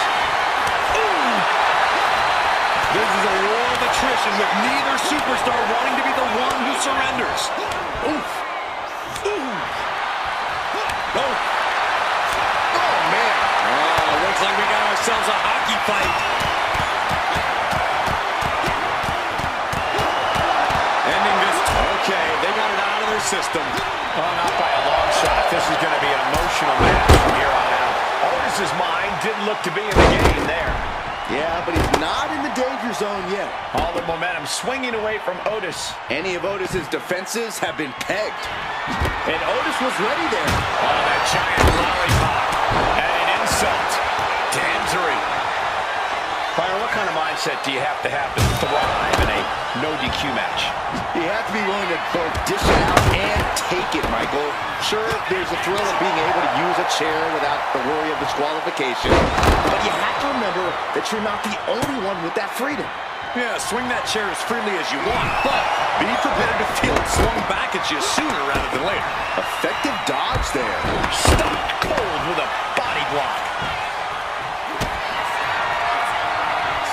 [SPEAKER 7] Ooh. This is a war of attrition with neither superstar wanting to be the one who surrenders. Oof. Ooh. Oh. Oh, man. Oh, looks like we got ourselves a hockey fight. Ending this. Okay, they got it out of their system.
[SPEAKER 6] Oh, not by a long shot. This is going to be an emotional match from here on out. Otis's mind didn't look to be in the game there.
[SPEAKER 8] Yeah, but he's not in the danger zone yet.
[SPEAKER 6] All the momentum swinging away from Otis.
[SPEAKER 8] Any of Otis's defenses have been pegged. And Otis was ready there.
[SPEAKER 6] Oh, that giant lollipop. And an insult to injury. Byron, what kind of mindset do you have to thrive in a no DQ match?
[SPEAKER 8] You have to be willing to both dish it out and take it, Michael. Sure, there's a thrill of being able to use a chair without the worry of disqualification, but you have to remember that you're not the only one with that freedom.
[SPEAKER 7] Yeah, swing that chair as freely as you want, but be prepared to feel it swung back at you sooner rather than later.
[SPEAKER 8] Effective dodge there.
[SPEAKER 6] Stop cold with a body block.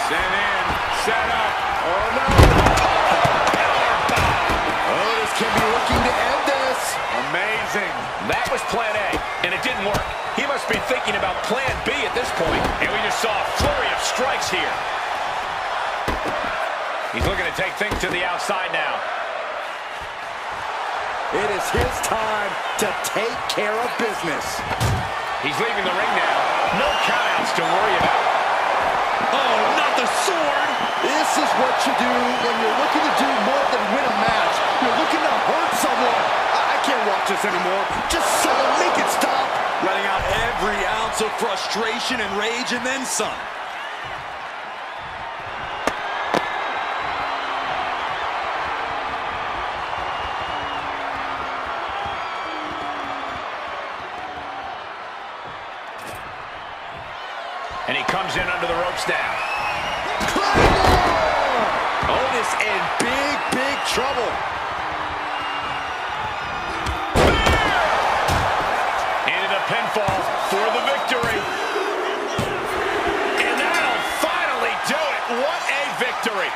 [SPEAKER 6] Sent in, set up.
[SPEAKER 8] Oh no! Otis can be looking to end this.
[SPEAKER 6] Amazing. That was plan A, and it didn't work. He must be thinking about plan B at this point, and we just saw a flurry of strikes here. He's looking to take things to the outside now.
[SPEAKER 8] It is his time to take care of business.
[SPEAKER 6] He's leaving the ring now. No countouts to worry about.
[SPEAKER 7] Oh, not the sword!
[SPEAKER 8] This is what you do when you're looking to do more than win a match. You're looking to hurt someone. I can't watch this anymore. Just someone make it stop.
[SPEAKER 7] Letting out every ounce of frustration and rage and then some.
[SPEAKER 6] And he comes in under the ropes now.
[SPEAKER 8] Otis in big trouble.
[SPEAKER 6] Into the pinfall for the victory. And that'll finally do it. What a victory.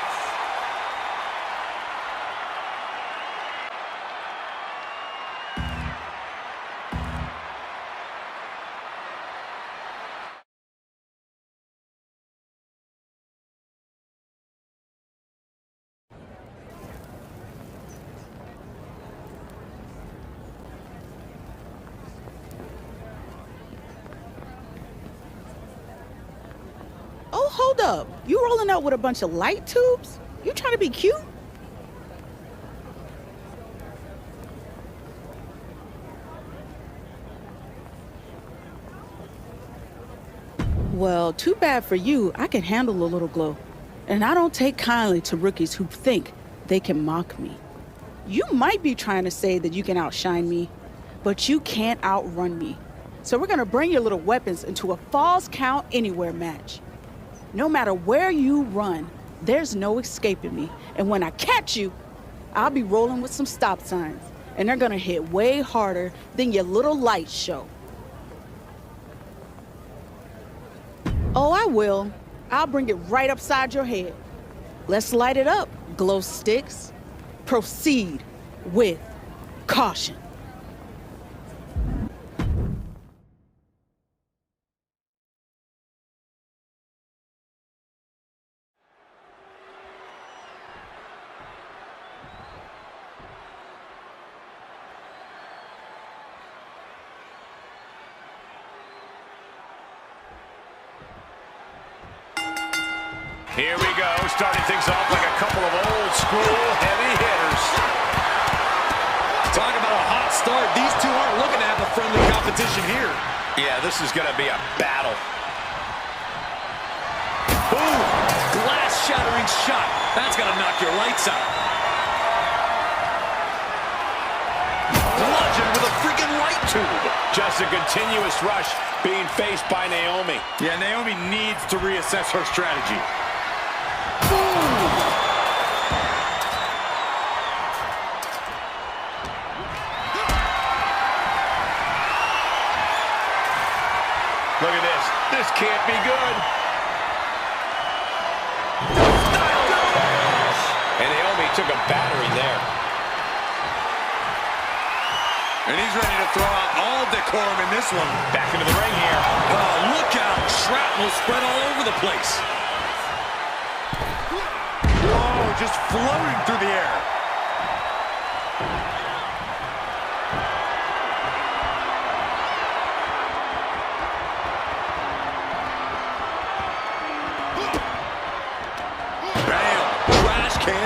[SPEAKER 17] Oh, hold up. You rolling out with a bunch of light tubes? You trying to be cute? Well, too bad for you. I can handle a little glow. And I don't take kindly to rookies who think they can mock me. You might be trying to say that you can outshine me, but you can't outrun me. So we're gonna bring your little weapons into a Falls Count Anywhere match. No matter where you run, there's no escaping me. And when I catch you, I'll be rolling with some stop signs. And they're gonna hit way harder than your little light show. Oh, I will. I'll bring it right upside your head. Let's light it up, glow sticks. Proceed with caution.
[SPEAKER 6] Here we go, starting things off like a couple of old school heavy hitters.
[SPEAKER 7] Talk about a hot start. These two aren't looking to have a friendly competition here.
[SPEAKER 6] Yeah, this is going to be a battle.
[SPEAKER 7] Boom! Glass-shattering shot. That's going to knock your lights out. Bludgeon with a freaking light tube.
[SPEAKER 6] Just a continuous rush being faced by Naomi.
[SPEAKER 7] Yeah, Naomi needs to reassess her strategy.
[SPEAKER 6] Look at this. This can't be good. And Naomi took a battering there.
[SPEAKER 7] And he's ready to throw out all decorum in this one.
[SPEAKER 6] Back into the ring here.
[SPEAKER 7] Oh, look out. Shrapnel spread all over the place. Whoa, just floating through the air.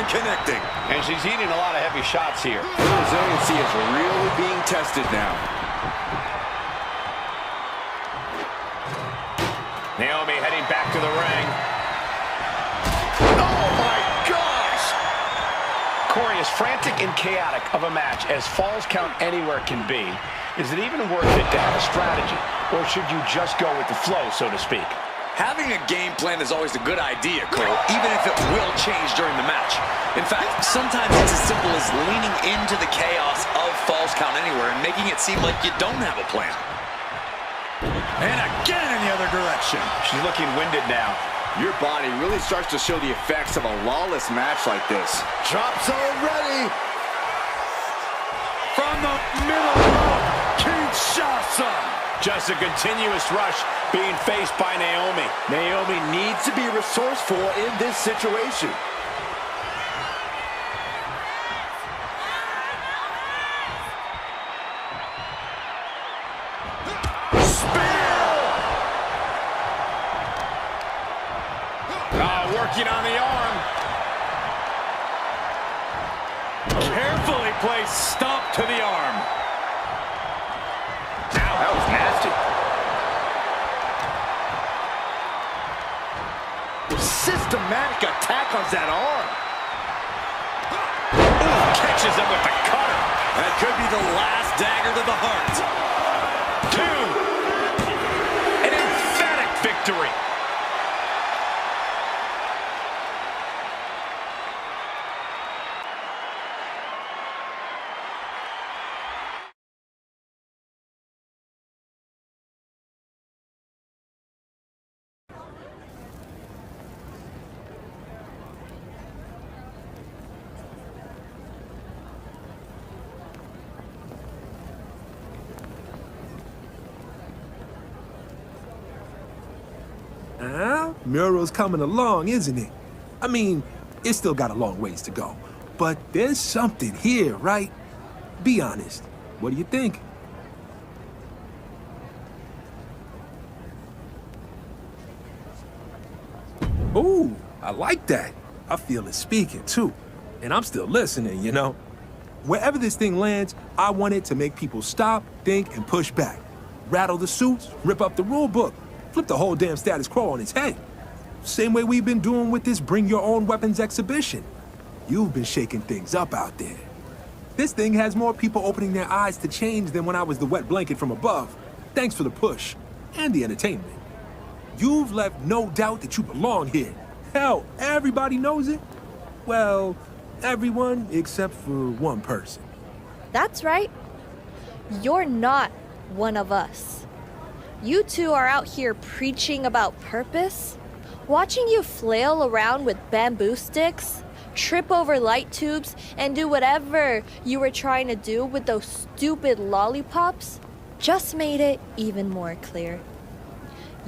[SPEAKER 7] Connecting.
[SPEAKER 6] And she's eating a lot of heavy shots here.
[SPEAKER 8] Her resiliency is really being tested now.
[SPEAKER 6] Naomi heading back to the ring.
[SPEAKER 8] Oh my gosh!
[SPEAKER 6] Cory As frantic and chaotic of a match as Falls Count Anywhere can be, is it even worth it to have a strategy? Or should you just go with the flow, so to speak?
[SPEAKER 7] Having a game plan is always a good idea, Cole, even if it will change during the match. In fact, sometimes it's as simple as leaning into the chaos of Falls Count Anywhere and making it seem like you don't have a plan.
[SPEAKER 6] And again in the other direction. She's looking winded now.
[SPEAKER 8] Your body really starts to show the effects of a lawless match like this. Drop zone ready.
[SPEAKER 6] From the middle rope, Kinshasa. Just a continuous rush being faced by Naomi.
[SPEAKER 8] Naomi needs to be resourceful in this situation.
[SPEAKER 6] Working on the arm. Carefully placed stomp to the arm. Ow, that was nasty.
[SPEAKER 8] Systematic attack on that arm.
[SPEAKER 6] Ooh, catches him with the cutter.
[SPEAKER 7] That could be the last dagger to the heart.
[SPEAKER 6] 2. An emphatic victory.
[SPEAKER 11] Mural's coming along, isn't it? I mean, it's still got a long ways to go. But there's something here, right? Be honest. What do you think? Ooh, I like that. I feel it speaking, too. And I'm still listening, you know? Wherever this thing lands, I want it to make people stop, think, and push back. Rattle the suits, rip up the rule book, flip the whole damn status quo on its head. Same way we've been doing with this Bring Your Own Weapons exhibition. You've been shaking things up out there. This thing has more people opening their eyes to change than when I was the wet blanket from above. Thanks for the push and the entertainment. You've left no doubt that you belong here. Hell, everybody knows it. Well, everyone except for one person.
[SPEAKER 15] That's right. You're not one of us. You two are out here preaching about purpose. Watching you flail around with bamboo sticks, trip over light tubes, and do whatever you were trying to do with those stupid lollipops just made it even more clear.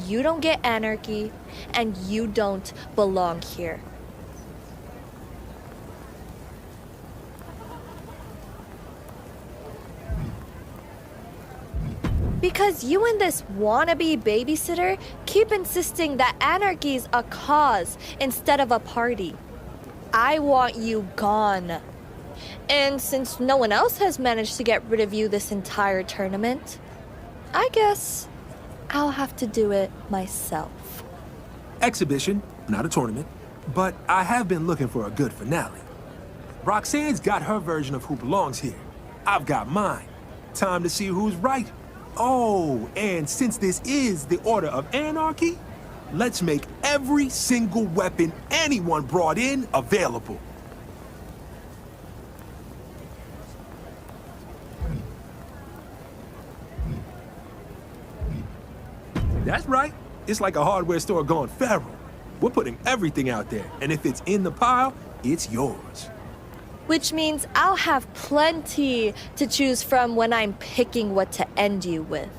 [SPEAKER 15] You don't get anarchy, and you don't belong here. Because you and this wannabe babysitter keep insisting that anarchy's a cause instead of a party. I want you gone. And since no one else has managed to get rid of you this entire tournament, I guess I'll have to do it myself.
[SPEAKER 11] Exhibition, not a tournament, but I have been looking for a good finale. Roxanne's got her version of who belongs here. I've got mine. Time to see who's right. Oh, and since this is the Order of Anarchy, let's make every single weapon anyone brought in available. That's right. It's like a hardware store gone feral. We're putting everything out there, and if it's in the pile, it's yours.
[SPEAKER 15] Which means I'll have plenty to choose from when I'm picking what to end you with.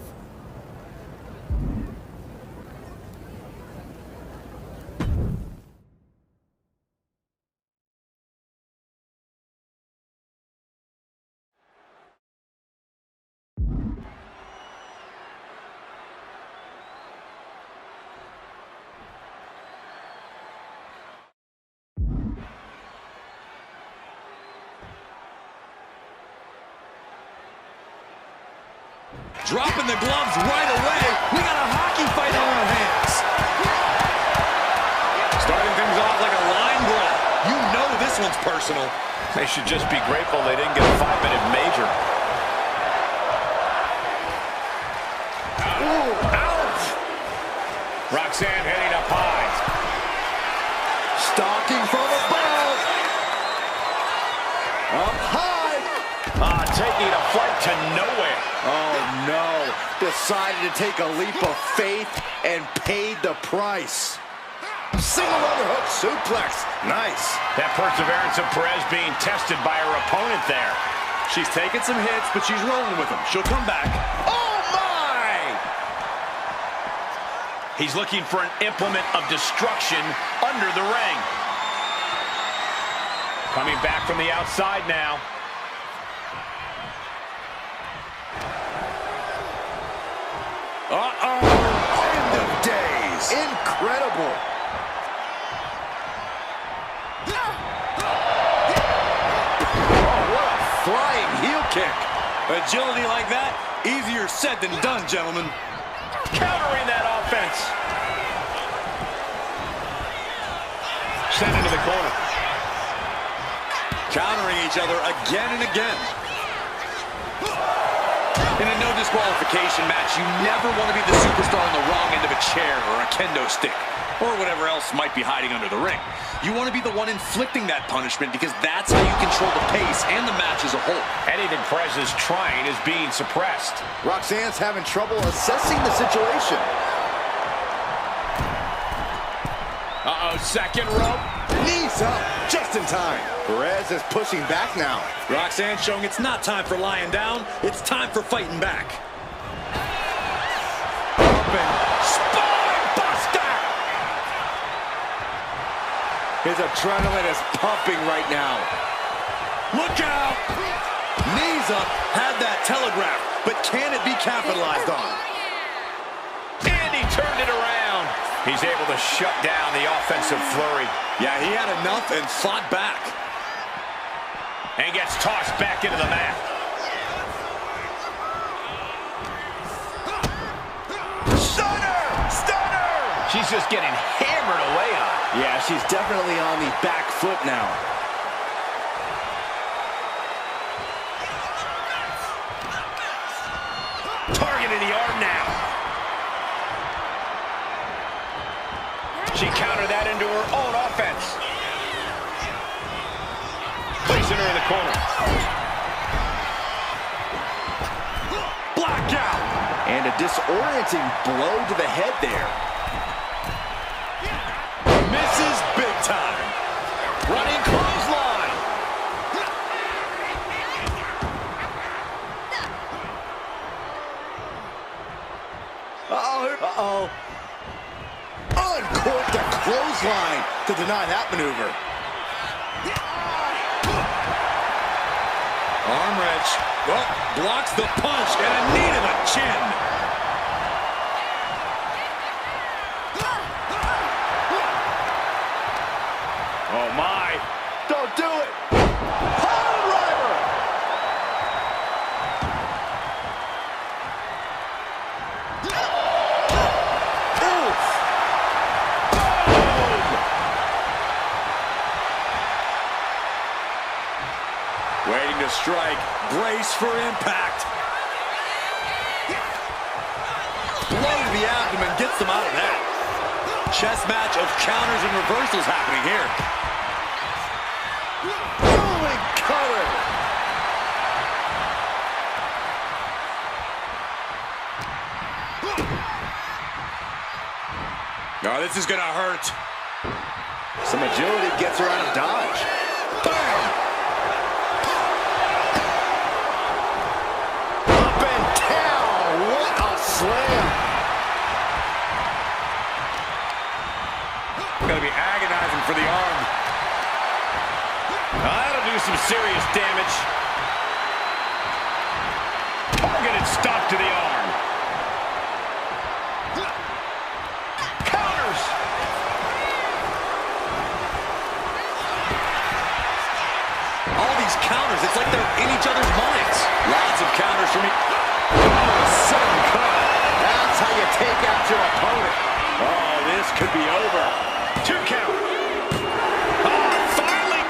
[SPEAKER 7] Dropping the gloves right away. We got a hockey fight on our hands.
[SPEAKER 6] Starting things off like a line brawl.
[SPEAKER 7] You know this one's personal.
[SPEAKER 6] They should just be grateful they didn't get a 5-minute major. Ooh, ouch! Roxanne heading up high.
[SPEAKER 8] Stalking from above. Up high.
[SPEAKER 6] Taking a flight to nowhere.
[SPEAKER 8] Oh, no. Decided to take a leap of faith and paid the price. Single underhook suplex. Nice.
[SPEAKER 6] That perseverance of Perez being tested by her opponent there.
[SPEAKER 7] She's taking some hits, but she's rolling with them. She'll come back.
[SPEAKER 6] Oh, my! He's looking for an implement of destruction under the ring. Coming back from the outside now.
[SPEAKER 8] Uh-oh. End of days. Incredible. Oh, what a flying heel kick.
[SPEAKER 7] Agility like that, easier said than done, gentlemen.
[SPEAKER 6] Countering that offense. Sent into the corner.
[SPEAKER 7] Countering each other again and again. In a no disqualification match, you never want to be the superstar on the wrong end of a chair or a kendo stick, or whatever else might be hiding under the ring. You want to be the one inflicting that punishment because that's how you control the pace and the match as a whole.
[SPEAKER 6] Anything Perez is trying is being suppressed.
[SPEAKER 8] Roxanne's having trouble assessing the situation.
[SPEAKER 6] Uh-oh, second rope.
[SPEAKER 8] Knees up, just in time. Perez is pushing back now.
[SPEAKER 7] Roxanne showing it's not time for lying down, it's time for fighting back.
[SPEAKER 8] Open. Spine buster! His adrenaline is pumping right now.
[SPEAKER 7] Look out!
[SPEAKER 8] Knees up, had that telegraphed, but can it be capitalized on?
[SPEAKER 6] And he turned it around. He's able to shut down the offensive flurry.
[SPEAKER 7] Yeah, he had enough and fought back.
[SPEAKER 6] And gets tossed back into the mat. Stunner! Stunner! She's just getting hammered away on.
[SPEAKER 8] Yeah, she's definitely on the back foot now.
[SPEAKER 6] Targeting the arm now. She countered that into her own offense. Placing her in the corner.
[SPEAKER 8] Blackout! And a disorienting blow to the head there.
[SPEAKER 6] Misses big time. Running clothesline.
[SPEAKER 8] Uh-oh. Uh-oh. Uncorked a clothesline to deny that maneuver.
[SPEAKER 7] Arm wrench. Well, blocks the punch and a knee to the chin.
[SPEAKER 6] Oh, my.
[SPEAKER 8] Don't do it. Pile driver. Oof.
[SPEAKER 7] Waiting to strike. Brace for impact. Blow to the abdomen gets them out of that. Chess match of counters and reversals happening here.
[SPEAKER 8] Rolling cutter.
[SPEAKER 7] Oh, this is gonna hurt.
[SPEAKER 8] Some agility gets her out of dodge. Bam! Up and down. What a slam.
[SPEAKER 6] Gonna be agonizing for the arm. That'll do some serious damage. Targeted stop to the arm. Counters.
[SPEAKER 7] All these counters, it's like they're in each other's minds. Lots of counters from me. Oh, sudden cut.
[SPEAKER 8] That's how you take out your opponent.
[SPEAKER 7] Oh, this could be over.
[SPEAKER 6] 2 count. Finally,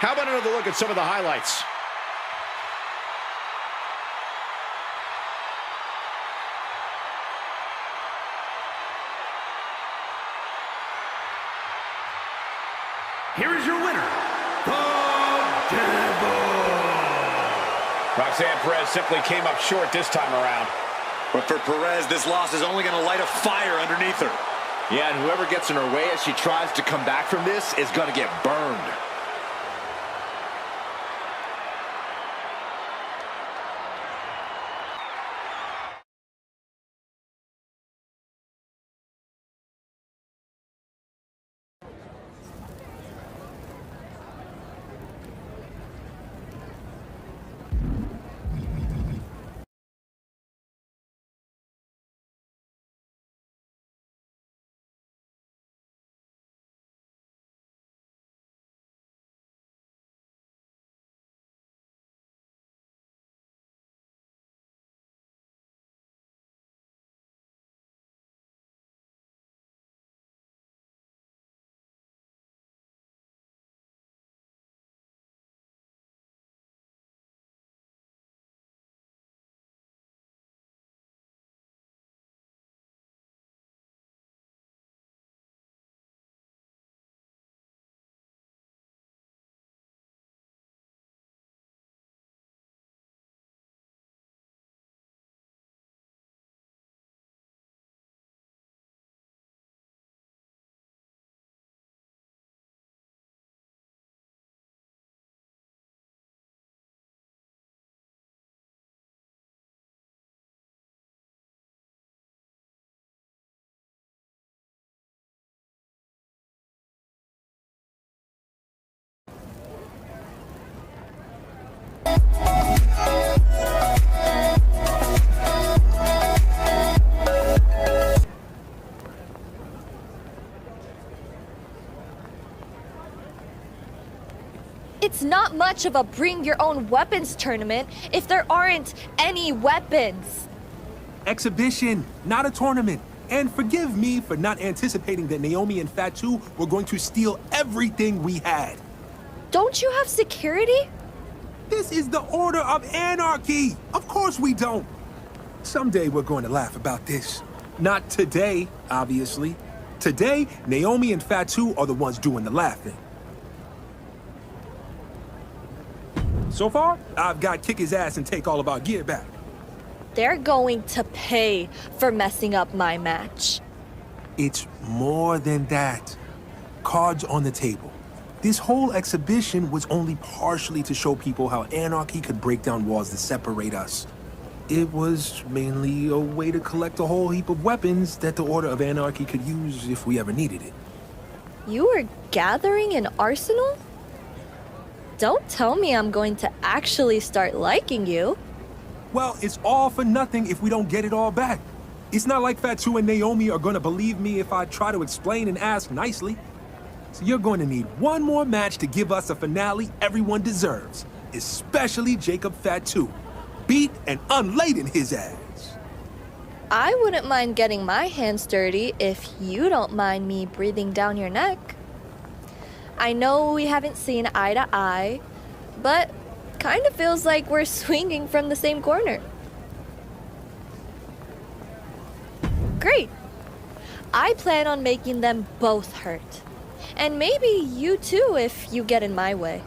[SPEAKER 6] How about another look at some of the highlights?
[SPEAKER 18] Here is your winner, the Devil.
[SPEAKER 6] Roxanne Perez simply came up short this time around.
[SPEAKER 7] But for Perez, this loss is only going to light a fire underneath her.
[SPEAKER 8] Yeah, and whoever gets in her way as she tries to come back from this is going to get burned.
[SPEAKER 15] It's not much of a bring your own weapons tournament if there aren't any weapons.
[SPEAKER 11] Exhibition, not a tournament. And forgive me for not anticipating that Naomi and Fatu were going to steal everything we had.
[SPEAKER 15] Don't you have security?
[SPEAKER 11] This is the Order of Anarchy. Of course we don't. Someday we're going to laugh about this. Not today, obviously. Today, Naomi and Fatu are the ones doing the laughing. So far, I've got kick his ass and take all of our gear back.
[SPEAKER 15] They're going to pay for messing up my match.
[SPEAKER 11] It's more than that. Cards on the table. This whole exhibition was only partially to show people how anarchy could break down walls that separate us. It was mainly a way to collect a whole heap of weapons that the Order of Anarchy could use if we ever needed it.
[SPEAKER 15] You were gathering an arsenal? Don't tell me I'm going to actually start liking you.
[SPEAKER 11] Well, it's all for nothing if we don't get it all back. It's not like Fatu and Naomi are going to believe me if I try to explain and ask nicely. So you're going to need one more match to give us a finale everyone deserves, especially Jacob Fatu. Beat and unladen his ass.
[SPEAKER 15] I wouldn't mind getting my hands dirty if you don't mind me breathing down your neck. I know we haven't seen eye to eye, but kind of feels like we're swinging from the same corner. Great. I plan on making them both hurt. And maybe you too if you get in my way.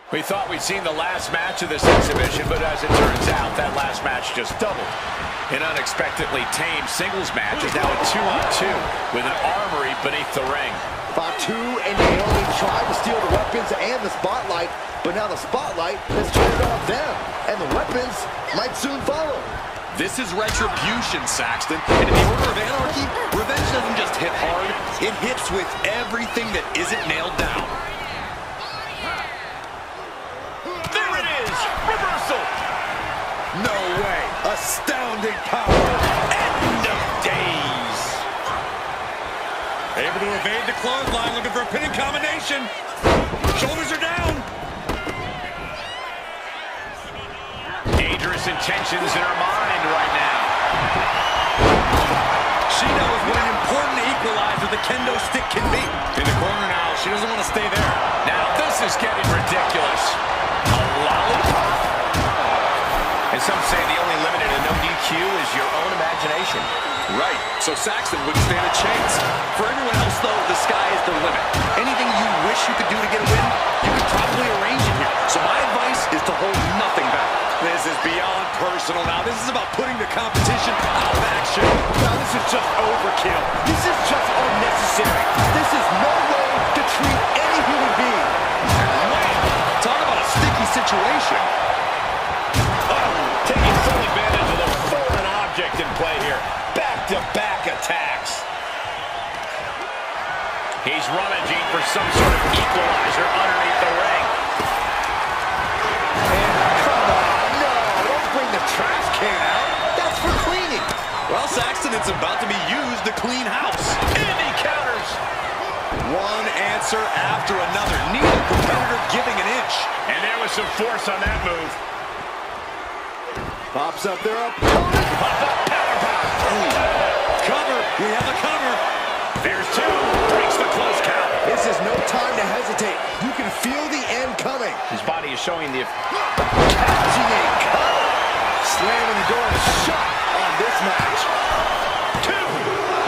[SPEAKER 6] We thought we'd seen the last match of this exhibition, but as it turns out, that last match just doubled. An unexpectedly tame singles match is now a 2-on-2 with an armory beneath the ring.
[SPEAKER 8] Fatu and Naomi tried to steal the weapons and the spotlight, but now the spotlight has turned off them, and the weapons might soon follow.
[SPEAKER 7] This is retribution, Saxton. And in the Order of Anarchy, revenge doesn't just hit hard, it hits with everything that isn't nailed down.
[SPEAKER 6] There it is! Reversal!
[SPEAKER 7] No way!
[SPEAKER 6] Astounding power. End of days. Able to evade the clothesline, looking for a pinning combination. Shoulders are down. Dangerous intentions in her mind right now. She knows what an important equalizer the kendo stick can be. In the corner now, she doesn't want to stay there. Now this is getting ridiculous. A lollipop? And some say the only limit in a no DQ is your own imagination.
[SPEAKER 7] Right, so Saxton wouldn't stand a chance. For everyone else, though, the sky is the limit. Anything you wish you could do to get a win, you could probably arrange it here. So my advice is to hold nothing back.
[SPEAKER 6] This is beyond personal now. This is about putting the competition out of action. Now this is just overkill. This is just unnecessary. This is no way to treat any human being.
[SPEAKER 7] Wait, talk about a sticky situation.
[SPEAKER 6] Oh, taking full advantage of the foreign object in play here. Back-to-back attacks. He's rummaging for some sort of equalizer underneath the ring. Trash can out. That's for cleaning.
[SPEAKER 7] Well, Saxton, it's about to be used to clean house.
[SPEAKER 6] And he counters. One answer after another. Neither competitor giving an inch. And there was some force on that move. Pops up their opponent. Pop up, power bomb. Cover. We have the cover. There's two. Breaks the close count. This is no time to hesitate. You can feel the end coming. His body is showing the... Catching a cover. Slamming the door shut on this match. Two.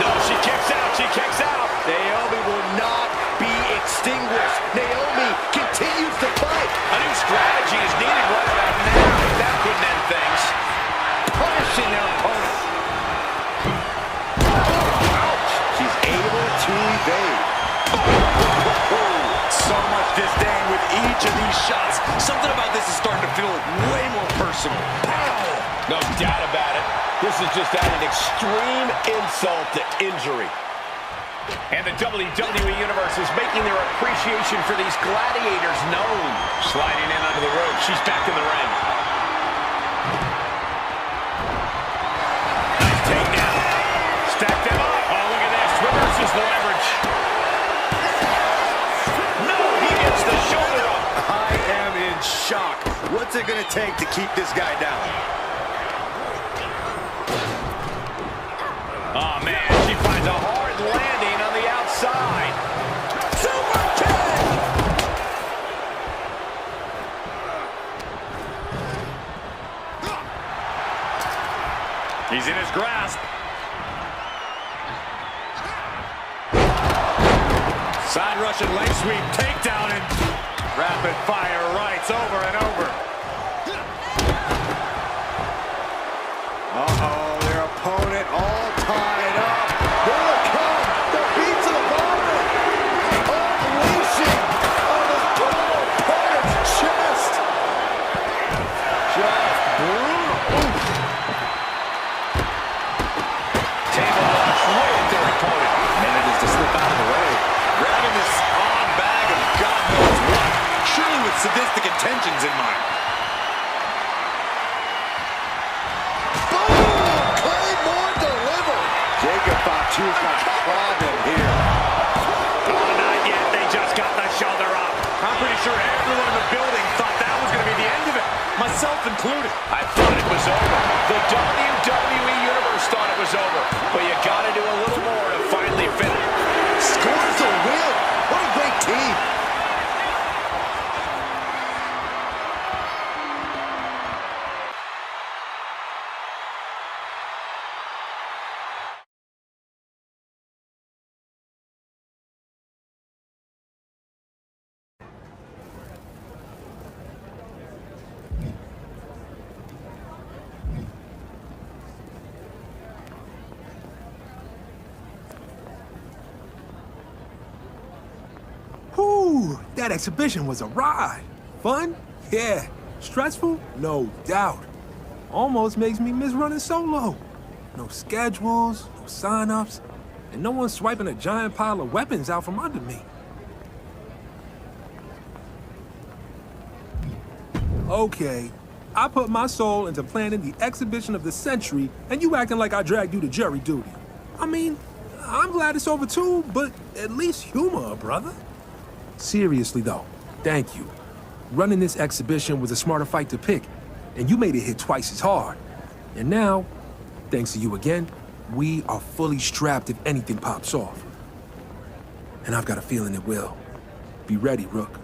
[SPEAKER 6] No, she kicks out. She kicks out. Naomi will not be extinguished. Naomi continues to fight. A new strategy is needed right about now. That couldn't end things. Punishing their opponent. Ouch. She's able to evade. So much disdain with each of these shots. Something about this is starting to feel way more personal. No doubt about it. This is just adding extreme insult to injury. And the WWE Universe is making their appreciation for these gladiators known. Sliding in under the rope. She's back in the ring. Nice takedown. Stack them up. Oh, look at this. Reverses the leverage. No, he gets the shoulder up. I am in shock. What's it going to take to keep this guy down? Oh, man, she finds a hard landing on the outside. Super kick! He's in his grasp. Side Russian leg sweep, takedown, and rapid fire rights over and over. Uh-oh, their opponent all tied up. Will it come? The beats of the moment. Unleashing on the total opponent's chest. Just brutal. Oof. Table launch right at their opponent. Manages to slip out of the way. Grabbing this odd bag of God knows what. Surely with sadistic intentions in mind. She's got a problem here. Oh, not yet. They just got the shoulder up. I'm pretty sure everyone in the building thought that was going to be the end of it, myself included. I thought it was over. The WWE Universe thought it was over. But you got to do a little more to finally finish. Scores a win. What a great team.
[SPEAKER 11] That exhibition was a ride. Fun? Yeah. Stressful? No doubt. Almost makes me miss running solo. No schedules, no sign-ups, and no one swiping a giant pile of weapons out from under me. Okay, I put my soul into planning the exhibition of the century, and you acting like I dragged you to jury duty. I mean, I'm glad it's over too, but at least humor, brother. Seriously though, thank you. Running this exhibition was a smarter fight to pick, and you made it hit twice as hard. And now, thanks to you again, we are fully strapped if anything pops off. And I've got a feeling it will. Be ready, Rook.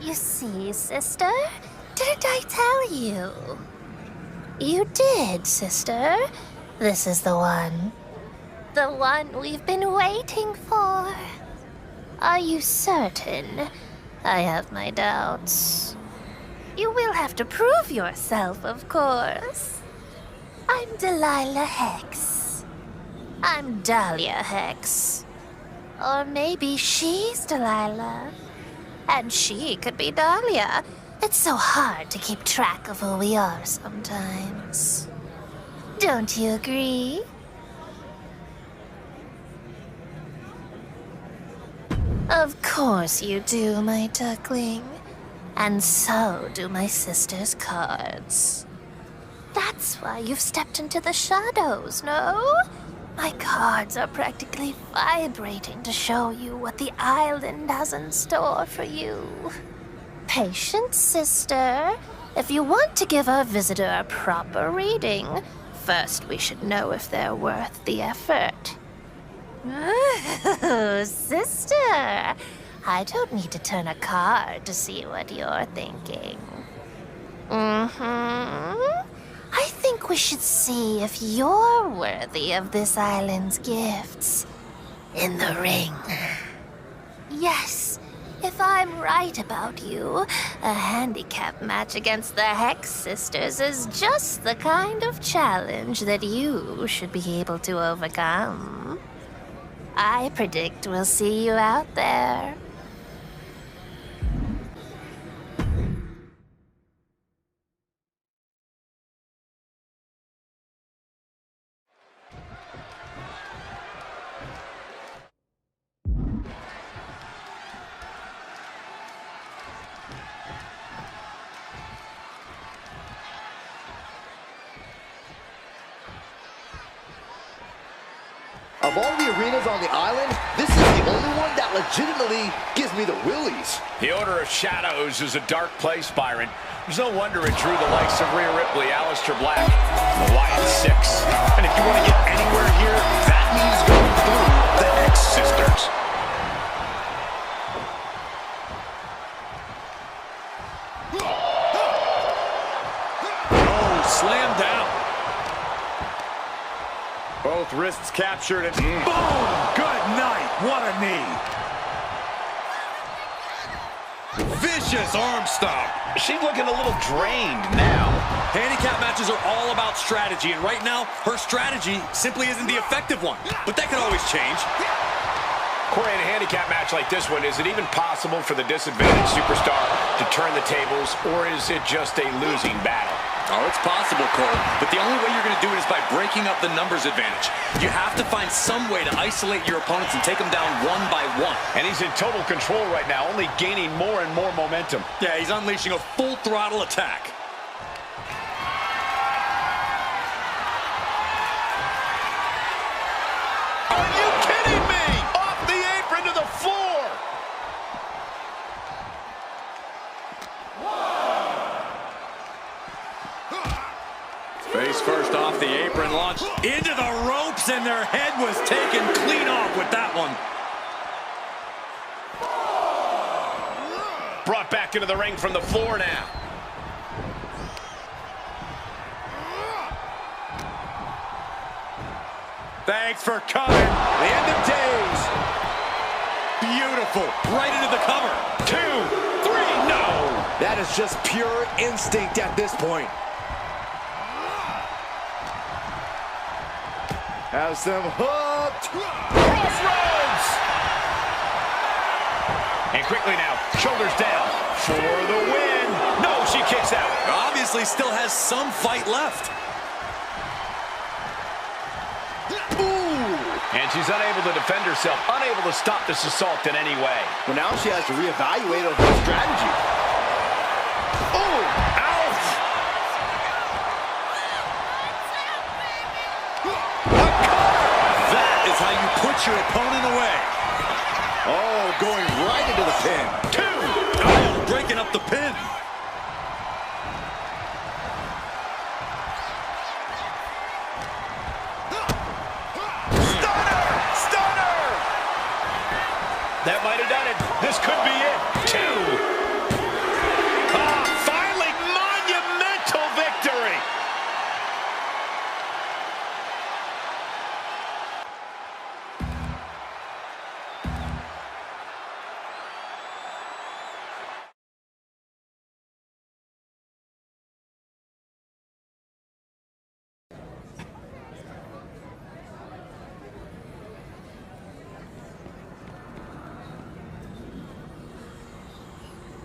[SPEAKER 19] You see, sister? Didn't I tell you? You did, sister. This is the one. The one we've been waiting for. Are you certain? I have my doubts. You will have to prove yourself, of course. I'm Delilah Hex. I'm Dahlia Hex. Or maybe she's Delilah. And she could be Dahlia. It's so hard to keep track of who we are sometimes. Don't you agree? Of course you do, my duckling. And so do my sister's cards. That's why you've stepped into the shadows, no? My cards are practically vibrating to show you what the island has in store for you. Patience, sister. If you want to give our visitor a proper reading, first we should know if they're worth the effort. Oh, sister. I don't need to turn a card to see what you're thinking. I think we should see if you're worthy of this island's gifts. In the ring. Yes, if I'm right about you, a handicap match against the Hex Sisters is just the kind of challenge that you should be able to overcome. I predict we'll see you out there.
[SPEAKER 8] Of all the arenas on the island, this is the only one that legitimately gives me the willies.
[SPEAKER 6] The Order of Shadows is a dark place, Byron. There's no wonder it drew the likes of Rhea Ripley, Aleister Black, the Wyatt Six. And if you want to get anywhere here, that means going through the Hex Sisters.
[SPEAKER 7] Oh, slam down.
[SPEAKER 6] Both wrists captured and
[SPEAKER 18] Boom! Good night. What a knee.
[SPEAKER 7] Vicious arm stomp.
[SPEAKER 6] She's looking a little drained now.
[SPEAKER 7] Handicap matches are all about strategy, and right now, her strategy simply isn't the effective one. But that can always change.
[SPEAKER 6] Corey, in a handicap match like this one, is it even possible for the disadvantaged superstar to turn the tables, or is it just a losing battle?
[SPEAKER 7] Oh, it's possible, Cole, but the only way you're going to do it is by breaking up the numbers advantage. You have to find some way to isolate your opponents and take them down one by one.
[SPEAKER 6] And he's in total control right now, only gaining more and more momentum.
[SPEAKER 7] Yeah, he's unleashing a full throttle attack.
[SPEAKER 6] Are you kidding me? Off the apron to the floor. Face first off the apron, launched into the ropes, and their head was taken clean off with that one.
[SPEAKER 20] Brought back into the ring from the floor now.
[SPEAKER 6] Thanks for coming. The end of days. Beautiful. Right into the cover. 2, 3, no.
[SPEAKER 8] That is just pure instinct at this point. Has them hooked.
[SPEAKER 20] Crossroads. And quickly now, shoulders down for the win. No, she kicks out.
[SPEAKER 7] Obviously still has some fight left.
[SPEAKER 20] And she's unable to defend herself, unable to stop this assault in any way.
[SPEAKER 8] Well, now she has to reevaluate her strategy.
[SPEAKER 20] Oh, ouch!
[SPEAKER 7] That is how you put your opponent away.
[SPEAKER 8] Oh, going right into the pin.
[SPEAKER 7] 2. Oh, breaking up the pin.
[SPEAKER 20] That might have done it. This could be it. 2. Finally, monumental victory.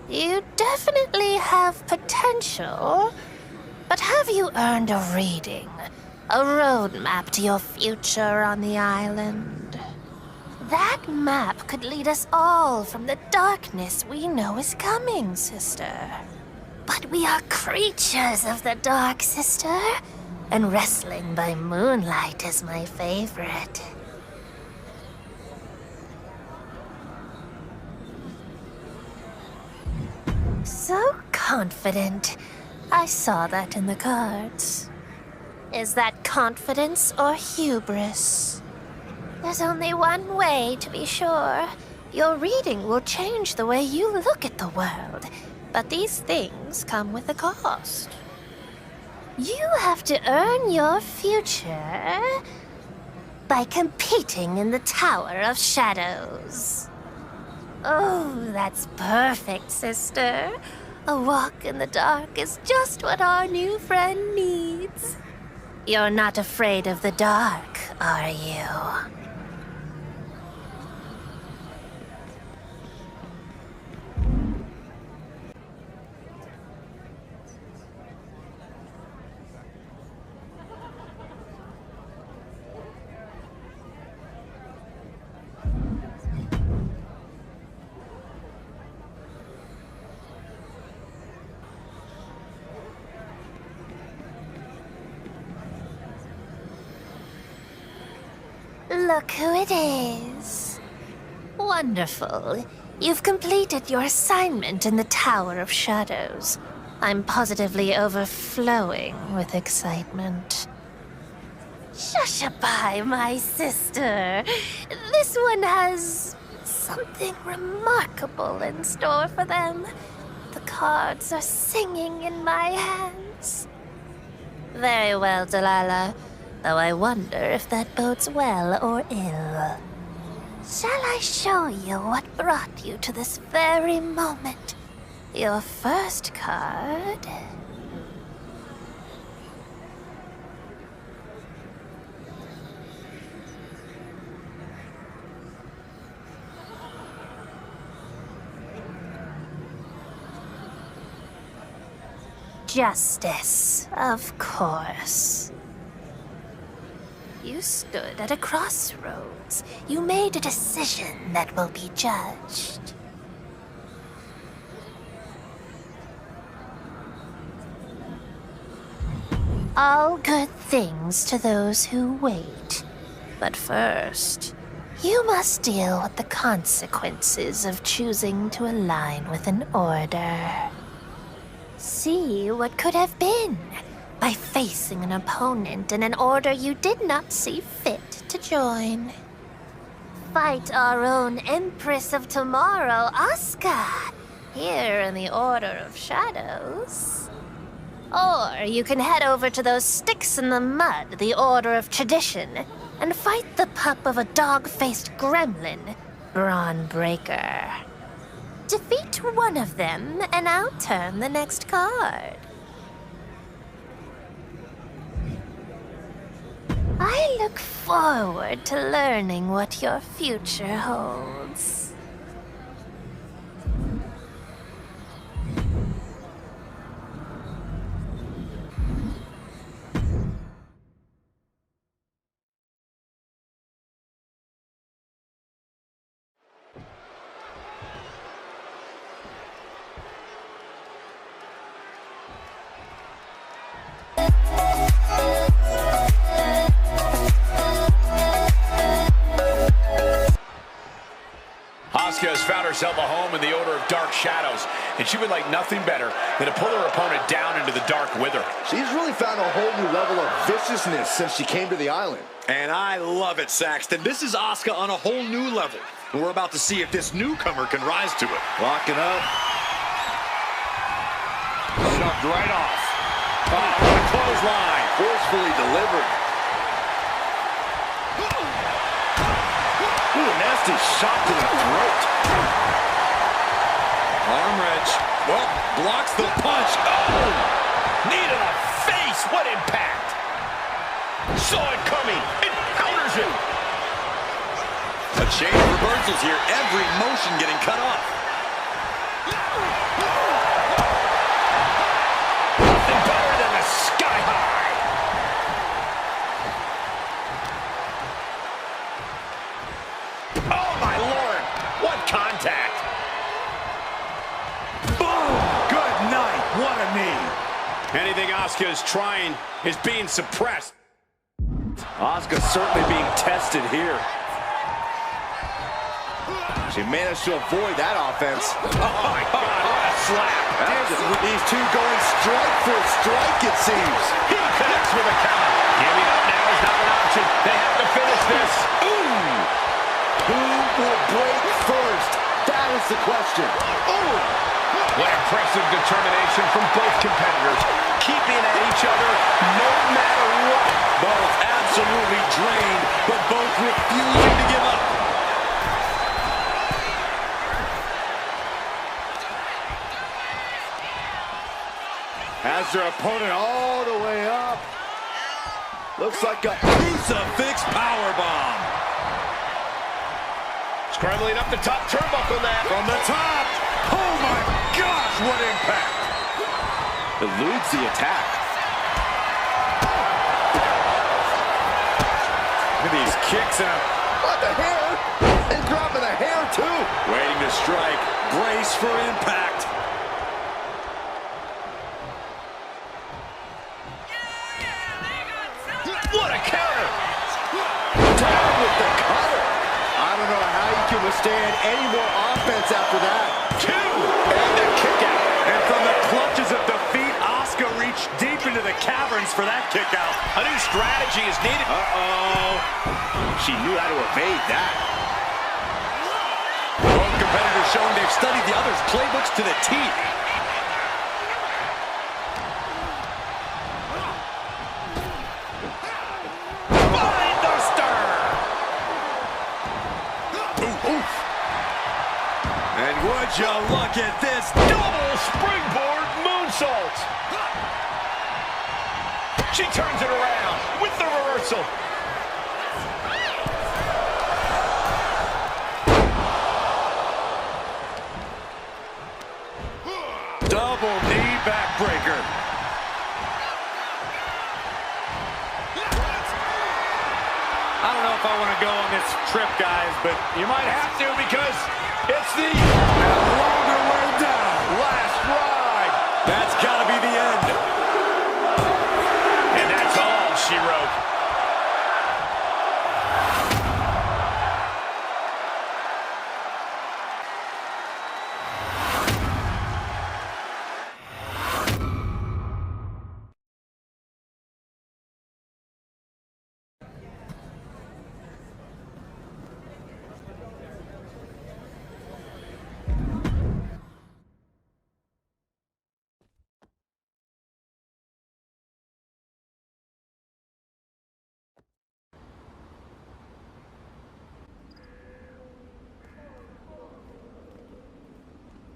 [SPEAKER 19] You definitely have potential, but have you earned a reading? A roadmap to your future on the island? That map could lead us all from the darkness we know is coming, sister. But we are creatures of the dark, sister, and wrestling by moonlight is my favorite. So confident. I saw that in the cards. Is that confidence or hubris? There's only one way to be sure. Your reading will change the way you look at the world, but these things come with a cost. You have to earn your future by competing in the Tower of Shadows. Oh, that's perfect, sister. A walk in the dark is just what our new friend needs. You're not afraid of the dark, are you? Look who it is. Wonderful. You've completed your assignment in the Tower of Shadows. I'm positively overflowing with excitement. Shushaby, my sister. This one has something remarkable in store for them. The cards are singing in my hands. Very well, Delilah. Though I wonder if that bodes well or ill. Shall I show you what brought you to this very moment? Your first card. Justice, of course. You stood at a crossroads. You made a decision that will be judged. All good things to those who wait. But first, you must deal with the consequences of choosing to align with an order. See what could have been by facing an opponent in an order you did not see fit to join. Fight our own Empress of Tomorrow, Asuka, here in the Order of Shadows. Or you can head over to those sticks in the mud, the Order of Tradition, and fight the pup of a dog-faced gremlin, Braun Breaker. Defeat one of them, and I'll turn the next card. I look forward to learning what your future holds.
[SPEAKER 6] Asuka has found herself a home in the Order of Dark Shadows, and she would like nothing better than to pull her opponent down into the dark with her.
[SPEAKER 8] She's really found a whole new level of viciousness since she came to the island.
[SPEAKER 7] And I love it, Saxton. This is Asuka on a whole new level. And we're about to see if this newcomer can rise to it.
[SPEAKER 8] Locking up.
[SPEAKER 6] Shoved right off. Oh, what a clothesline.
[SPEAKER 8] Forcefully delivered.
[SPEAKER 6] Ooh, a nasty shot to the throat.
[SPEAKER 7] Arm wrench. Well, blocks the punch.
[SPEAKER 6] Oh! Knee to the face. What impact. Saw it coming. It counters it.
[SPEAKER 7] A chain of reversals here. Every motion getting cut off.
[SPEAKER 6] Nothing better than the sky high. Oh, my Lord. What contact.
[SPEAKER 18] Boom! Good night. What a knee.
[SPEAKER 6] Anything Asuka is trying is being suppressed. Asuka certainly being tested here.
[SPEAKER 8] She managed to avoid that offense.
[SPEAKER 6] Oh my God, what a slap.
[SPEAKER 8] These two going strike for strike, it seems.
[SPEAKER 6] He connects with a counter. Giving up now is not an option. They have to finish this.
[SPEAKER 8] Ooh! Who will break first? That is the question.
[SPEAKER 6] Ooh! What impressive determination from both competitors. Keeping at each other no matter what.
[SPEAKER 7] Both absolutely drained, but both refusing to give up.
[SPEAKER 8] Has their opponent all the way up. Looks like a
[SPEAKER 7] crucifix powerbomb.
[SPEAKER 6] Scrambling up the top turnbuckle now.
[SPEAKER 7] From the top.
[SPEAKER 6] Oh my gosh, what impact.
[SPEAKER 8] Eludes the attack.
[SPEAKER 6] Look at these kicks and
[SPEAKER 8] what the hair? And grabbing the hair too.
[SPEAKER 7] Waiting to strike. Brace for impact.
[SPEAKER 6] What a counter!
[SPEAKER 8] Down with the cutter. I don't know how you can withstand any more offense after that.
[SPEAKER 6] Two! And the kick out.
[SPEAKER 18] And from the clutches of defeat, Asuka reached deep into the caverns for that kick out.
[SPEAKER 6] A new strategy is needed.
[SPEAKER 8] Uh-oh. She knew how to evade that.
[SPEAKER 7] Both competitors showing they've studied the other's playbooks to the teeth. Would you look at this
[SPEAKER 6] double springboard moonsault. She turns it around with the reversal.
[SPEAKER 18] Double knee backbreaker.
[SPEAKER 6] I don't know if I want to go on this trip, guys, but you might have to because it's the longer way down. Last ride.
[SPEAKER 7] That's got to be the end.
[SPEAKER 6] And that's all she wrote.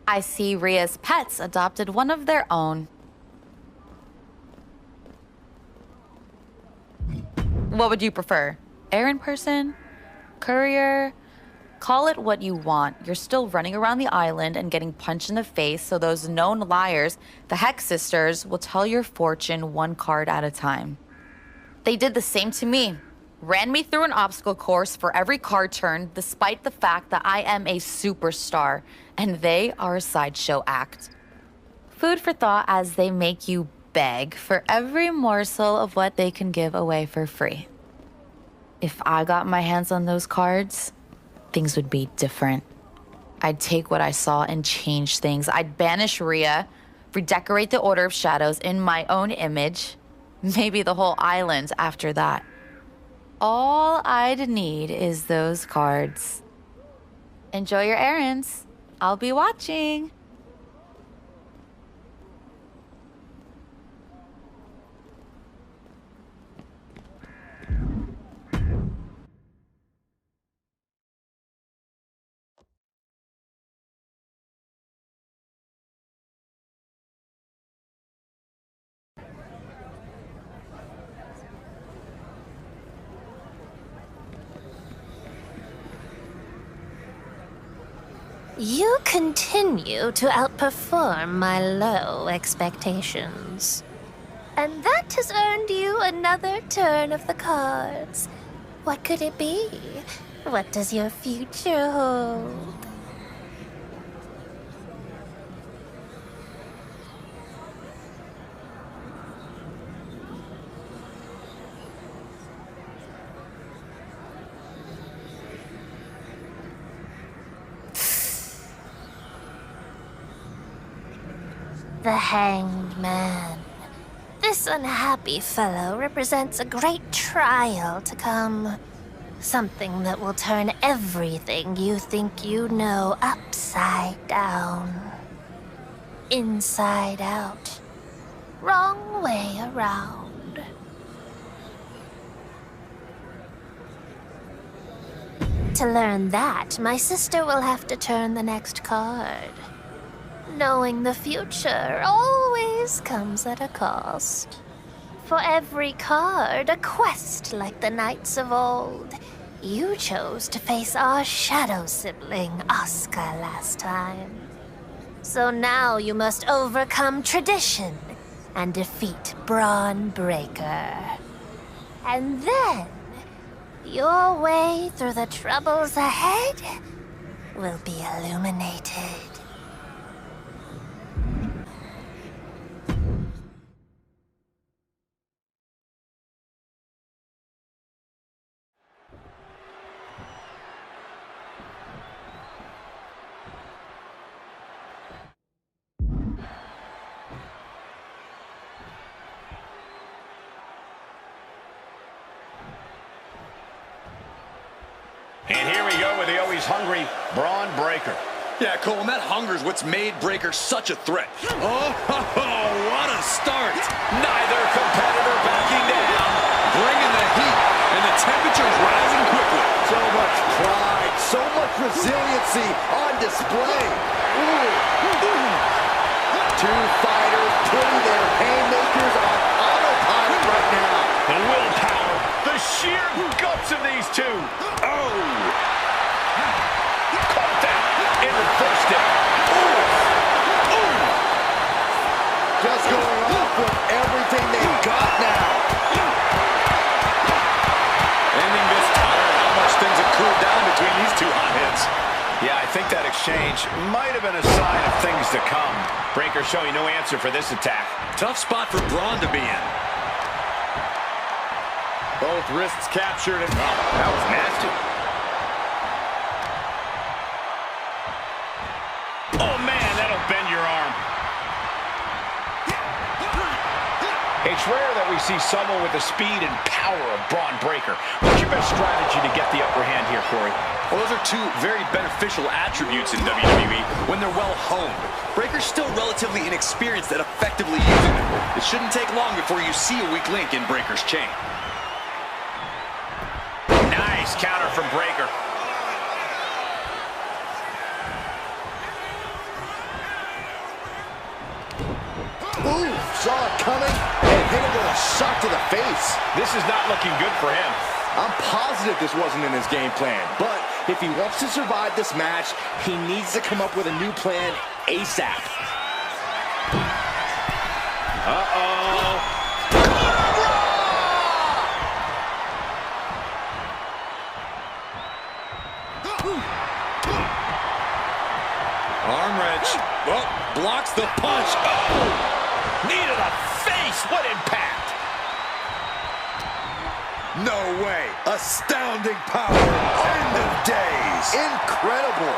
[SPEAKER 21] I see Rhea's pets adopted one of their own. What would you prefer? Errand person? Courier? Call it what you want. You're still running around the island and getting punched in the face, so those known liars, the Hex Sisters, will tell your fortune one card at a time. They did the same to me. Ran me through an obstacle course for every card turn, despite the fact that I am a superstar, and they are a sideshow act. Food for thought as they make you beg for every morsel of what they can give away for free. If I got my hands on those cards, things would be different. I'd take what I saw and change things. I'd banish Rhea, redecorate the Order of Shadows in my own image, maybe the whole island after that. All I'd need is those cards. Enjoy your errands. I'll be watching.
[SPEAKER 19] You continue to outperform my low expectations. And that has earned you another turn of the cards. What could it be? What does your future hold? The Hanged Man. This unhappy fellow represents a great trial to come. Something that will turn everything you think you know upside down. Inside out. Wrong way around. To learn that, my sister will have to turn the next card. Knowing the future always comes at a cost. For every card, a quest like the knights of old. You chose to face our shadow sibling, Oscar, last time. So now you must overcome tradition and defeat Braun Breaker. And then, your way through the troubles ahead will be illuminated.
[SPEAKER 20] And here we go with the always hungry Braun Breaker.
[SPEAKER 7] Yeah, Cole, and that hunger's what's made Breaker such a threat. Oh, what a start. Neither competitor backing down, bringing the heat, and the temperature's rising quickly.
[SPEAKER 8] So much pride, so much resiliency on display. Two fighters putting their haymakers on autopilot right now.
[SPEAKER 20] The willpower, the sheer guts of these two. Oh! Caught that in the first step. Ooh!
[SPEAKER 8] Just going off with everything they've got now.
[SPEAKER 7] Ending this counter, how much things have cooled down between these two hot hits.
[SPEAKER 20] Yeah, I think that exchange might have been a sign of things to come. Breaker showing no answer for this attack.
[SPEAKER 7] Tough spot for Braun to be in.
[SPEAKER 20] Both wrists captured, and that was nasty. Oh, man, that'll bend your arm. It's rare that we see someone with the speed and power of Braun Breaker. What's your best strategy to get the upper hand here, Corey?
[SPEAKER 7] Well, those are two very beneficial attributes in WWE when they're well honed. Breaker's still relatively inexperienced at effectively using them. It shouldn't take long before you see a weak link in Breaker's chain.
[SPEAKER 20] Nice counter from Breaker.
[SPEAKER 8] Ooh, saw it coming and hit him with a shot to the face.
[SPEAKER 20] This is not looking good for him.
[SPEAKER 8] I'm positive this wasn't in his game plan, but if he wants to survive this match, he needs to come up with a new plan ASAP.
[SPEAKER 20] Uh-oh. Arm wrench. Oh, blocks the punch. Oh! Knee to the face. What impact?
[SPEAKER 8] No way. Astounding power. End of days. Incredible.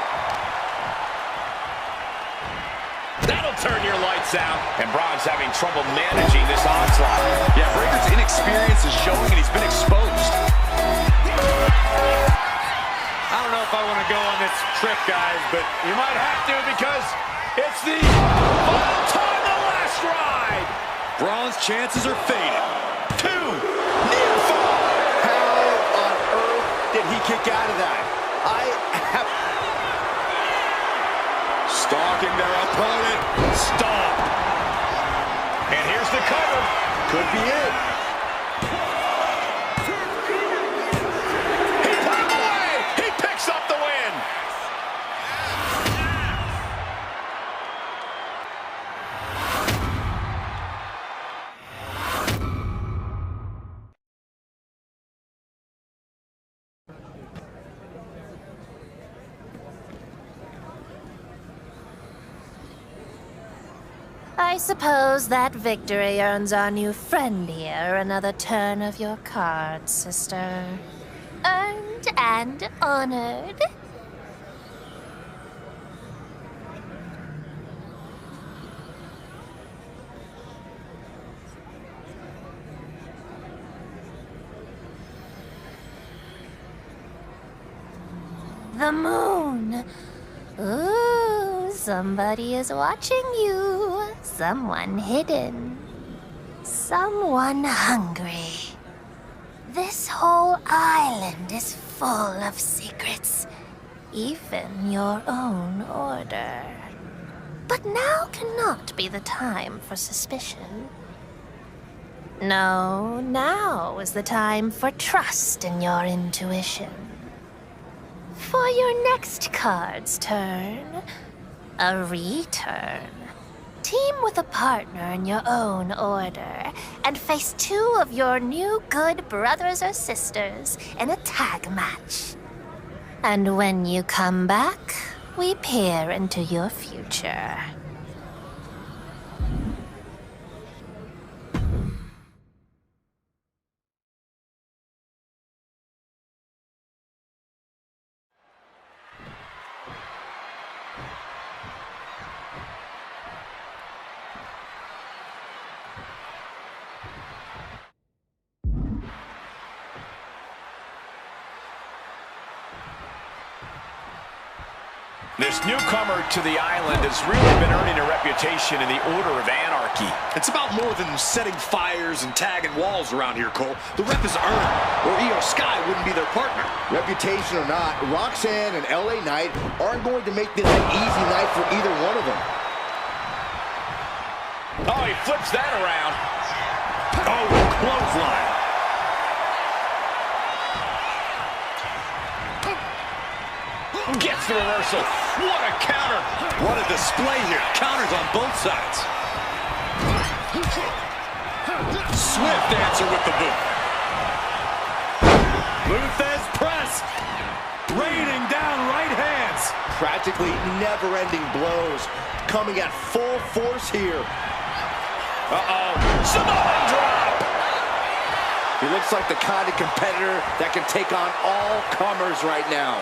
[SPEAKER 20] That'll turn your lights out. And Braun's having trouble managing this onslaught. Yeah, Breaker's inexperience is showing, and he's been exposed. I don't know if I want to go on this trip, guys, but you might have to because it's the final time, the last ride. Braun's chances are fading. 2, near fall.
[SPEAKER 8] How on earth did he kick out of that?
[SPEAKER 20] Stalking their opponent. Stomp. And here's the cover.
[SPEAKER 8] Could be it.
[SPEAKER 20] He put him away. He picks up the win.
[SPEAKER 19] I suppose that victory earns our new friend here another turn of your cards, sister. Earned and honored. The moon. Ooh, somebody is watching you. Someone hidden. Someone hungry. This whole island is full of secrets. Even your own order. But now cannot be the time for suspicion. No, now is the time for trust in your intuition. For your next card's turn, a return. Team with a partner in your own order and face 2 of your new good brothers or sisters in a tag match. And when you come back, we peer into your future.
[SPEAKER 20] This newcomer to the island has really been earning a reputation in the Order of Anarchy.
[SPEAKER 6] It's about more than setting fires and tagging walls around here, Cole. The rep is earned, or Io Sky wouldn't be their partner.
[SPEAKER 8] Reputation or not, Roxanne and LA Knight aren't going to make this an easy night for either one of them.
[SPEAKER 20] Oh, he flips that around.
[SPEAKER 6] Oh, clothesline.
[SPEAKER 20] Gets the reversal. What a counter.
[SPEAKER 6] What a display here. Counters on both sides.
[SPEAKER 20] Swift answer with the boot.
[SPEAKER 6] Luthez press. Raining down right hands.
[SPEAKER 8] Practically never-ending blows coming at full force here.
[SPEAKER 20] Uh-oh. Samoan drop.
[SPEAKER 8] He looks like the kind of competitor that can take on all comers right now.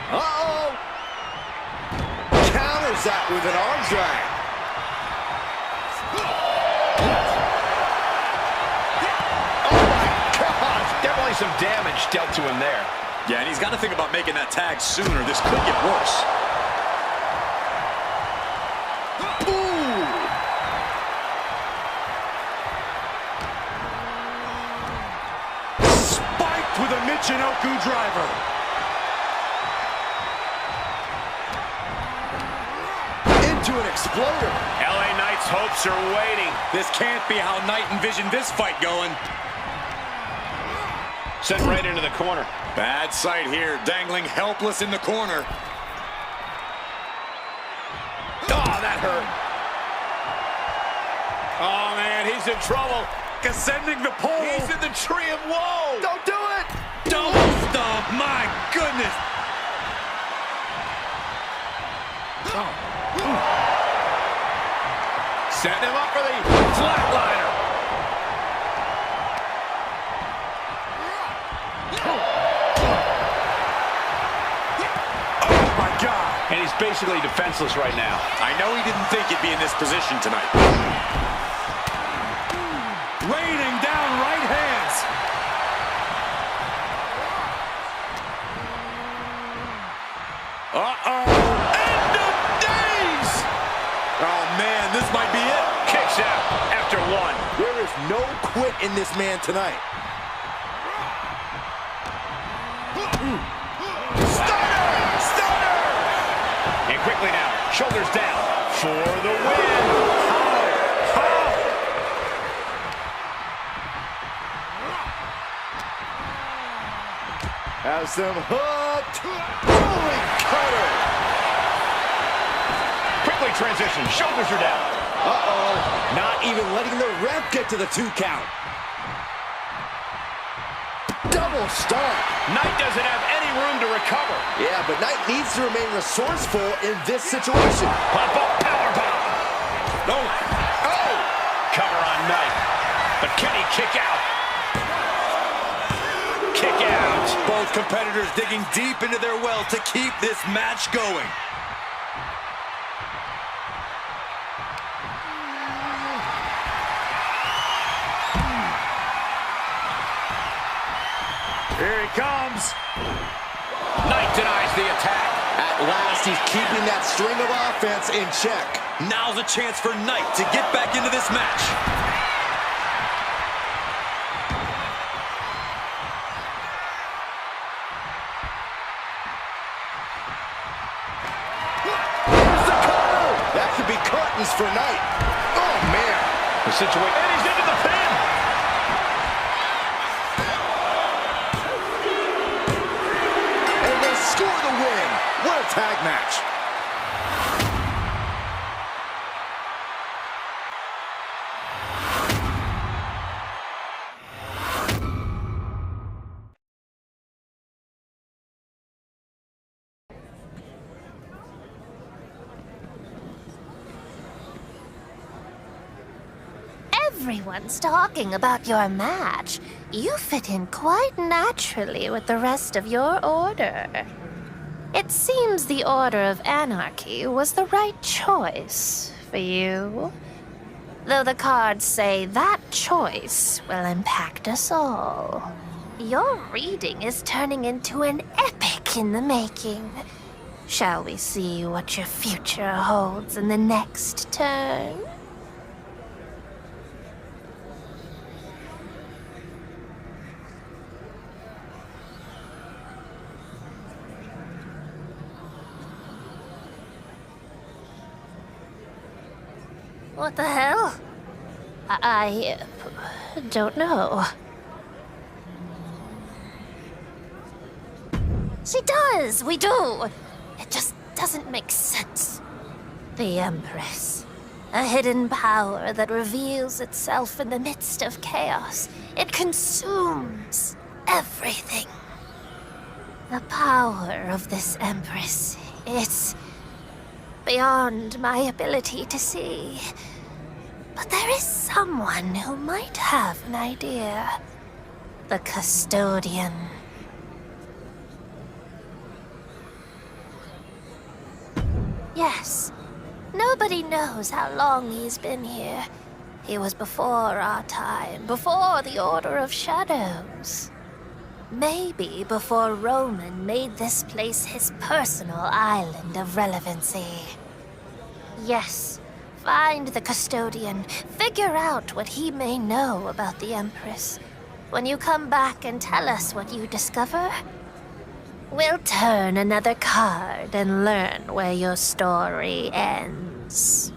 [SPEAKER 8] Uh-oh! Counters that with an arm drag.
[SPEAKER 20] Oh my gosh! Definitely some damage dealt to him there.
[SPEAKER 6] Yeah, and he's got to think about making that tag sooner. This could get worse.
[SPEAKER 8] Ooh!
[SPEAKER 6] Spiked with a Michinoku driver.
[SPEAKER 8] into an exploder.
[SPEAKER 20] LA Knight's hopes are waiting.
[SPEAKER 7] This can't be how Knight envisioned this fight going.
[SPEAKER 20] Sent right into the corner.
[SPEAKER 7] Bad sight here, dangling helpless in the corner.
[SPEAKER 20] Oh, that hurt. Oh, man, he's in trouble.
[SPEAKER 7] Ascending the pole.
[SPEAKER 20] He's in the tree of woe.
[SPEAKER 8] Don't do it.
[SPEAKER 7] Double stomp, my goodness.
[SPEAKER 20] Setting him up for the flatliner. Oh, my God. And he's basically defenseless right now.
[SPEAKER 7] I know he didn't think he'd be in this position tonight. Raining down right hands.
[SPEAKER 20] Uh-oh. End of days.
[SPEAKER 7] Oh, man, this might be it.
[SPEAKER 20] Kicks out after one.
[SPEAKER 8] There is no quit in this man tonight.
[SPEAKER 20] Stunner! And quickly now, shoulders down for the win.
[SPEAKER 8] Has them hooked. Rolling cutter.
[SPEAKER 20] Quickly transition, shoulders are down.
[SPEAKER 8] Uh-oh. Not even letting the ref get to the 2 count. Double stomp.
[SPEAKER 20] Knight doesn't have any room to recover.
[SPEAKER 8] Yeah, but Knight needs to remain resourceful in this situation.
[SPEAKER 20] Pop up, power bomb. No. Oh! Cover on Knight. But can he kick out? Kick out.
[SPEAKER 7] Both competitors digging deep into their well to keep this match going.
[SPEAKER 20] Here he comes. Knight denies the attack.
[SPEAKER 8] At last, he's keeping that string of offense in check.
[SPEAKER 7] Now's a chance for Knight to get back into this match.
[SPEAKER 8] That could be curtains for Knight. Oh, man.
[SPEAKER 20] The situation, and he's into the pin.
[SPEAKER 8] And they score the win. What a tag match.
[SPEAKER 19] Everyone's talking about your match. You fit in quite naturally with the rest of your order. It seems the Order of Anarchy was the right choice for you. Though the cards say that choice will impact us all. Your reading is turning into an epic in the making. Shall we see what your future holds in the next turn? What the hell? I don't know. She does! We do! It just doesn't make sense. The Empress. A hidden power that reveals itself in the midst of chaos. It consumes everything. The power of this Empress, it's beyond my ability to see. But there is someone who might have an idea. The Custodian. Yes. Nobody knows how long he's been here. He was before our time, before the Order of Shadows. Maybe before Roman made this place his personal island of relevancy. Yes, find the Custodian. Figure out what he may know about the Empress. When you come back and tell us what you discover, we'll turn another card and learn where your story ends.
[SPEAKER 12] Thanks.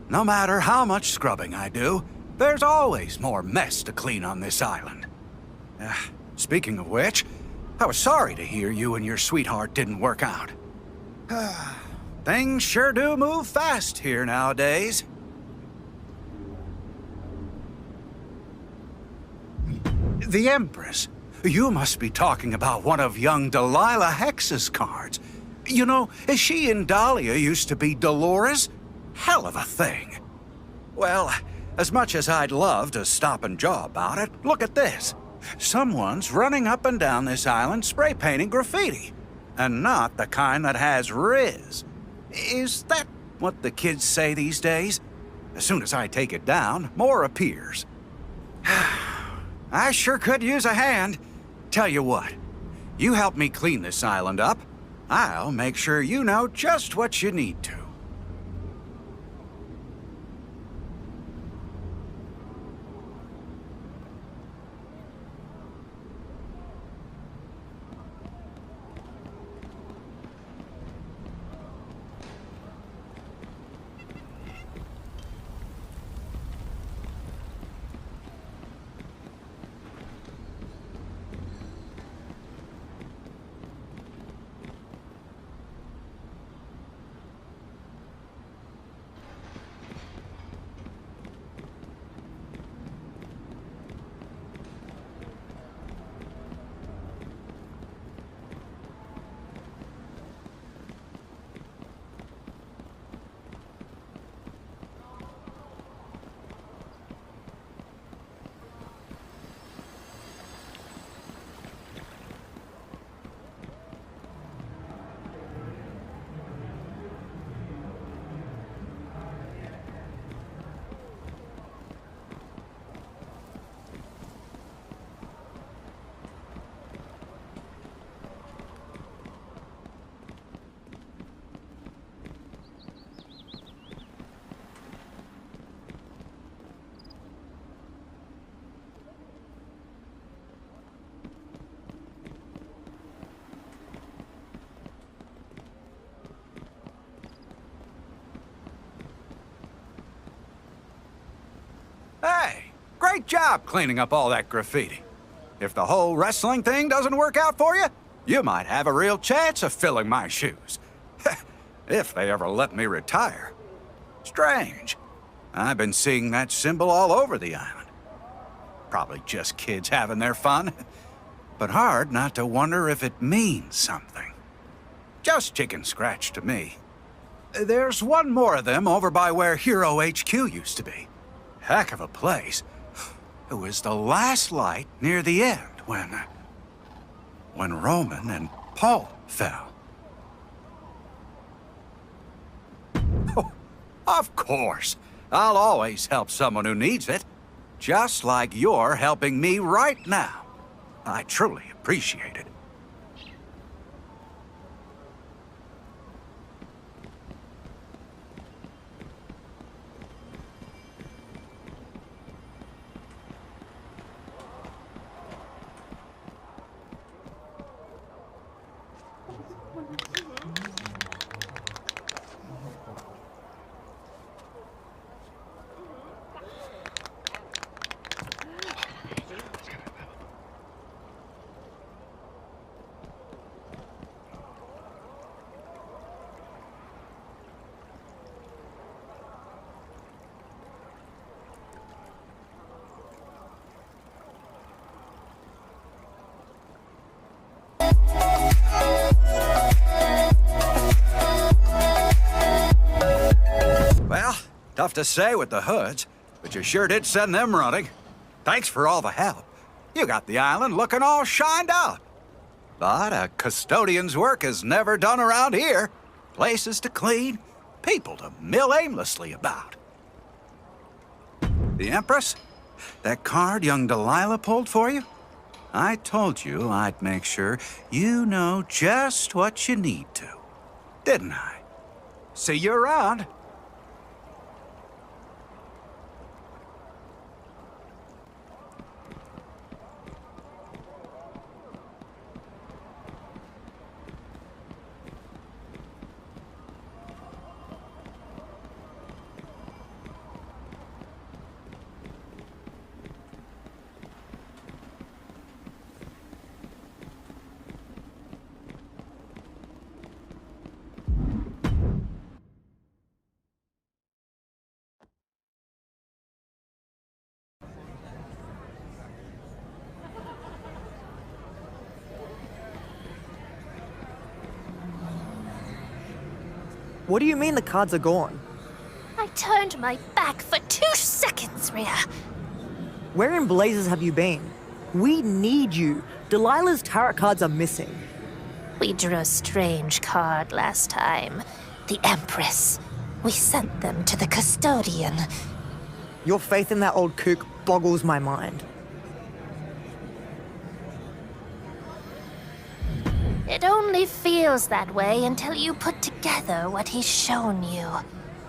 [SPEAKER 14] No matter how much scrubbing I do, there's always more mess to clean on this island. Speaking of which, I was sorry to hear you and your sweetheart didn't work out. Things sure do move fast here nowadays. The Empress. You must be talking about one of young Delilah Hex's cards. You know, she and Dahlia used to be Dolores. Hell of a thing. Well, as much as I'd love to stop and jaw about it, look at this. Someone's running up and down this island spray painting graffiti. And not the kind that has Riz. Is that what the kids say these days? As soon as I take it down, more appears. I sure could use a hand. Tell you what, you help me clean this island up. I'll make sure you know just what you need to. Hey, great job cleaning up all that graffiti. If the whole wrestling thing doesn't work out for you, you might have a real chance of filling my shoes. If they ever let me retire. Strange. I've been seeing that symbol all over the island. Probably just kids having their fun. But hard not to wonder if it means something. Just chicken scratch to me. There's one more of them over by where Hero HQ used to be. Heck of a place. It was the last light near the end when Roman and Paul fell. Oh, of course. I'll always help someone who needs it. Just like you're helping me right now. I truly appreciate it. Tough to say with the hoods, but you sure did send them running. Thanks for all the help. You got the island looking all shined up. But a custodian's work is never done around here. Places to clean, people to mill aimlessly about. The Empress? That card young Delilah pulled for you? I told you I'd make sure you know just what you need to. Didn't I? See you around.
[SPEAKER 3] What do you mean the cards are gone?
[SPEAKER 19] I turned my back for 2 seconds, Rhea.
[SPEAKER 3] Where in blazes have you been? We need you. Delilah's tarot cards are missing.
[SPEAKER 19] We drew a strange card last time. The Empress. We sent them to the custodian.
[SPEAKER 3] Your faith in that old kook boggles my mind.
[SPEAKER 19] It only feels that way until you put together what he's shown you.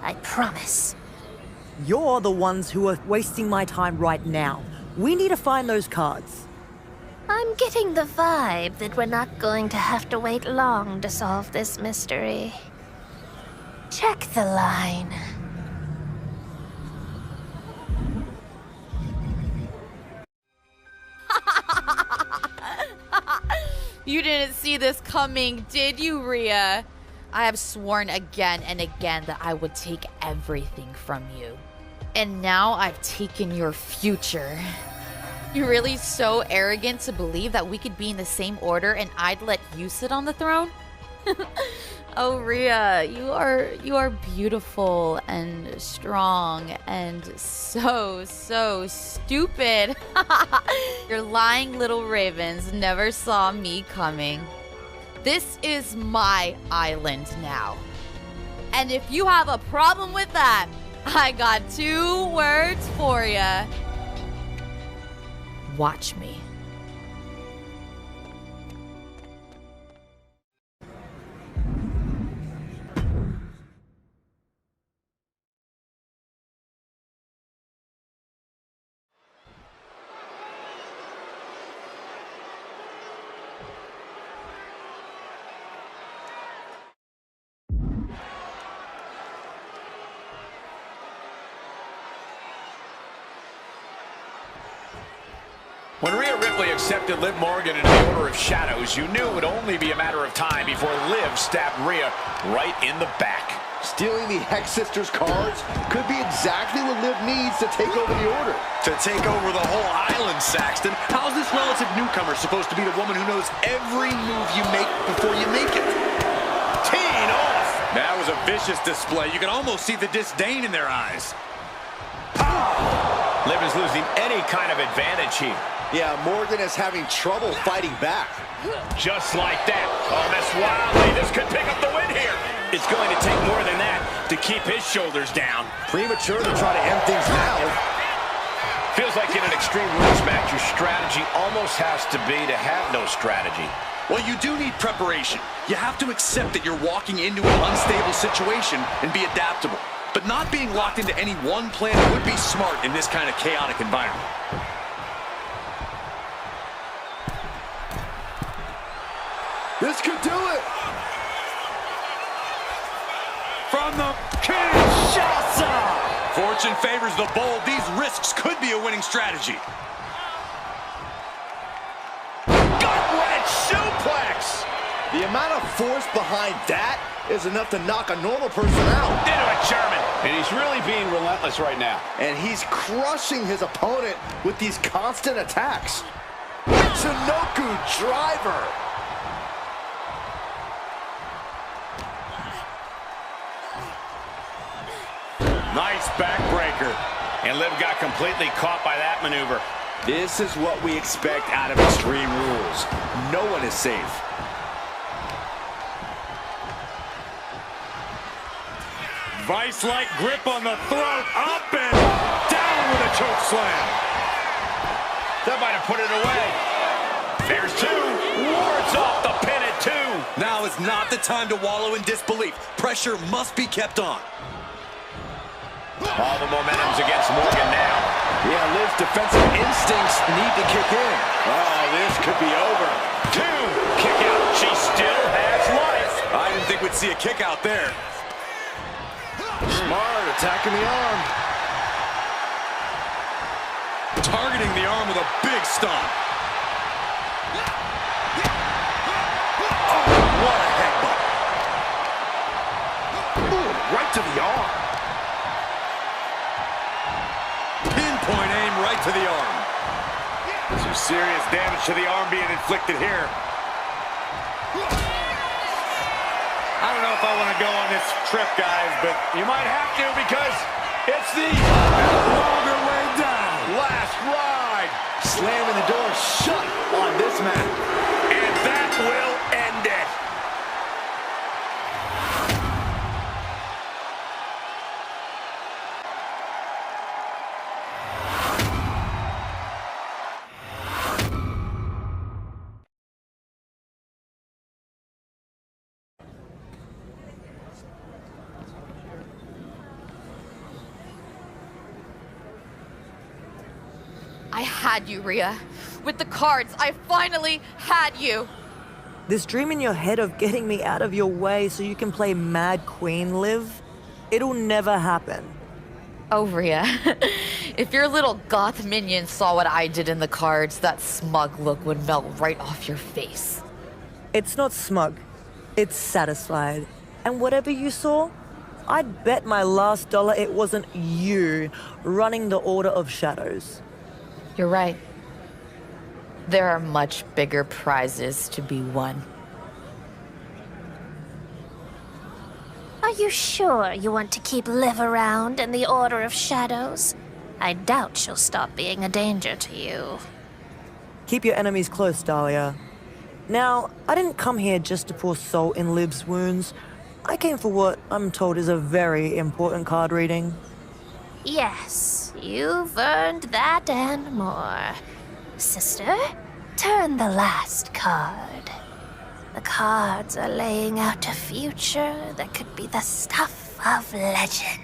[SPEAKER 19] I promise.
[SPEAKER 3] You're the ones who are wasting my time right now. We need to find those cards.
[SPEAKER 19] I'm getting the vibe that we're not going to have to wait long to solve this mystery. Check the line.
[SPEAKER 21] You didn't see this coming, did you, Rhea? I have sworn again and again that I would take everything from you. And now I've taken your future. You're really so arrogant to believe that we could be in the same order and I'd let you sit on the throne? Oh, Rhea, you are beautiful and strong and so stupid. Your lying little ravens never saw me coming. This is my island now. And if you have a problem with that, I got 2 words for you. Watch me.
[SPEAKER 6] When Rhea Ripley accepted Liv Morgan into the Order of Shadows, you knew it would only be a matter of time before Liv stabbed Rhea right in the back.
[SPEAKER 8] Stealing the Hex Sisters cards could be exactly what Liv needs to take over the Order.
[SPEAKER 7] To take over the whole island, Saxton. How's this relative newcomer supposed to be the woman who knows every move you make before you make it?
[SPEAKER 6] Teeing off!
[SPEAKER 7] That was a vicious display. You can almost see the disdain in their eyes.
[SPEAKER 6] Liv is losing any kind of advantage here.
[SPEAKER 8] Yeah, Morgan is having trouble fighting back.
[SPEAKER 6] Just like that. Oh, Miss Wiley, this could pick up the win here. It's going to take more than that to keep his shoulders down.
[SPEAKER 8] Premature to try to end things now.
[SPEAKER 6] Feels like in an Extreme Rules match, your strategy almost has to be to have no strategy.
[SPEAKER 7] Well, you do need preparation. You have to accept that you're walking into an unstable situation and be adaptable. But not being locked into any one plan would be smart in this kind of chaotic environment.
[SPEAKER 8] This could do it.
[SPEAKER 7] From the Kinshasa. Fortune favors the bold. These risks could be a winning strategy.
[SPEAKER 6] Gut-wrench suplex.
[SPEAKER 8] The amount of force behind that is enough to knock a normal person out.
[SPEAKER 6] Into a German. And he's really being relentless right now.
[SPEAKER 8] And he's crushing his opponent with these constant attacks. Michinoku driver.
[SPEAKER 18] Nice backbreaker. And Liv got completely caught by that maneuver.
[SPEAKER 8] This is what we expect out of Extreme Rules. No one is safe.
[SPEAKER 18] Vice-like grip on the throat. Up and down with a choke slam. That might have put it away. There's two. Wards off the pin at two.
[SPEAKER 7] Now is not the time to wallow in disbelief. Pressure must be kept on.
[SPEAKER 18] All the momentum's against Morgan now.
[SPEAKER 8] Yeah, Liv's defensive instincts need to kick in.
[SPEAKER 18] Oh, this could be over. Two. Kick out. She still has life.
[SPEAKER 7] I didn't think we'd see a kick out there.
[SPEAKER 8] Smart, attacking the arm.
[SPEAKER 7] Targeting the arm with a big stomp.
[SPEAKER 8] Oh, what a headbutt. Ooh, right to the arm.
[SPEAKER 7] Pinpoint aim right to the arm.
[SPEAKER 18] Some serious damage to the arm being inflicted here. I don't know if I want to go on this trip, guys, but you might have to because it's the longer way down. Last ride.
[SPEAKER 8] Slamming the door shut on this mat.
[SPEAKER 18] And that will end it.
[SPEAKER 21] I had you, Rhea. With the cards, I finally had you.
[SPEAKER 3] This dream in your head of getting me out of your way so you can play Mad Queen, Liv, it'll never happen.
[SPEAKER 21] Oh, Rhea. If your little goth minion saw what I did in the cards, that smug look would melt right off your face.
[SPEAKER 3] It's not smug. It's satisfied. And whatever you saw, I'd bet my last dollar it wasn't you running the Order of Shadows.
[SPEAKER 21] You're right. There are much bigger prizes to be won.
[SPEAKER 19] Are you sure you want to keep Liv around in the Order of Shadows? I doubt she'll stop being a danger to you.
[SPEAKER 3] Keep your enemies close, Dahlia. Now, I didn't come here just to pour salt in Liv's wounds. I came for what I'm told is a very important card reading.
[SPEAKER 19] Yes, you've earned that and more. Sister, turn the last card. The cards are laying out a future that could be the stuff of legend.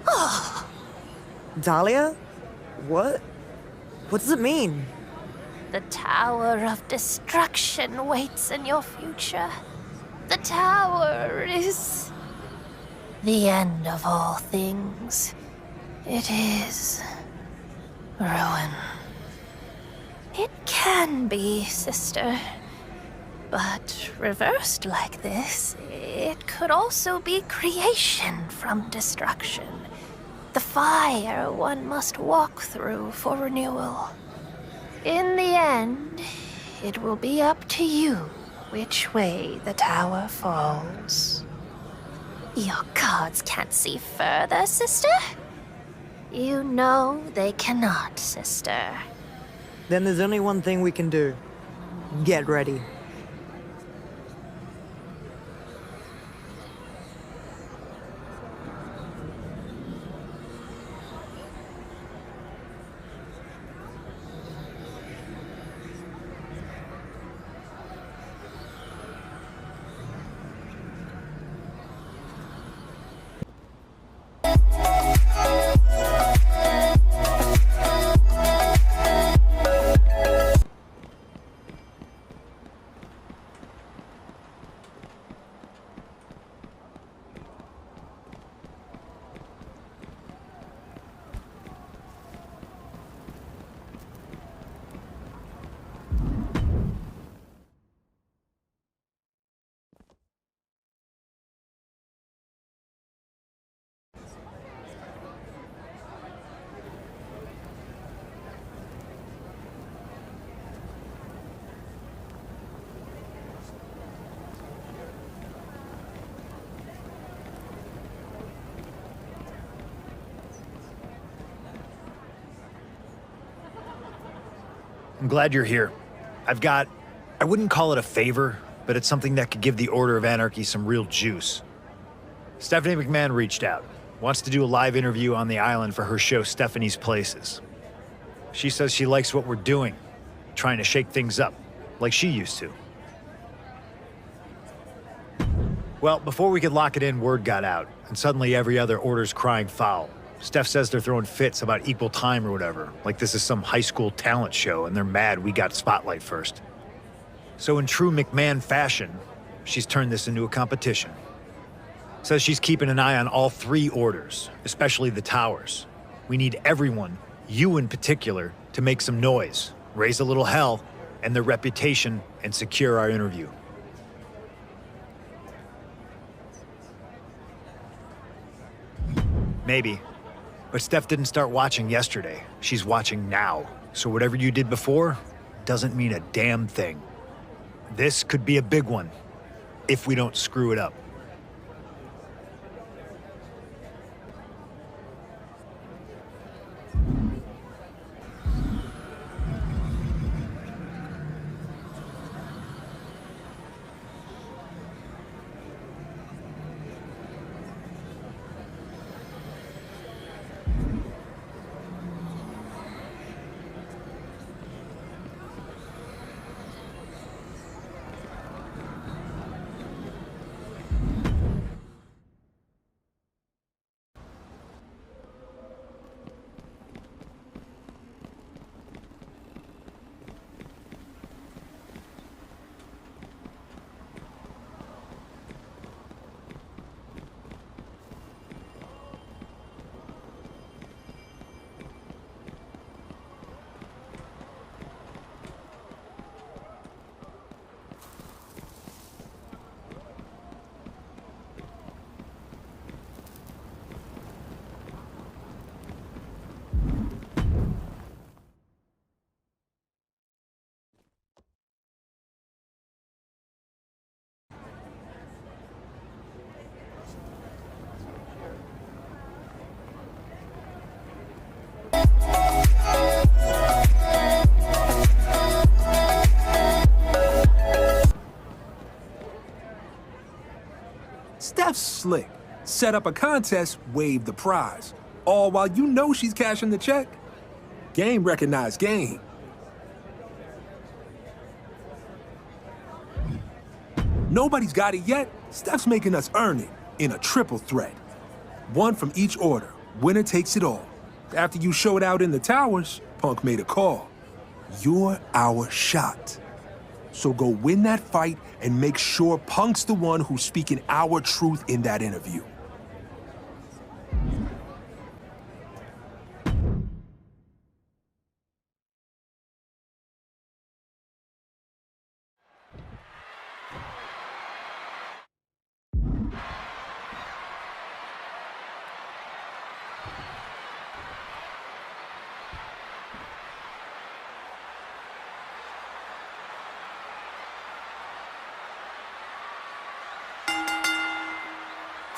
[SPEAKER 3] Oh! Dahlia? What? What does it mean?
[SPEAKER 19] The Tower of Destruction waits in your future. The tower is the end of all things. It is ruin. It can be, sister. But reversed like this, it could also be creation from destruction. The fire one must walk through for renewal. In the end, it will be up to you which way the tower falls. Your cards can't see further, sister? You know they cannot, sister.
[SPEAKER 3] Then there's only one thing we can do. Get ready.
[SPEAKER 2] I'm glad you're here. I wouldn't call it a favor, but it's something that could give the Order of Anarchy some real juice. Stephanie McMahon reached out. Wants to do a live interview on the island for her show Stephanie's Places. She says she likes what we're doing, trying to shake things up, like she used to. Well, before we could lock it in, word got out, and suddenly every other order's crying foul. Steph says they're throwing fits about equal time or whatever, like this is some high school talent show and they're mad we got spotlight first. So in true McMahon fashion, she's turned this into a competition. Says she's keeping an eye on all 3 orders, especially the towers. We need everyone, you in particular, to make some noise, raise a little hell, and their reputation, and secure our interview. Maybe. But Steph didn't start watching yesterday. She's watching now. So whatever you did before doesn't mean a damn thing. This could be a big one, if we don't screw it up.
[SPEAKER 11] Steph's slick. Set up a contest, waive the prize. All while you know she's cashing the check. Game recognized game. Nobody's got it yet. Steph's making us earn it in a triple threat. One from each order. Winner takes it all. After you showed out in the towers, Punk made a call. You're our shot. So go win that fight and make sure Punk's the one who's speaking our truth in that interview.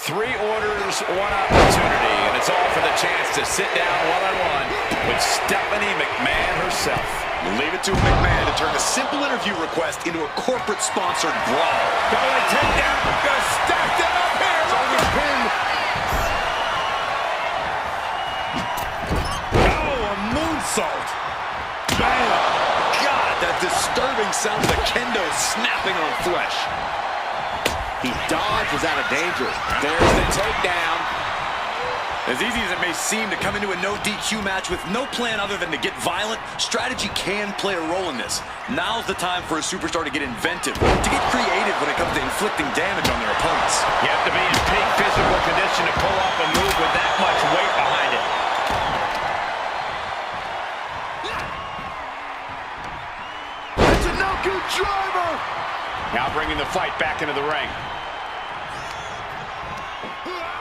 [SPEAKER 6] Three orders, one opportunity, and it's all for the chance to sit down one-on-one with Stephanie McMahon herself.
[SPEAKER 7] Leave it to McMahon to turn a simple interview request into a corporate-sponsored brawl.
[SPEAKER 18] Belly takedown, gonna stack that up here. It's only pin. Oh, a moonsault.
[SPEAKER 7] Bam! God, that disturbing sound of the kendo snapping on flesh. He dodged, was out of danger.
[SPEAKER 6] There's the takedown.
[SPEAKER 7] As easy as it may seem to come into a no DQ match with no plan other than to get violent, strategy can play a role in this. Now's the time for a superstar to get inventive, to get creative when it comes to inflicting damage on their opponents.
[SPEAKER 6] You have to be in peak physical condition to pull off a move with that much weight behind it.
[SPEAKER 18] It's a no-good driver.
[SPEAKER 6] Now bringing the fight back into the ring.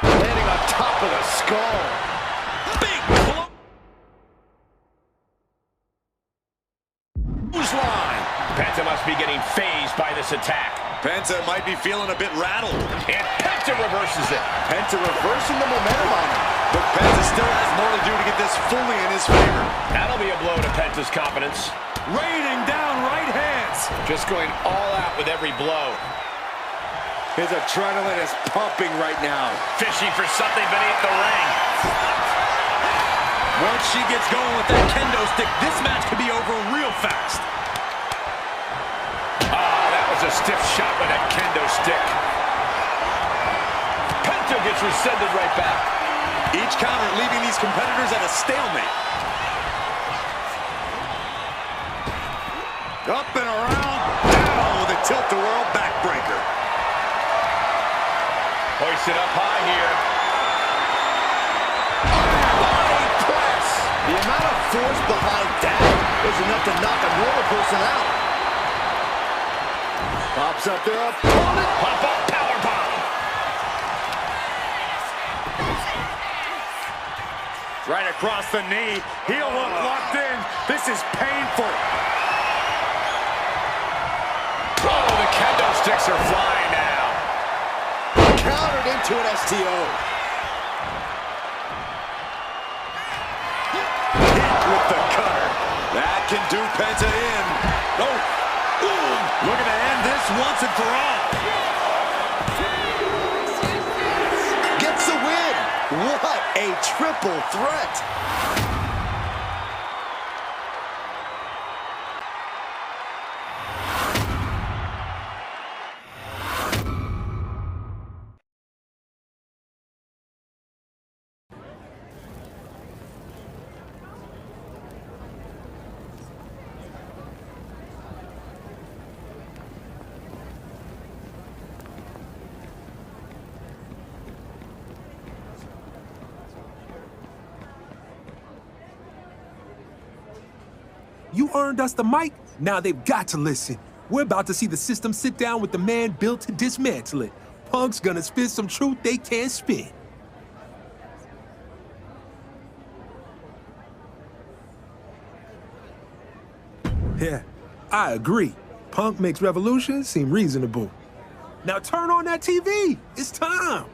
[SPEAKER 18] Landing on top of the skull.
[SPEAKER 7] Big
[SPEAKER 6] clothesline. Penta must be getting phased by this attack.
[SPEAKER 7] Penta might be feeling a bit rattled.
[SPEAKER 6] And Penta reverses it.
[SPEAKER 7] Penta reversing the momentum on him. But Penta still has more to
[SPEAKER 6] do to get this fully in his favor? That'll be a blow to Penta's confidence.
[SPEAKER 18] Raining down right hands.
[SPEAKER 6] Just going all out with every blow.
[SPEAKER 8] His adrenaline is pumping right now.
[SPEAKER 6] Fishing for something beneath the ring.
[SPEAKER 7] Once she gets going with that kendo stick, this match could be over real fast.
[SPEAKER 6] That was a stiff shot with that kendo stick. Penta gets rescinded right back.
[SPEAKER 7] Each counter leaving these competitors at a stalemate.
[SPEAKER 6] Up and around, down with a tilt-a-whirl backbreaker. Hoisted up high here.
[SPEAKER 8] Body press. The amount of force behind that is enough to knock a normal person out. Pops up their opponent.
[SPEAKER 6] Pop-up powerbomb. Right across the knee. Heel hook locked in. This is painful. Oh, the kendo sticks are flying now.
[SPEAKER 8] Countered into an STO.
[SPEAKER 6] Hit with the cutter.
[SPEAKER 7] That can do Penta in. Oh,
[SPEAKER 6] looking to end this once and for all.
[SPEAKER 8] Gets the win. What a triple threat.
[SPEAKER 11] You earned us the mic, now they've got to listen. We're about to see the system sit down with the man built to dismantle it. Punk's gonna spit some truth they can't spit. Yeah, I agree. Punk makes Revolution seem reasonable. Now turn on that TV, it's time.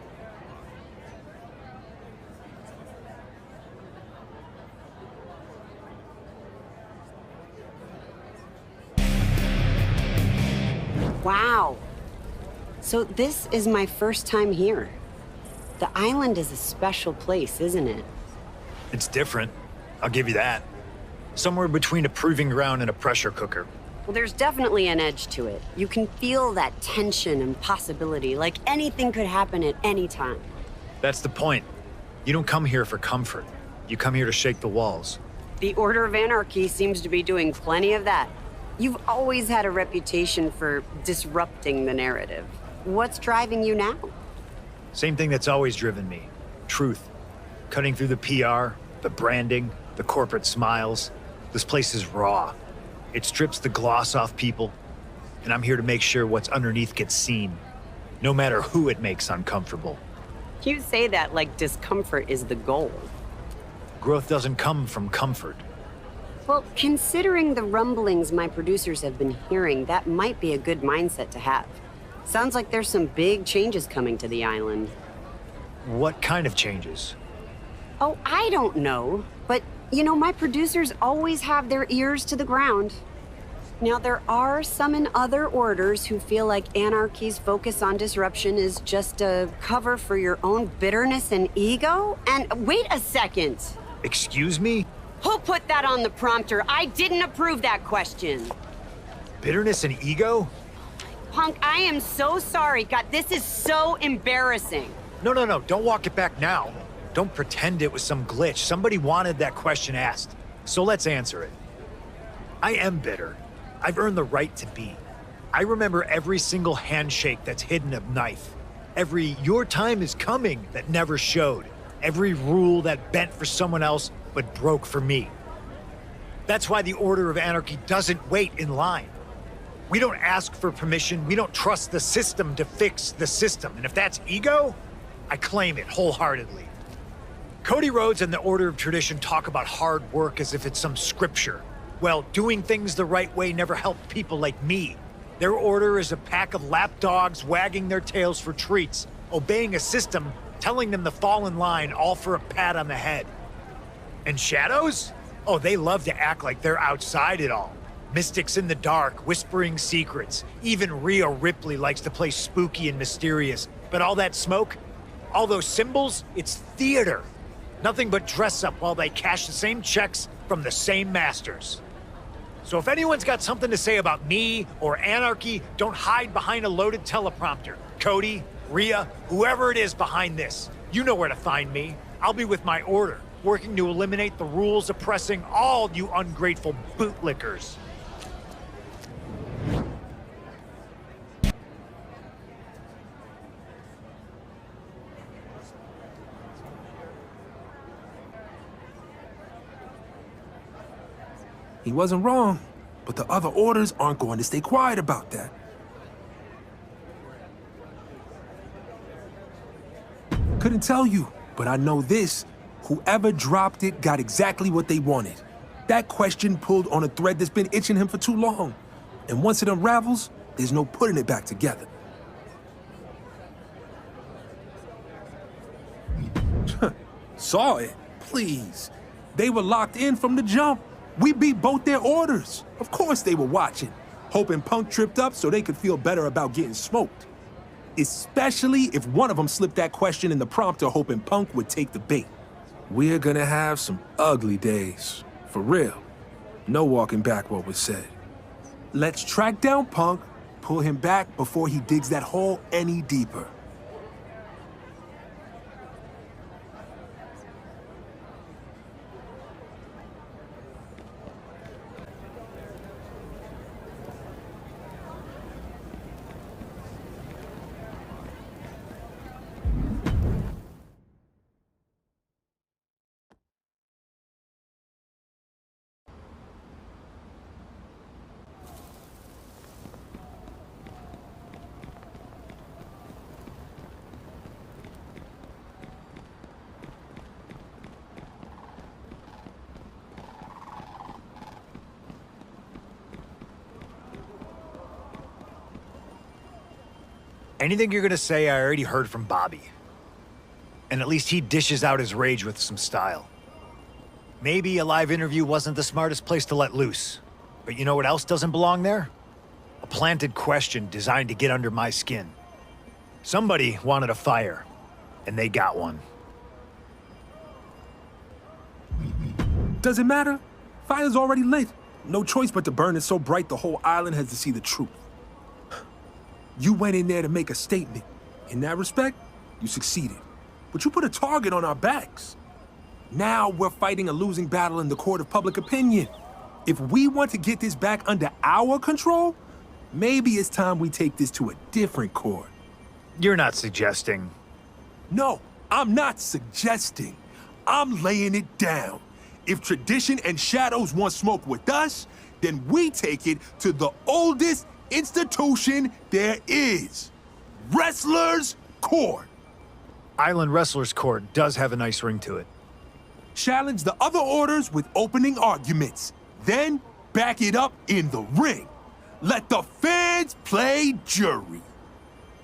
[SPEAKER 1] Wow. So this is my first time here. The island is a special place, isn't it?
[SPEAKER 2] It's different. I'll give you that. Somewhere between a proving ground and a pressure cooker.
[SPEAKER 1] Well, there's definitely an edge to it. You can feel that tension and possibility, like anything could happen at any time.
[SPEAKER 2] That's the point. You don't come here for comfort. You come here to shake the walls.
[SPEAKER 1] The Order of Anarchy seems to be doing plenty of that. You've always had a reputation for disrupting the narrative. What's driving you now?
[SPEAKER 2] Same thing that's always driven me. Truth. Cutting through the PR, the branding, the corporate smiles. This place is raw. It strips the gloss off people, and I'm here to make sure what's underneath gets seen, no matter who it makes uncomfortable.
[SPEAKER 1] You say that like discomfort is the goal.
[SPEAKER 2] Growth doesn't come from comfort.
[SPEAKER 1] Well, considering the rumblings my producers have been hearing, that might be a good mindset to have. Sounds like there's some big changes coming to the island.
[SPEAKER 2] What kind of changes?
[SPEAKER 1] Oh, I don't know. But, you know, my producers always have their ears to the ground. Now, there are some in other orders who feel like Anarchy's focus on disruption is just a cover for your own bitterness and ego. And wait a second.
[SPEAKER 2] Excuse me?
[SPEAKER 1] Who put that on the prompter? I didn't approve that question.
[SPEAKER 2] Bitterness and ego?
[SPEAKER 1] Punk, I am so sorry. God, this is so embarrassing.
[SPEAKER 2] No, don't walk it back now. Don't pretend it was some glitch. Somebody wanted that question asked, so let's answer it. I am bitter. I've earned the right to be. I remember every single handshake that's hidden a knife. Every "your time is coming" that never showed. Every rule that bent for someone else but broke for me. That's why the Order of Anarchy doesn't wait in line. We don't ask for permission. We don't trust the system to fix the system. And if that's ego, I claim it wholeheartedly. Cody Rhodes and the Order of Tradition talk about hard work as if it's some scripture. Well, doing things the right way never helped people like me. Their order is a pack of lapdogs wagging their tails for treats, obeying a system telling them to fall in line, all for a pat on the head. And shadows? Oh, they love to act like they're outside it all. Mystics in the dark, whispering secrets. Even Rhea Ripley likes to play spooky and mysterious. But all that smoke, all those symbols, it's theater. Nothing but dress up while they cash the same checks from the same masters. So if anyone's got something to say about me or Anarchy, don't hide behind a loaded teleprompter. Cody, Rhea, whoever it is behind this, you know where to find me. I'll be with my order, working to eliminate the rules oppressing all you ungrateful bootlickers.
[SPEAKER 11] He wasn't wrong, but the other orders aren't going to stay quiet about that. Couldn't tell you, but I know this. Whoever dropped it got exactly what they wanted. That question pulled on a thread that's been itching him for too long. And once it unravels, there's no putting it back together. Saw it? Please. They were locked in from the jump. We beat both their orders. Of course they were watching, hoping Punk tripped up so they could feel better about getting smoked. Especially if one of them slipped that question in the prompter hoping Punk would take the bait. We're gonna have some ugly days. For real. No walking back what was said. Let's track down Punk, pull him back before he digs that hole any deeper.
[SPEAKER 2] Anything you're gonna say, I already heard from Bobby. And at least he dishes out his rage with some style. Maybe a live interview wasn't the smartest place to let loose. But you know what else doesn't belong there? A planted question designed to get under my skin. Somebody wanted a fire, and they got one.
[SPEAKER 11] Does it matter? Fire's already lit. No choice but to burn it so bright the whole island has to see the truth. You went in there to make a statement. In that respect, you succeeded. But you put a target on our backs. Now we're fighting a losing battle in the court of public opinion. If we want to get this back under our control, maybe it's time we take this to a different court.
[SPEAKER 2] You're not suggesting.
[SPEAKER 11] No, I'm not suggesting. I'm laying it down. If tradition and shadows want smoke with us, then we take it to the oldest institution there is. Wrestlers' Court.
[SPEAKER 2] Island Wrestlers' Court does have a nice ring to it.
[SPEAKER 11] Challenge the other orders with opening arguments. Then back it up in the ring. Let the fans play jury.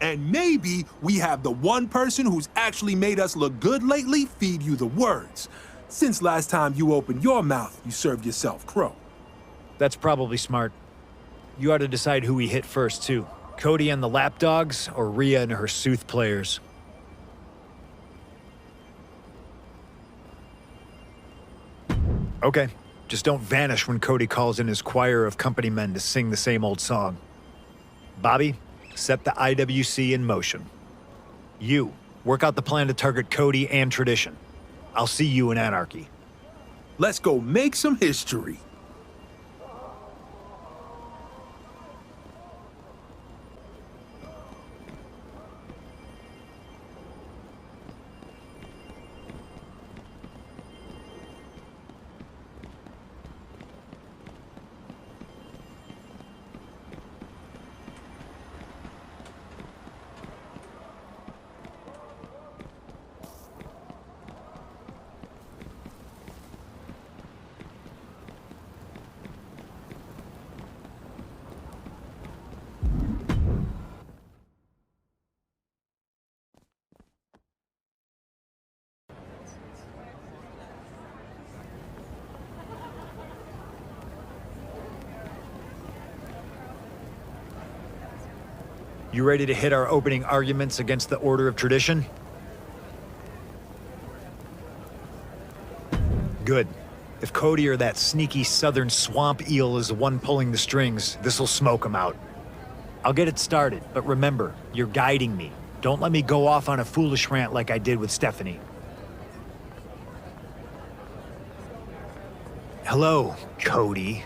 [SPEAKER 11] And maybe we have the one person who's actually made us look good lately feed you the words. Since last time you opened your mouth, you served yourself crow.
[SPEAKER 2] That's probably smart. You ought to decide who we hit first, too. Cody and the lapdogs, or Rhea and her sooth players. Okay, just don't vanish when Cody calls in his choir of company men to sing the same old song. Bobby, set the IWC in motion. You, work out the plan to target Cody and Tradition. I'll see you in Anarchy.
[SPEAKER 11] Let's go make some history.
[SPEAKER 2] You ready to hit our opening arguments against the Order of Tradition? Good. If Cody or that sneaky southern swamp eel is the one pulling the strings, this'll smoke him out. I'll get it started, but remember, you're guiding me. Don't let me go off on a foolish rant like I did with Stephanie. Hello, Cody.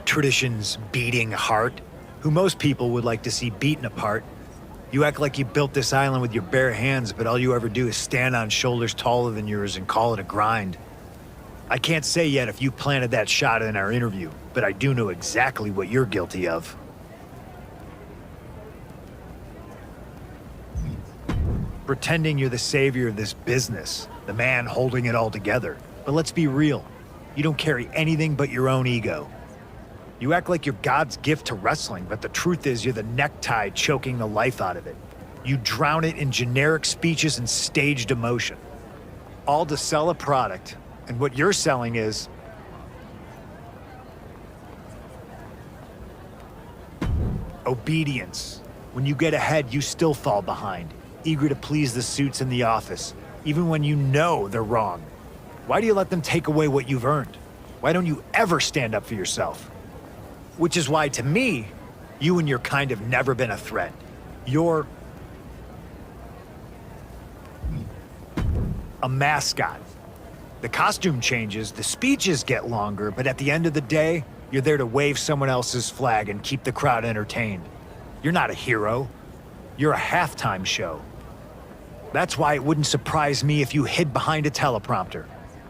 [SPEAKER 2] Tradition's beating heart, who most people would like to see beaten apart. You act like you built this island with your bare hands, but all you ever do is stand on shoulders taller than yours and call it a grind. I can't say yet if you planted that shot in our interview, but I do know exactly what you're guilty of. Pretending you're the savior of this business, the man holding it all together. But let's be real, you don't carry anything but your own ego. You act like you're God's gift to wrestling, but the truth is you're the necktie choking the life out of it. You drown it in generic speeches and staged emotion. All to sell a product, and what you're selling is obedience. When you get ahead, you still fall behind, eager to please the suits in the office, even when you know they're wrong. Why do you let them take away what you've earned? Why don't you ever stand up for yourself? Which is why, to me, you and your kind have never been a threat. You're a mascot. The costume changes, the speeches get longer, but at the end of the day, you're there to wave someone else's flag and keep the crowd entertained. You're not a hero. You're a halftime show. That's why it wouldn't surprise me if you hid behind a teleprompter.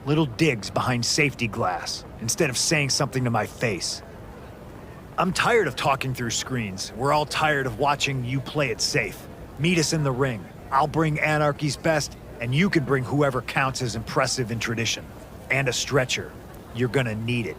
[SPEAKER 2] Little digs behind safety glass, instead of saying something to my face. I'm tired of talking through screens. We're all tired of watching you play it safe. Meet us in the ring. I'll bring Anarchy's best, and you can bring whoever counts as impressive in tradition. And a stretcher. You're gonna need it.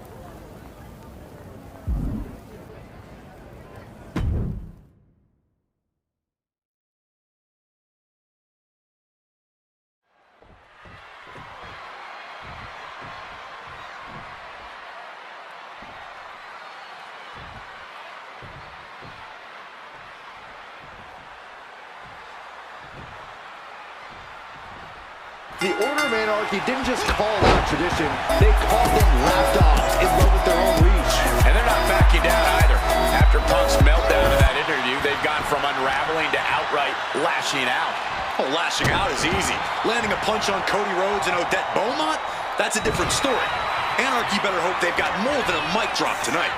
[SPEAKER 8] The Order of Anarchy didn't just call out tradition, they called them lapdogs in love with their own reach.
[SPEAKER 6] And they're not backing down either. After Punk's meltdown in that interview, they've gone from unraveling to outright lashing out. Oh, lashing out is easy. Landing a punch on Cody Rhodes and Odette Beaumont? That's a different story. Anarchy better hope they've got more than a mic drop tonight.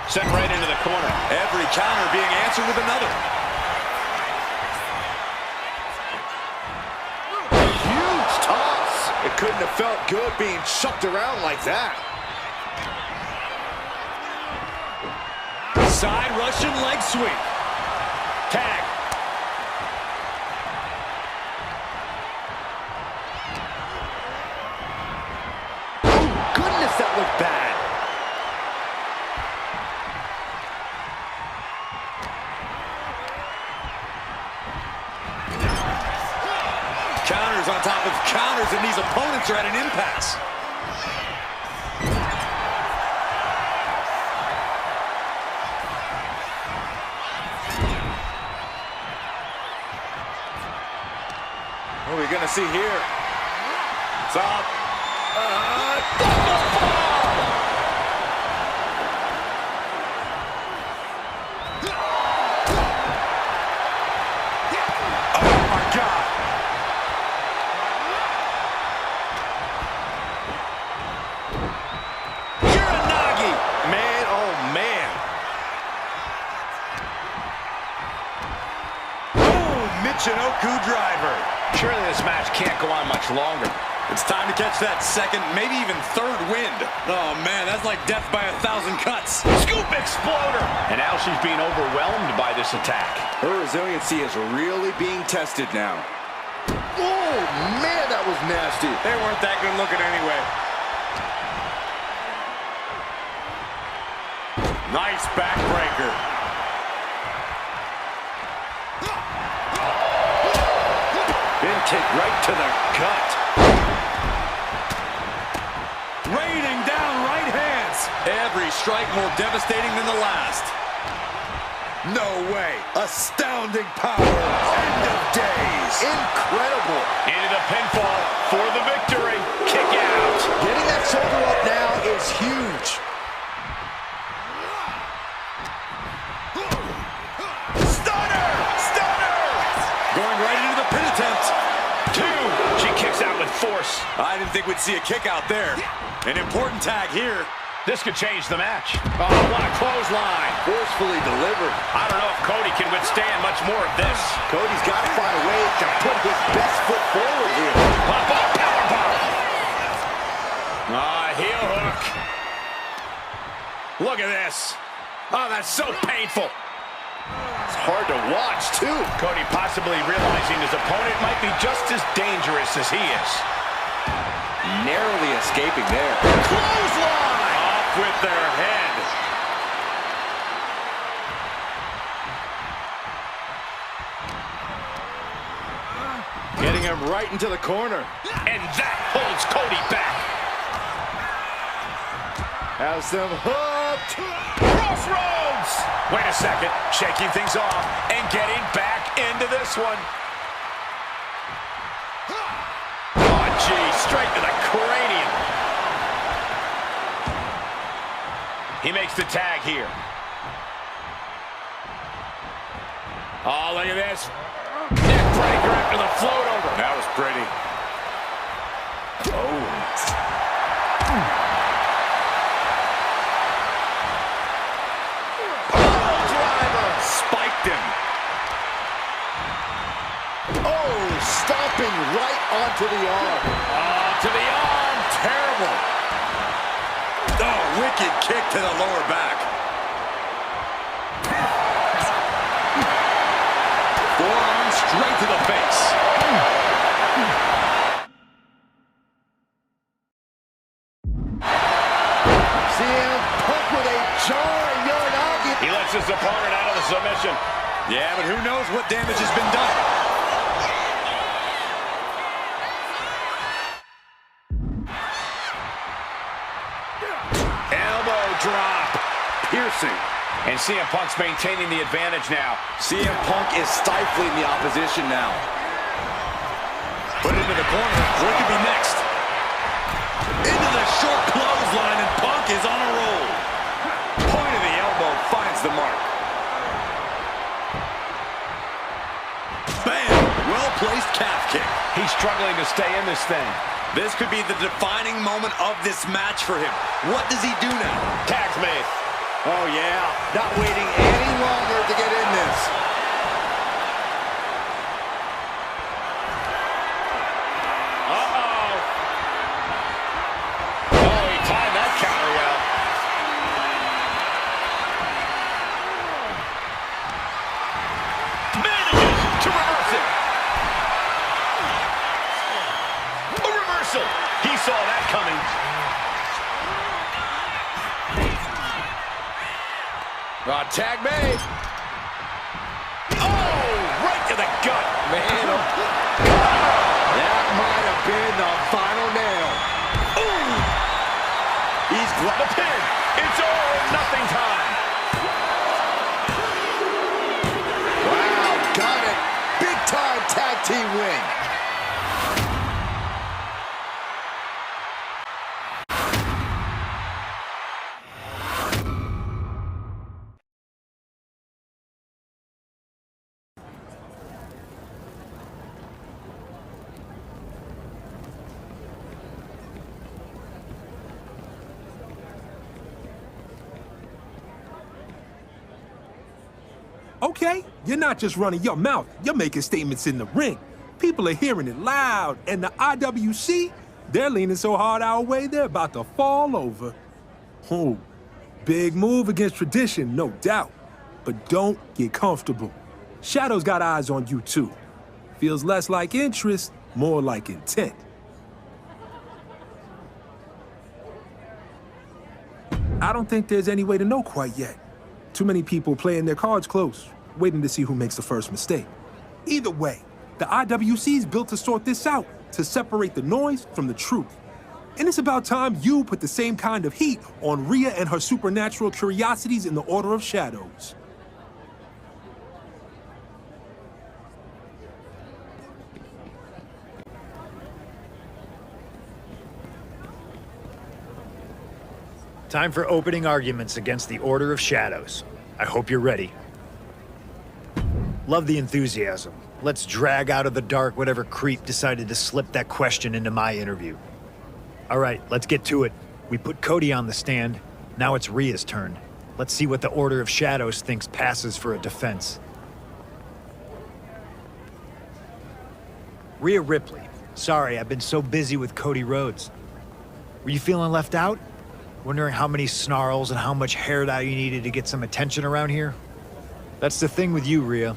[SPEAKER 6] Sent right into the corner. Every counter being answered with another.
[SPEAKER 8] It couldn't have felt good being chucked around like that.
[SPEAKER 6] Side Russian leg sweep. Tag.
[SPEAKER 8] Oh, goodness, that looked bad.
[SPEAKER 6] Counters on top of counters, and these opponents are at an impasse. What are we gonna see here? It's up. Double fall! Oh my God! Michinoku driver. Surely this match can't go on much longer. It's time to catch that second, maybe even third wind. Oh man, that's like death by 1,000 cuts. Scoop exploder. And now she's being overwhelmed by this attack.
[SPEAKER 8] Her resiliency is really being tested now. Oh man, that was nasty.
[SPEAKER 6] They weren't that good looking anyway. Nice backbreaker. Big kick right to the gut. Raining down right hands. Every strike more devastating than the last. No way. Astounding power. End of days.
[SPEAKER 8] Incredible.
[SPEAKER 20] Into the pinfall for the victory. Kick out.
[SPEAKER 8] Getting that shoulder up now is huge.
[SPEAKER 20] Stunner! Stunner!
[SPEAKER 7] Going right into the pin attempt.
[SPEAKER 20] 2. She kicks out with force.
[SPEAKER 7] I didn't think we'd see a kick out there. An important tag here.
[SPEAKER 20] This could change the match. Oh, what a clothesline.
[SPEAKER 8] Forcefully delivered.
[SPEAKER 20] I don't know if Cody can withstand much more of this.
[SPEAKER 8] Cody's got to find a way to put his best foot forward here.
[SPEAKER 20] Pop up, power bomb. Heel hook. Look at this. Oh, that's so painful.
[SPEAKER 8] It's hard to watch, too.
[SPEAKER 20] Cody possibly realizing his opponent might be just as dangerous as he is.
[SPEAKER 8] Narrowly escaping there.
[SPEAKER 20] Clothesline! Off with their head.
[SPEAKER 6] Getting him right into the corner.
[SPEAKER 20] And that holds Cody back.
[SPEAKER 6] Has them hooked.
[SPEAKER 20] Crossroads! Wait a second. Shaking things off and getting back into this one. Oh, gee. Straight to the cranium. He makes the tag here. Oh, look at this. Neck breaker after the float over.
[SPEAKER 6] That was pretty.
[SPEAKER 20] Oh.
[SPEAKER 6] Spiked him.
[SPEAKER 8] Oh, stomping right onto the arm.
[SPEAKER 20] To the arm. Terrible.
[SPEAKER 7] Oh, wicked kick to the lower back. Forearm straight to the face.
[SPEAKER 8] CM Punk with a jarring Uranagi.
[SPEAKER 20] He lets his opponent out of the submission.
[SPEAKER 7] Yeah, but who knows what damage has been done.
[SPEAKER 20] Elbow drop. Piercing. And CM Punk's maintaining the advantage now.
[SPEAKER 7] CM Punk is stifling the opposition now. Put it into the corner. What could be next? Into the short clothesline, and Punk is on a roll.
[SPEAKER 20] Point of the elbow finds the mark.
[SPEAKER 7] Bam! Well-placed calf kick.
[SPEAKER 20] He's struggling to stay in this thing.
[SPEAKER 7] This could be the defining moment of this match for him. What does he do now?
[SPEAKER 20] Tag's made.
[SPEAKER 8] Oh, yeah. Not waiting any longer to get in this.
[SPEAKER 20] Uh-oh. Oh, he timed that counter well. Manages to reverse it. A reversal. He saw that coming. Tag made. Oh, right to the gut.
[SPEAKER 8] Man, that might have been the final nail.
[SPEAKER 20] Ooh. He's got the pin. It's all or nothing time.
[SPEAKER 8] Wow, got it. Big time tag team win.
[SPEAKER 11] Okay, you're not just running your mouth, you're making statements in the ring. People are hearing it loud, and the IWC, they're leaning so hard our way, they're about to fall over. Oh, big move against tradition, no doubt. But don't get comfortable. Shadow's got eyes on you too. Feels less like interest, more like intent. I don't think there's any way to know quite yet. Too many people playing their cards close, waiting to see who makes the first mistake. Either way, the IWC's built to sort this out, to separate the noise from the truth. And it's about time you put the same kind of heat on Rhea and her supernatural curiosities in the Order of Shadows.
[SPEAKER 2] Time for opening arguments against the Order of Shadows. I hope you're ready. Love the enthusiasm. Let's drag out of the dark whatever creep decided to slip that question into my interview. All right, let's get to it. We put Cody on the stand. Now it's Rhea's turn. Let's see what the Order of Shadows thinks passes for a defense. Rhea Ripley. Sorry, I've been so busy with Cody Rhodes. Were you feeling left out? Wondering how many snarls and how much hair dye you needed to get some attention around here? That's the thing with you, Rhea.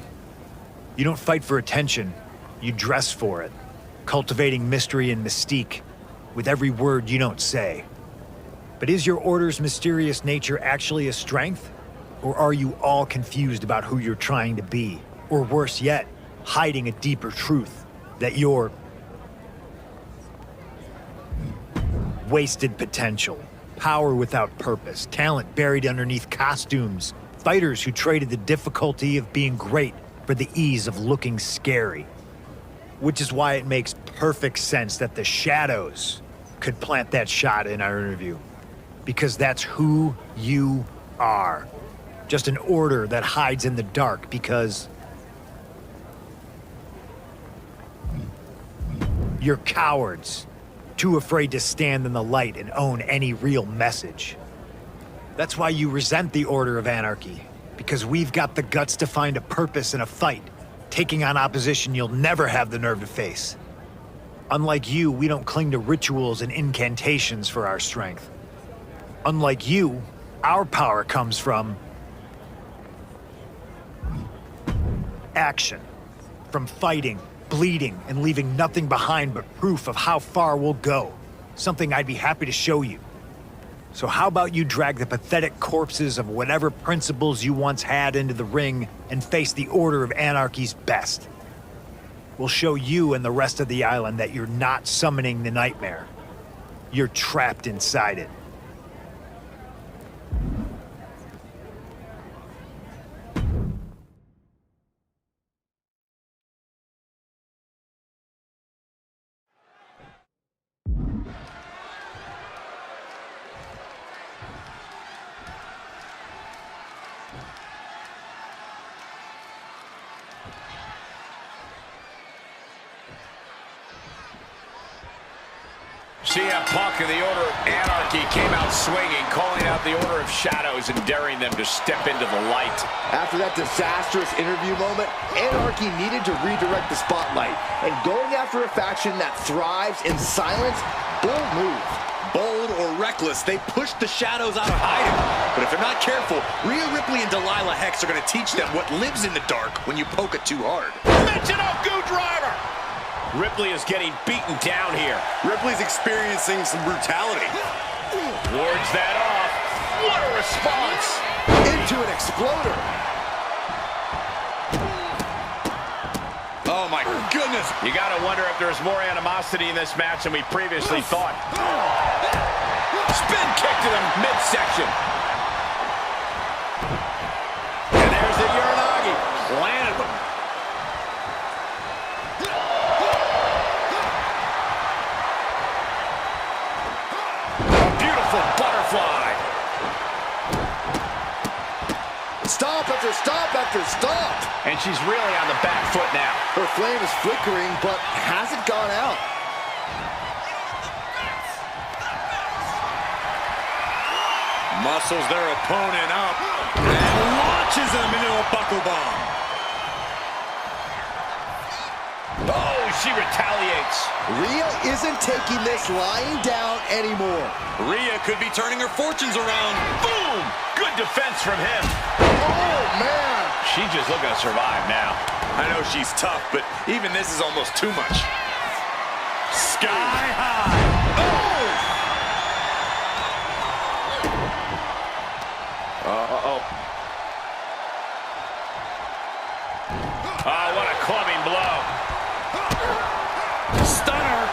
[SPEAKER 2] You don't fight for attention, you dress for it, cultivating mystery and mystique with every word you don't say. But is your Order's mysterious nature actually a strength? Or are you all confused about who you're trying to be? Or worse yet, hiding a deeper truth, that you're wasted potential, power without purpose, talent buried underneath costumes, fighters who traded the difficulty of being great for the ease of looking scary. Which is why it makes perfect sense that the Shadows could plant that shot in our interview. Because that's who you are. Just an order that hides in the dark because you're cowards, too afraid to stand in the light and own any real message. That's why you resent the Order of Anarchy, because we've got the guts to find a purpose in a fight, taking on opposition you'll never have the nerve to face. Unlike you, we don't cling to rituals and incantations for our strength. Unlike you, our power comes from action, from fighting, bleeding, and leaving nothing behind but proof of how far we'll go. Something I'd be happy to show you. So how about you drag the pathetic corpses of whatever principles you once had into the ring and face the Order of Anarchy's best? We'll show you and the rest of the island that you're not summoning the nightmare. You're trapped inside it.
[SPEAKER 6] CM Punk and the Order of Anarchy came out swinging, calling out the Order of Shadows and daring them to step into the light.
[SPEAKER 8] After that disastrous interview moment, Anarchy needed to redirect the spotlight. And going after a faction that thrives in silence, bold move.
[SPEAKER 7] Bold or reckless, they pushed the Shadows out of hiding. But if they're not careful, Rhea Ripley and Delilah Hex are going to teach them what lives in the dark when you poke it too hard.
[SPEAKER 6] Mention of Goo Driver! Ripley is getting beaten down here.
[SPEAKER 7] Ripley's experiencing some brutality.
[SPEAKER 6] Wards that off. What a response!
[SPEAKER 8] Into an exploder.
[SPEAKER 6] Oh my goodness! You gotta wonder if there's more animosity in this match than we previously thought. Spin kick to the midsection. And there's the Uranagi. Landed them. Butterfly.
[SPEAKER 8] Stop after stop after stop.
[SPEAKER 6] And she's really on the back foot now.
[SPEAKER 8] Her flame is flickering, but hasn't gone out.
[SPEAKER 18] Muscles their opponent up and launches him into a buckle bomb.
[SPEAKER 6] Oh, she retaliates.
[SPEAKER 8] Rhea isn't taking this lying down anymore.
[SPEAKER 7] Rhea could be turning her fortunes around.
[SPEAKER 6] Boom! Good defense from him.
[SPEAKER 8] Oh, man.
[SPEAKER 6] She's just looking to survive now.
[SPEAKER 7] I know she's tough, but even this is almost too much.
[SPEAKER 18] Sky high.
[SPEAKER 6] Oh! Uh-oh. Oh, what a clubbing blow.
[SPEAKER 18] Stunner.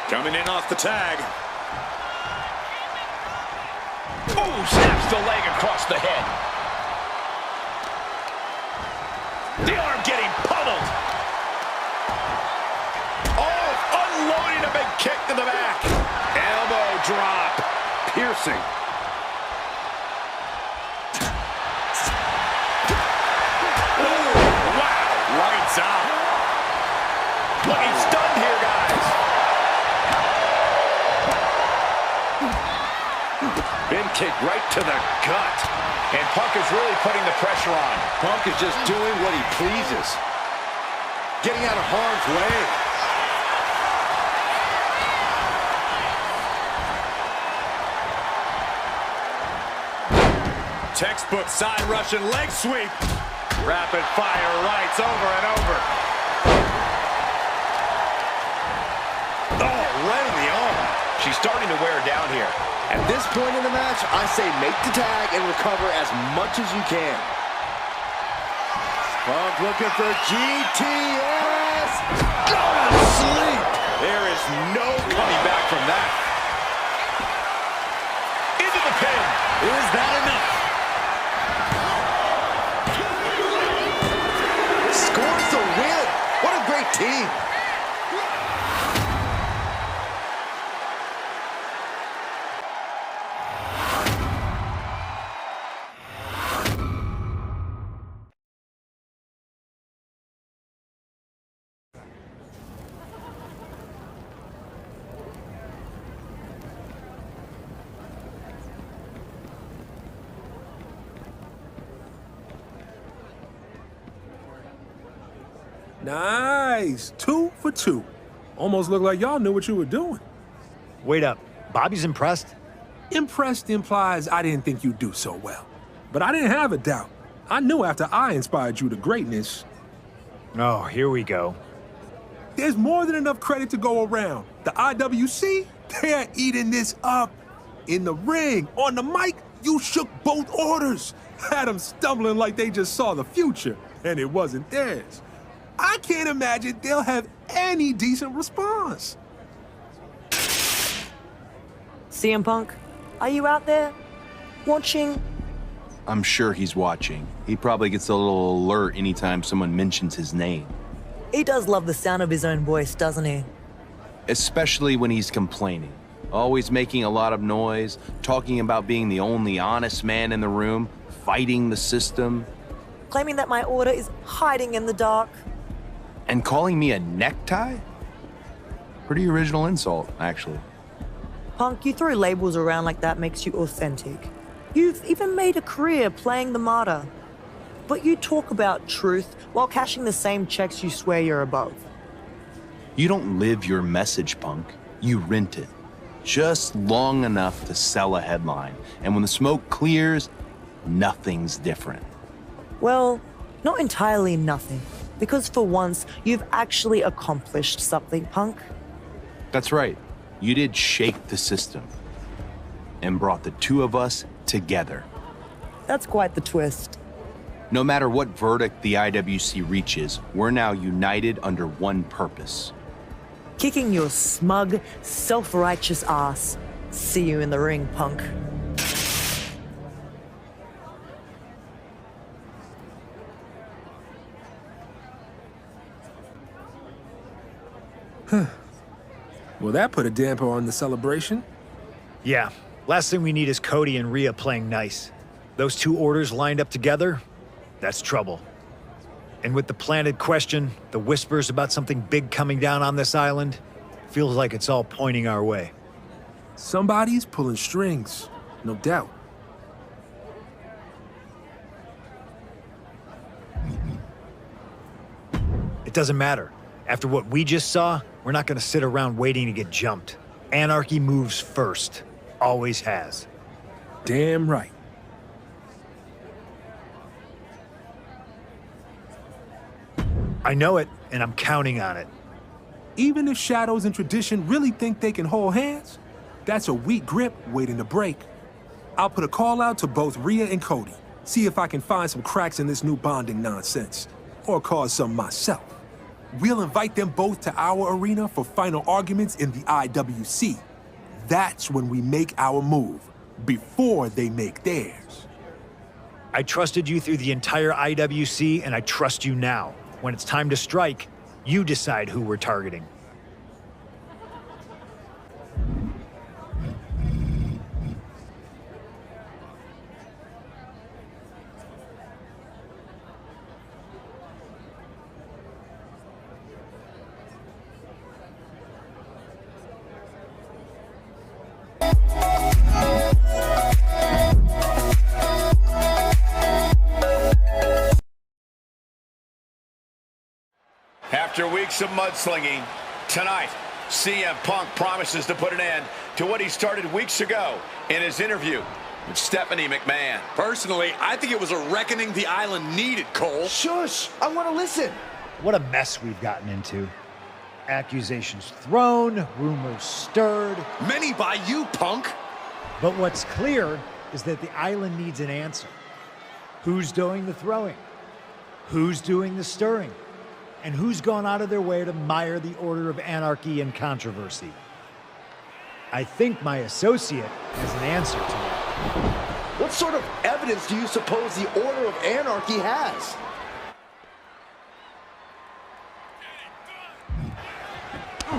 [SPEAKER 18] Coming in off the tag.
[SPEAKER 6] Oh, snaps the leg across the head. The arm getting pummeled. Oh, unloading a big kick to the back. Elbow drop.
[SPEAKER 18] reversing. Oh, wow, lights out. Looking stunned here, guys. Been kicked right to the gut. And Punk is really putting the pressure on.
[SPEAKER 8] Punk is just doing what he pleases. Getting out of harm's way.
[SPEAKER 18] Textbook side Russian leg sweep. Rapid fire rights over and over. Oh, right in the arm. She's starting to wear down here.
[SPEAKER 8] At this point in the match, I say make the tag and recover as much as you can. Punk looking for GTS.
[SPEAKER 18] Go to sleep. There is no coming back from that. Into the pin. Is that enough?
[SPEAKER 8] Scores the win. What a great team.
[SPEAKER 11] Nice. 2 for 2. Almost looked like y'all knew what you were doing.
[SPEAKER 2] Wait up. Bobby's impressed?
[SPEAKER 11] Impressed implies I didn't think you'd do so well. But I didn't have a doubt. I knew after I inspired you to greatness.
[SPEAKER 2] Oh, here we go.
[SPEAKER 11] There's more than enough credit to go around. The IWC, they're eating this up. In the ring, on the mic, you shook both orders. Had them stumbling like they just saw the future, and it wasn't theirs. I can't imagine they'll have any decent response.
[SPEAKER 3] CM Punk, are you out there? Watching?
[SPEAKER 4] I'm sure he's watching. He probably gets a little alert anytime someone mentions his name.
[SPEAKER 3] He does love the sound of his own voice, doesn't he?
[SPEAKER 4] Especially when he's complaining. Always making a lot of noise, talking about being the only honest man in the room, fighting the system.
[SPEAKER 3] Claiming that my order is hiding in the dark.
[SPEAKER 4] And calling me a necktie? Pretty original insult, actually.
[SPEAKER 3] Punk, you throw labels around like that makes you authentic. You've even made a career playing the martyr. But you talk about truth while cashing the same checks you swear you're above.
[SPEAKER 4] You don't live your message, Punk. You rent it. Just long enough to sell a headline. And when the smoke clears, nothing's different.
[SPEAKER 3] Well, not entirely nothing. Because for once, you've actually accomplished something, Punk.
[SPEAKER 4] That's right. You did shake the system. And brought the two of us together.
[SPEAKER 3] That's quite the twist.
[SPEAKER 4] No matter what verdict the IWC reaches, we're now united under one purpose.
[SPEAKER 3] Kicking your smug, self-righteous ass. See you in the ring, Punk.
[SPEAKER 11] Well, that put a damper on the celebration.
[SPEAKER 2] Yeah. Last thing we need is Cody and Rhea playing nice. Those two orders lined up together, that's trouble. And with the planted question, the whispers about something big coming down on this island, feels like it's all pointing our way.
[SPEAKER 11] Somebody's pulling strings, no doubt.
[SPEAKER 2] It doesn't matter. After what we just saw, we're not gonna sit around waiting to get jumped. Anarchy moves first. Always has.
[SPEAKER 11] Damn right.
[SPEAKER 2] I know it, and I'm counting on it.
[SPEAKER 11] Even if Shadows and Tradition really think they can hold hands, that's a weak grip waiting to break. I'll put a call out to both Rhea and Cody, see if I can find some cracks in this new bonding nonsense, or cause some myself. We'll invite them both to our arena for final arguments in the IWC. That's when we make our move, before they make theirs.
[SPEAKER 2] I trusted you through the entire IWC, and I trust you now. When it's time to strike, you decide who we're targeting.
[SPEAKER 6] some mudslinging. Tonight, CM Punk promises to put an end to what he started weeks ago in his interview with Stephanie McMahon.
[SPEAKER 7] Personally, I think it was a reckoning the island needed, Cole.
[SPEAKER 8] Shush! I want to listen.
[SPEAKER 2] What a mess we've gotten into. Accusations thrown, rumors stirred.
[SPEAKER 7] Many by you, Punk.
[SPEAKER 2] But what's clear is that the island needs an answer. Who's doing the throwing? Who's doing the stirring? And who's gone out of their way to mire the Order of Anarchy and controversy? I think my associate has an answer to that.
[SPEAKER 8] What sort of evidence do you suppose the Order of Anarchy has?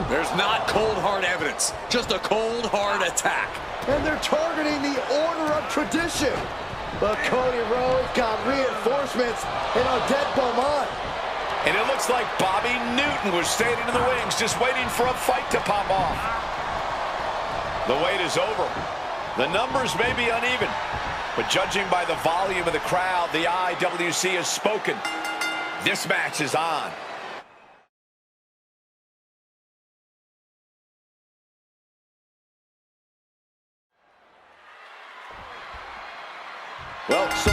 [SPEAKER 7] There's not cold, hard evidence. Just a cold, hard attack.
[SPEAKER 8] And they're targeting the Order of Tradition. But Cody Rhodes got reinforcements in Odette Beaumont.
[SPEAKER 6] And it looks like Bobby Newton was standing in the wings, just waiting for a fight to pop off. The wait is over. The numbers may be uneven, but judging by the volume of the crowd, the IWC has spoken. This match is on.
[SPEAKER 8] Well, so...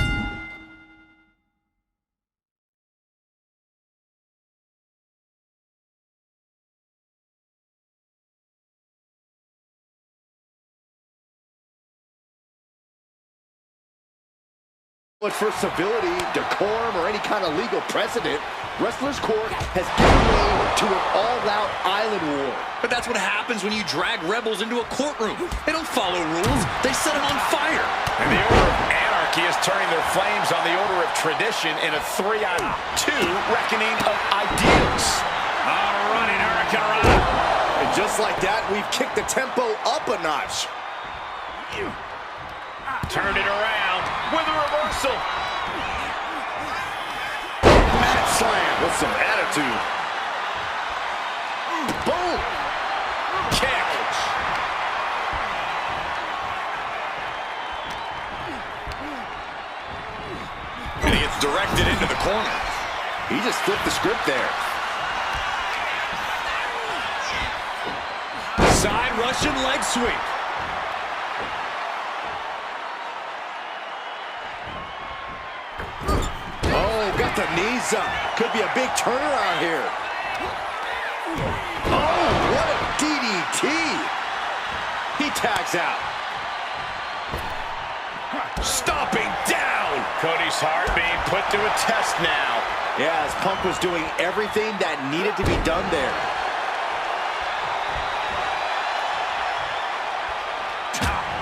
[SPEAKER 8] for civility, decorum, or any kind of legal precedent, Wrestlers Court has given way to an all-out island war.
[SPEAKER 7] But that's what happens when you drag rebels into a courtroom. They don't follow rules, they set them on fire.
[SPEAKER 6] And the Order of Anarchy is turning their flames on the Order of Tradition in a 3-on-2 reckoning of ideals.
[SPEAKER 18] Running Hurricane.
[SPEAKER 8] And just like that, we've kicked the tempo up a notch.
[SPEAKER 6] Turned it around with a reversal.
[SPEAKER 8] Mat slam with some attitude. Boom!
[SPEAKER 6] Kick.
[SPEAKER 7] And he gets directed into the corner.
[SPEAKER 8] He just flipped the script there.
[SPEAKER 7] Side Russian leg sweep.
[SPEAKER 8] Got the knees up. Could be a big turnaround here. Oh, what a DDT. He tags out.
[SPEAKER 6] Stomping down. Cody's heart being put to a test now.
[SPEAKER 8] Yeah, as Punk was doing everything that needed to be done there.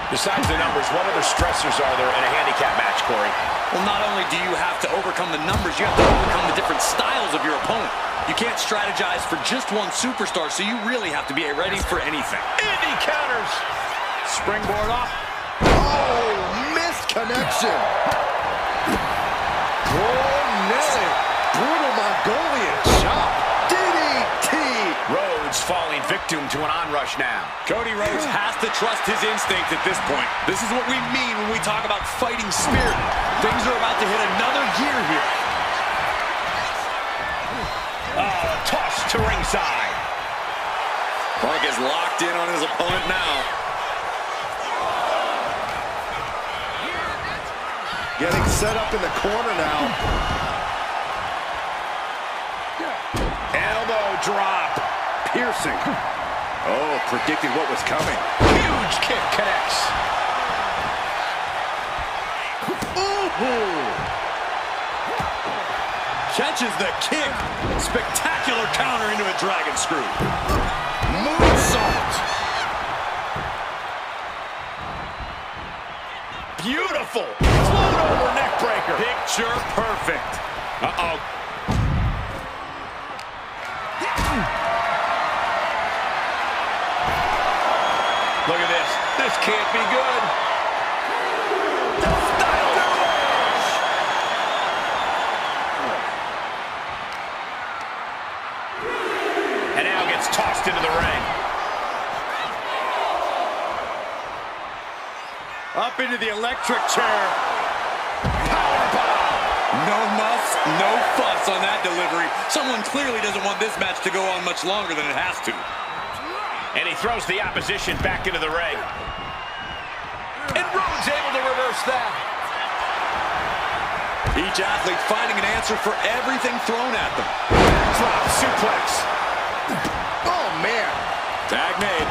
[SPEAKER 6] Besides the numbers, what other stressors are there in a handicap match, Corey?
[SPEAKER 7] Well, not only do you have to overcome the numbers, you have to overcome the different styles of your opponent. You can't strategize for just one superstar, so you really have to be ready for anything.
[SPEAKER 6] Indy counters. Springboard off.
[SPEAKER 8] Oh, missed connection. Oh, Nelly. Brutal Mongolian chop. DDT.
[SPEAKER 6] Rhodes falling victim to an onrush now.
[SPEAKER 7] Cody Rhodes has to trust his instinct at this point. This is what we mean when we talk about fighting spirit. Things are about to hit another gear here.
[SPEAKER 6] Toss to ringside.
[SPEAKER 7] Punk is locked in on his opponent now.
[SPEAKER 8] Getting set up in the corner now.
[SPEAKER 6] Elbow drop.
[SPEAKER 8] Piercing. Oh, predicted what was coming.
[SPEAKER 6] Huge kick connects.
[SPEAKER 8] Ooh.
[SPEAKER 7] Catches the kick. Spectacular counter into a dragon screw.
[SPEAKER 8] Moonsault.
[SPEAKER 6] Beautiful. Float over neck breaker.
[SPEAKER 7] Picture perfect.
[SPEAKER 6] Uh-oh. Look at this. This can't be good. And now gets tossed into the ring.
[SPEAKER 7] Up into the electric chair. Powerbomb. No muffs, No fuss on that delivery. Someone clearly doesn't want this match to go on much longer than it has to.
[SPEAKER 18] And he throws the opposition back into the ring.
[SPEAKER 7] And Rhodes able to reverse that. Each athlete finding an answer for everything thrown at them.
[SPEAKER 18] Drop suplex.
[SPEAKER 8] Oh, man.
[SPEAKER 7] Tag made.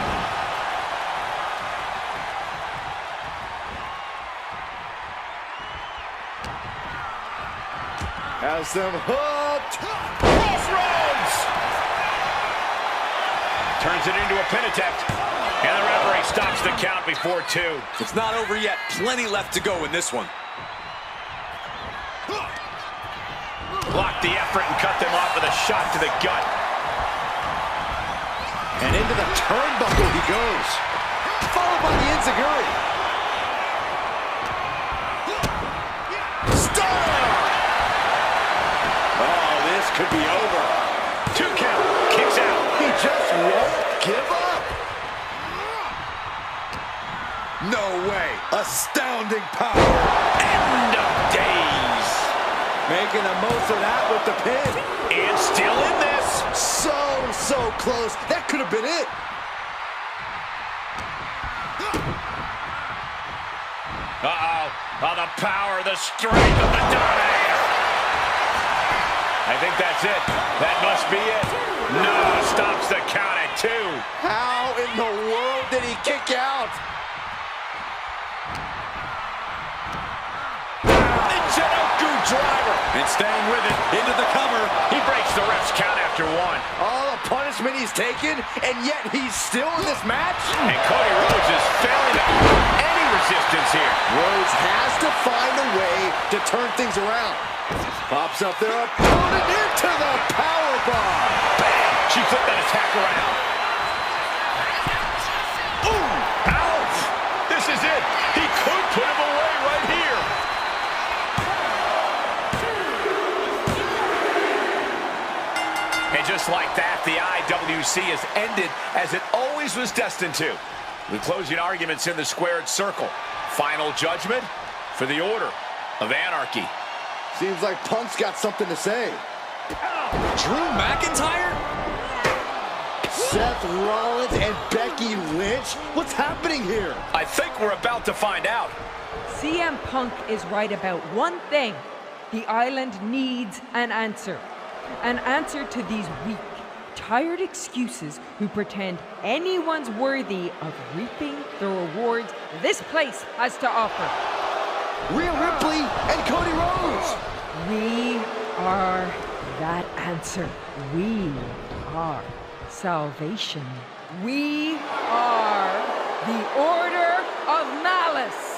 [SPEAKER 8] Has them hooked.
[SPEAKER 18] Crossroads! Turns it into a pin attempt. And the referee stops the count before 2.
[SPEAKER 7] It's not over yet. Plenty left to go in this one.
[SPEAKER 18] Blocked the effort and cut them off with a shot to the gut.
[SPEAKER 8] And into the turnbuckle he goes. Followed by the enziguri. Stunner!
[SPEAKER 18] Oh, this could be over. 2 count. Kicks out.
[SPEAKER 8] He just won't give up.
[SPEAKER 7] No way. Astounding power.
[SPEAKER 18] End of days.
[SPEAKER 8] Making the most of that with the pin.
[SPEAKER 18] And still in this.
[SPEAKER 8] So close. That could have been it.
[SPEAKER 18] Uh-oh. Oh, the power, the strength of the Dominator. I think that's it. That must be it. No, stops the count at 2.
[SPEAKER 8] How in the world did he kick out?
[SPEAKER 18] The Jinoku driver.
[SPEAKER 7] And staying with it, into the cover.
[SPEAKER 18] He breaks the ref's count after 1.
[SPEAKER 8] All the punishment he's taken, and yet he's still in this match?
[SPEAKER 18] And Cody Rhodes is failing to offer any resistance here.
[SPEAKER 8] Rhodes has to find a way to turn things around. Pops up their opponent into the powerbomb.
[SPEAKER 18] Bam! She flipped that attack around. Ooh! Ouch! This is it. He could put him away right here. And just like that, the IWC has ended as it always was destined to. The closing arguments in the squared circle. Final judgment for the Order of Anarchy.
[SPEAKER 8] Seems like Punk's got something to say.
[SPEAKER 7] Drew McIntyre?
[SPEAKER 8] Seth Rollins and Becky Lynch? What's happening here?
[SPEAKER 18] I think we're about to find out.
[SPEAKER 5] CM Punk is right about one thing. The island needs an answer. An answer to these weak, tired excuses who pretend anyone's worthy of reaping the rewards this place has to offer.
[SPEAKER 8] Rhea Ripley and Cody Rhodes.
[SPEAKER 5] We are that answer. We are salvation. We are the Order of Malice.